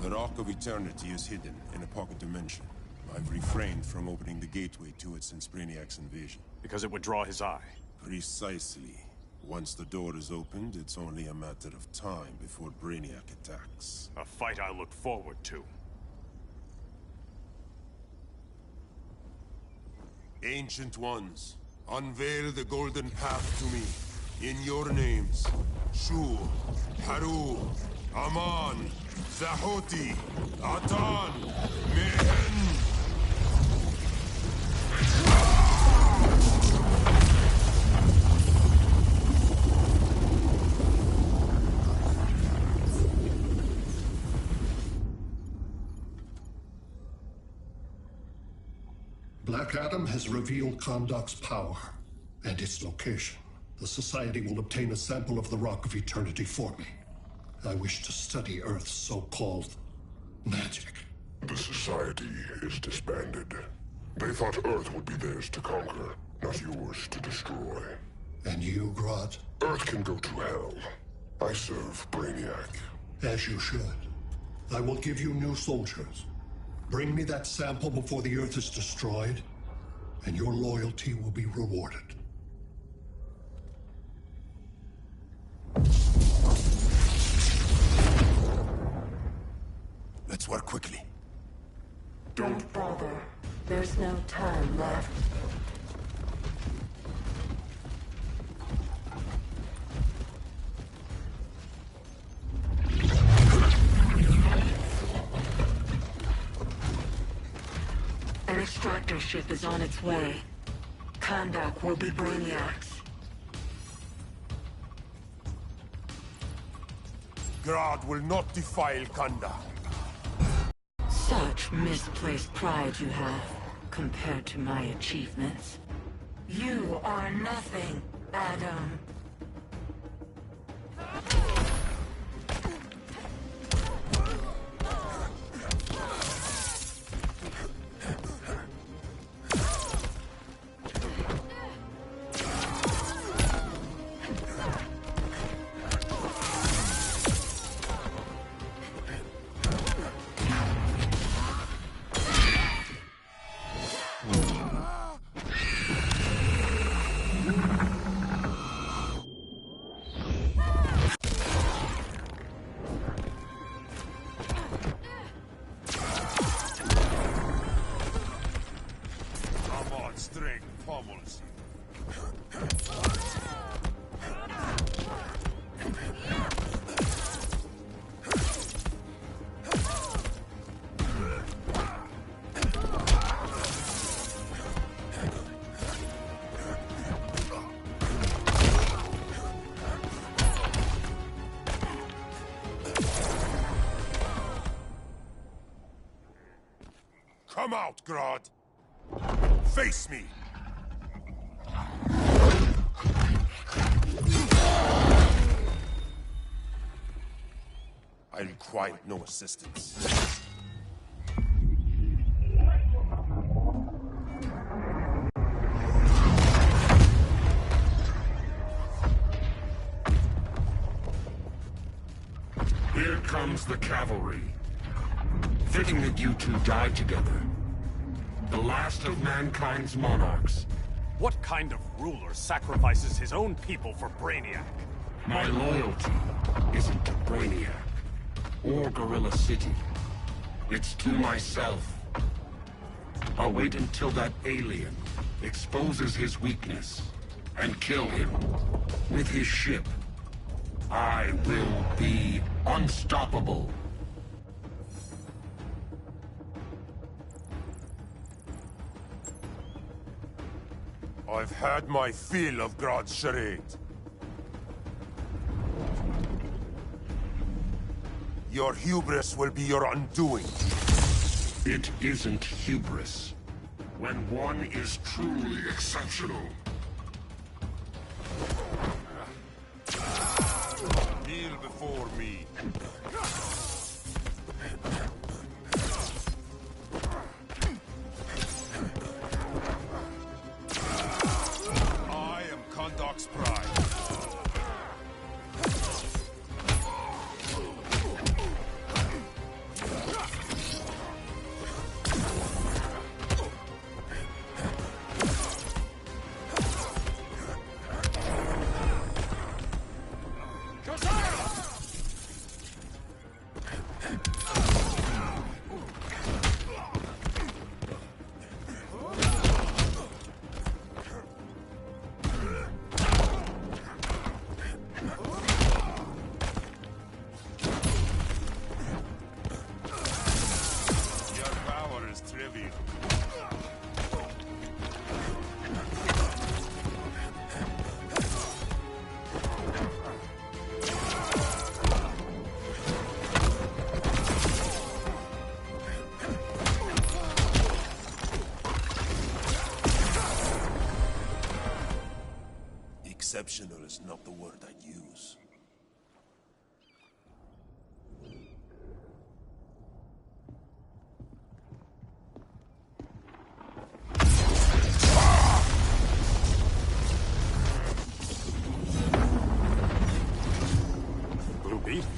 The Rock of Eternity is hidden in a pocket dimension. I've refrained from opening the gateway to it since Brainiac's invasion. Because it would draw his eye. Precisely. Once the door is opened, it's only a matter of time before Brainiac attacks. A fight I look forward to. Ancient Ones, unveil the golden path to me. In your names, Shu, Haru, Aman, Zahoti, Atan, Mehen. Black Adam has revealed Kandak's power and its location. The Society will obtain a sample of the Rock of Eternity for me. I wish to study Earth's so-called magic. The Society is disbanded. They thought Earth would be theirs to conquer, not yours to destroy. And you, Grodd? Earth can go to hell. I serve Brainiac. As you should. I will give you new soldiers. Bring me that sample before the Earth is destroyed, and your loyalty will be rewarded. Let's work quickly. Don't bother. There's no time left. An extractor ship is on its way. Kandak will be Brainiac's. Grodd will not defile Kanda. Such misplaced pride you have, compared to my achievements. You are nothing, Adam. Come out, Grodd! Face me! I require no assistance. Here comes the cavalry. Fitting that you two died together. The last of mankind's monarchs. What kind of ruler sacrifices his own people for Brainiac? My loyalty isn't to Brainiac or Gorilla City. It's to myself. I'll wait until that alien exposes his weakness and kill him with his ship. I will be unstoppable. I've had my fill of Grodd's charade. Your hubris will be your undoing. It isn't hubris when one is truly exceptional. Kneel before me. I am Kondok's pride. Exceptional is not the word I use. Blue Beast?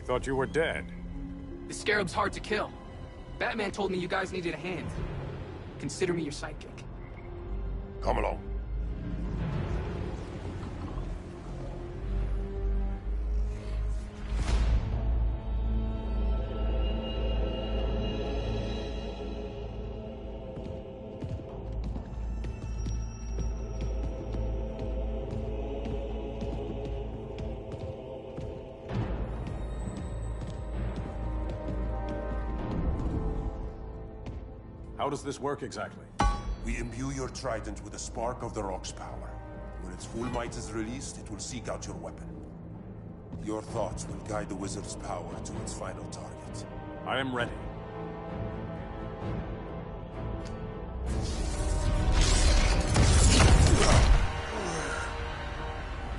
thought you were dead. The Scarab's hard to kill. Batman told me you guys needed a hand. Consider me your sidekick. Come along. How does this work exactly? We imbue your trident with a spark of the rock's power. When its full might is released, it will seek out your weapon. Your thoughts will guide the wizard's power to its final target. I am ready.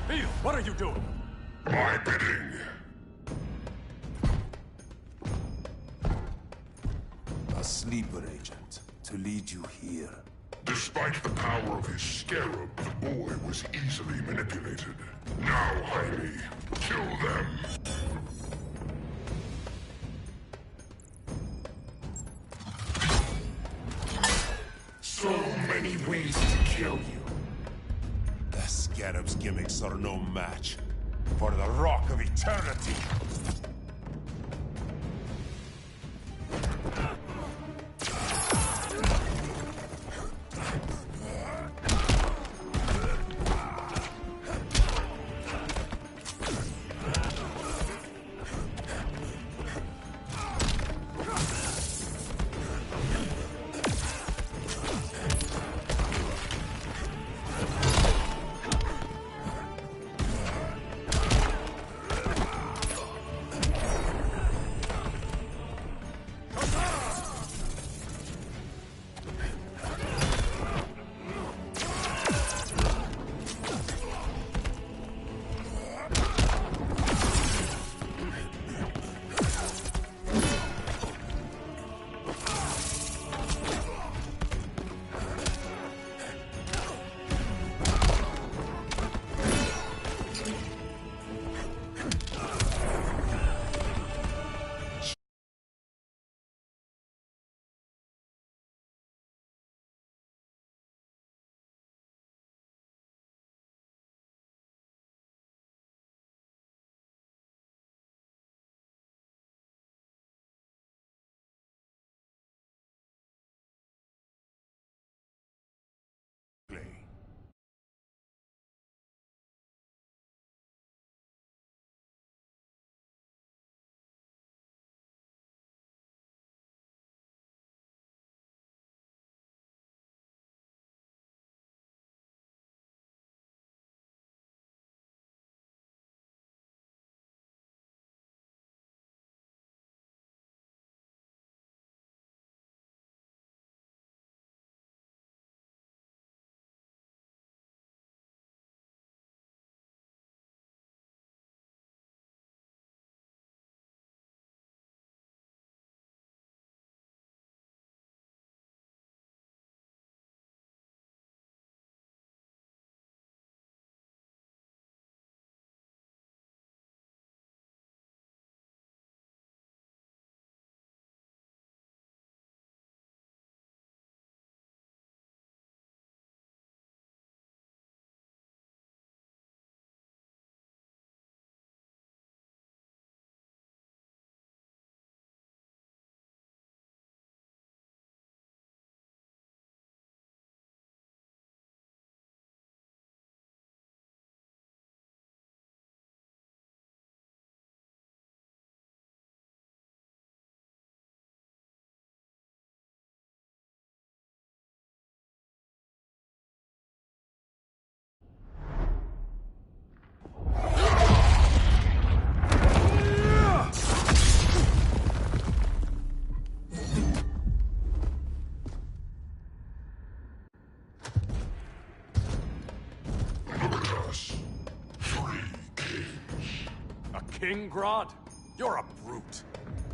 Beal, what are you doing? My bidding. A sleeper agent, to lead you here. Despite the power of his scarab, the boy was easily manipulated. Now, Jaime, kill them. So many ways to kill you. The scarab's gimmicks are no match for the Rock of Eternity. King Grodd? You're a brute.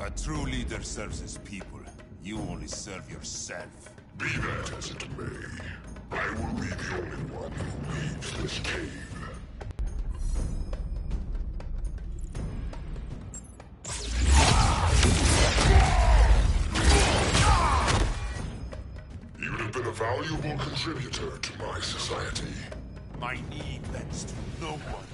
A true leader serves his people. You only serve yourself. Be that as it may, I will be the only one who leaves this cave. valuable contributor to my society. My need bends to no one.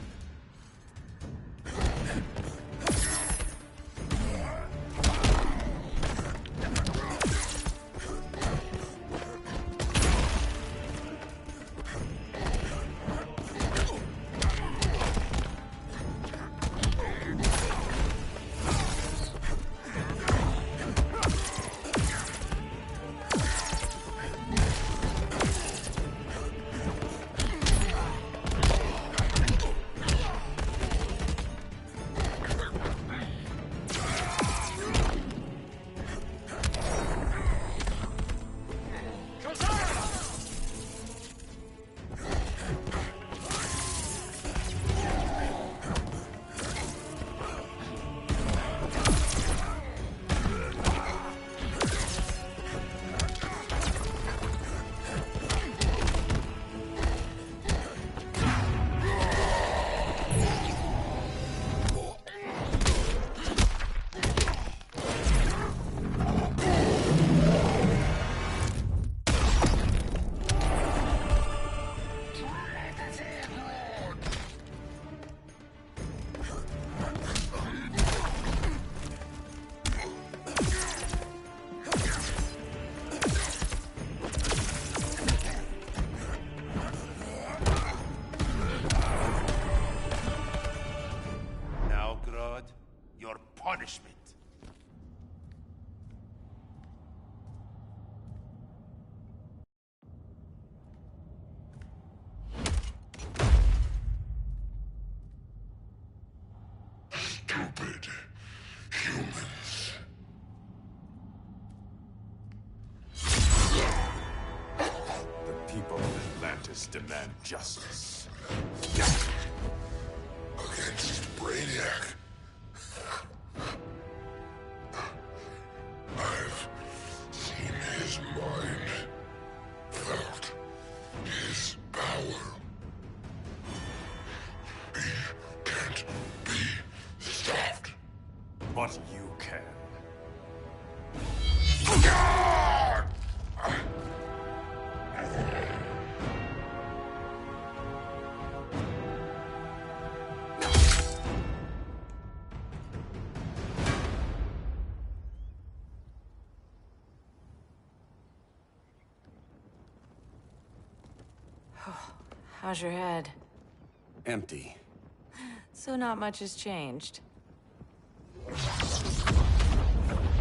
Punishment. Stupid humans. The people of Atlantis demand justice. Against Brainiac. I've seen his mind, felt his power. He can't be stopped. But you can. How's your head? Empty. So not much has changed.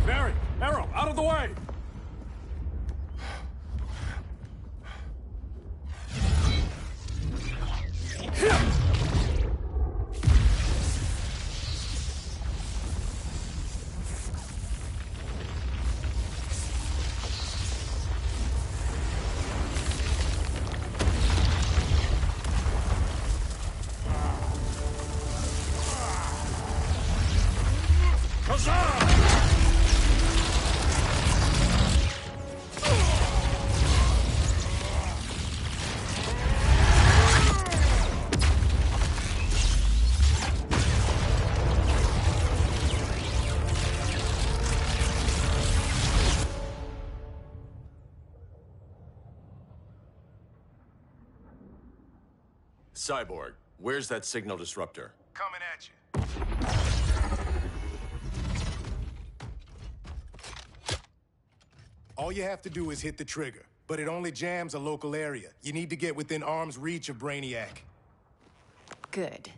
Barry! Arrow, out of the way! Cyborg, where's that signal disruptor? Coming at you. All you have to do is hit the trigger, but it only jams a local area. You need to get within arm's reach of Brainiac. Good.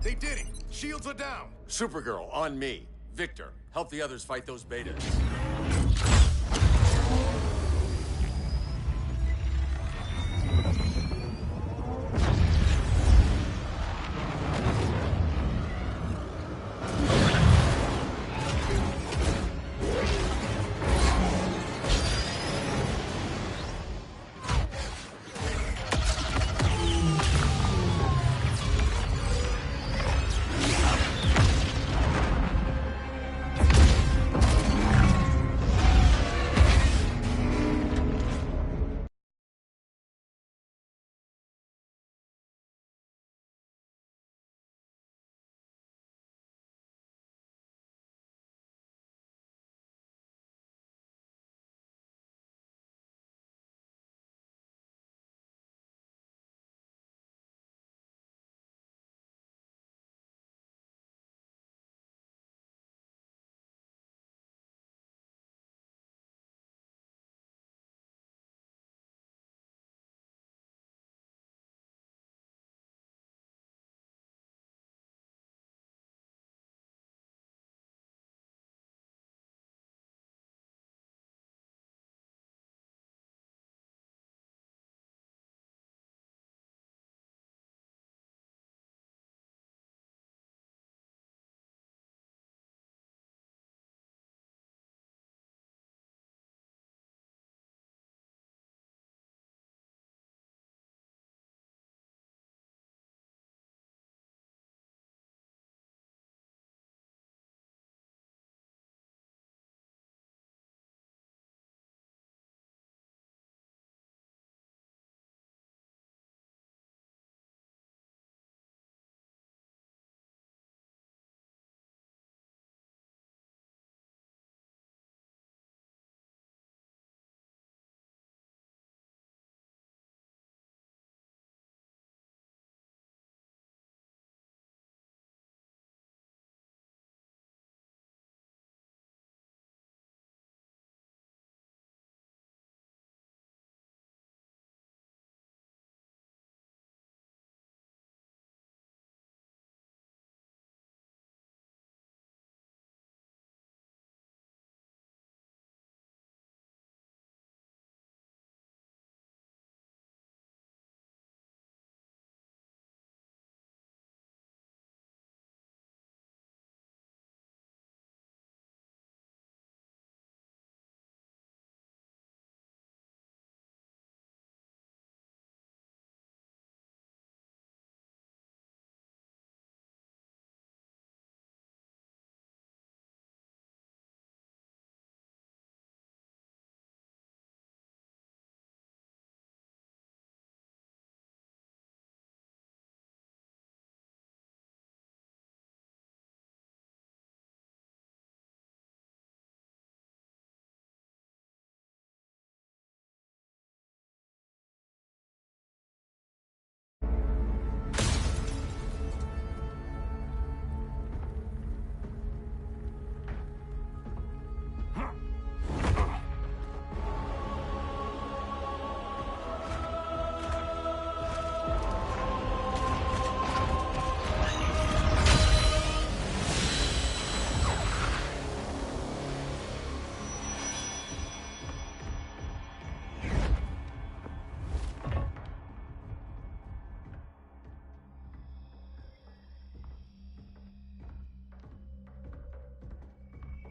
They did it! Shields are down! Supergirl, on me. Victor, help the others fight those betas.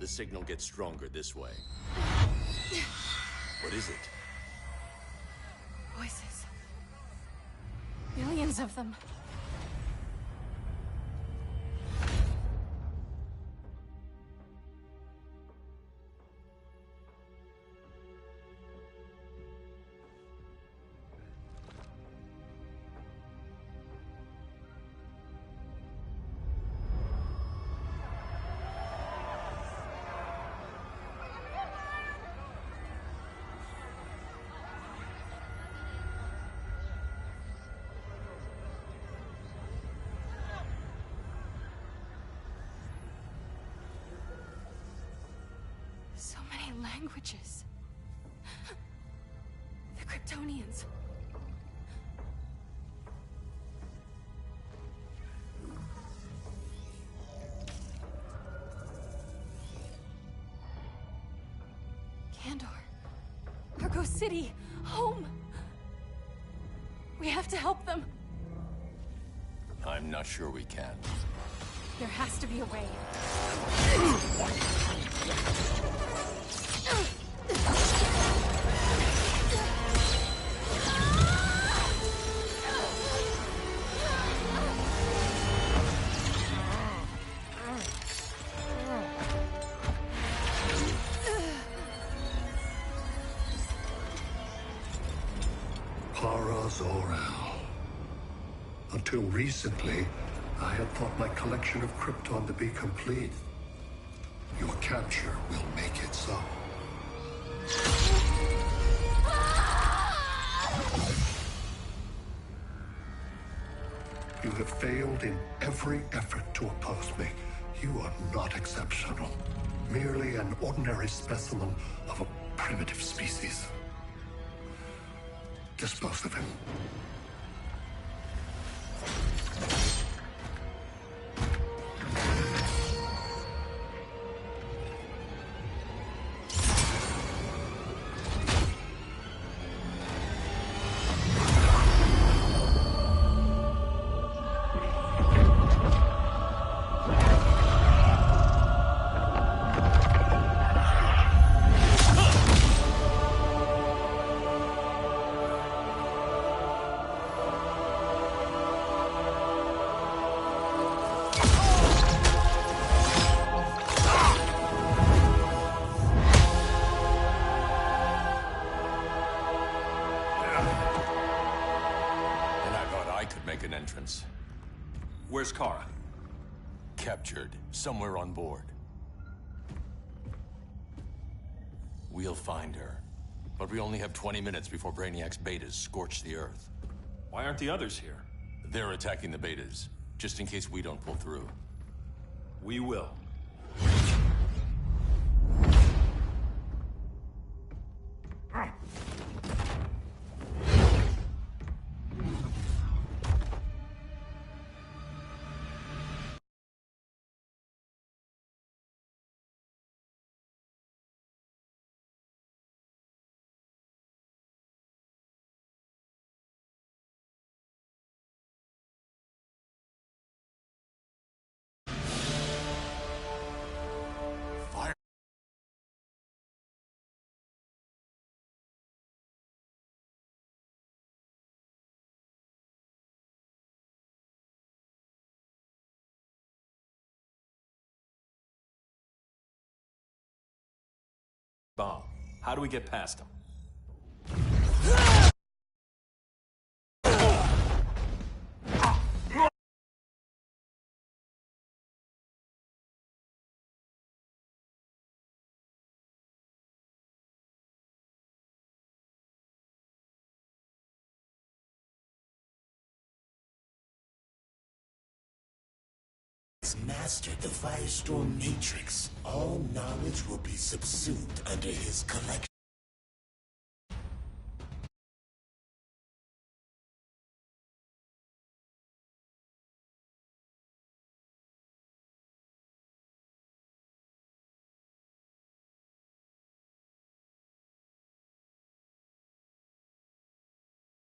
The signal gets stronger this way. What is it? Voices. Millions of them. So many languages. The Kryptonians. Kandor. Argo City. Home. We have to help them. I'm not sure we can. There has to be a way. Until recently, I had thought my collection of Krypton to be complete. Your capture will make it so. You have failed in every effort to oppose me. You are not exceptional. Merely an ordinary specimen of a primitive species. Dispose of him. Where's Kara? Captured, somewhere on board. We'll find her. But we only have 20 minutes before Brainiac's betas scorch the Earth. Why aren't the others here? They're attacking the betas, just in case we don't pull through. We will. Bomb. How do we get past them? Mastered the Firestorm Matrix. All knowledge will be subsumed under his collection.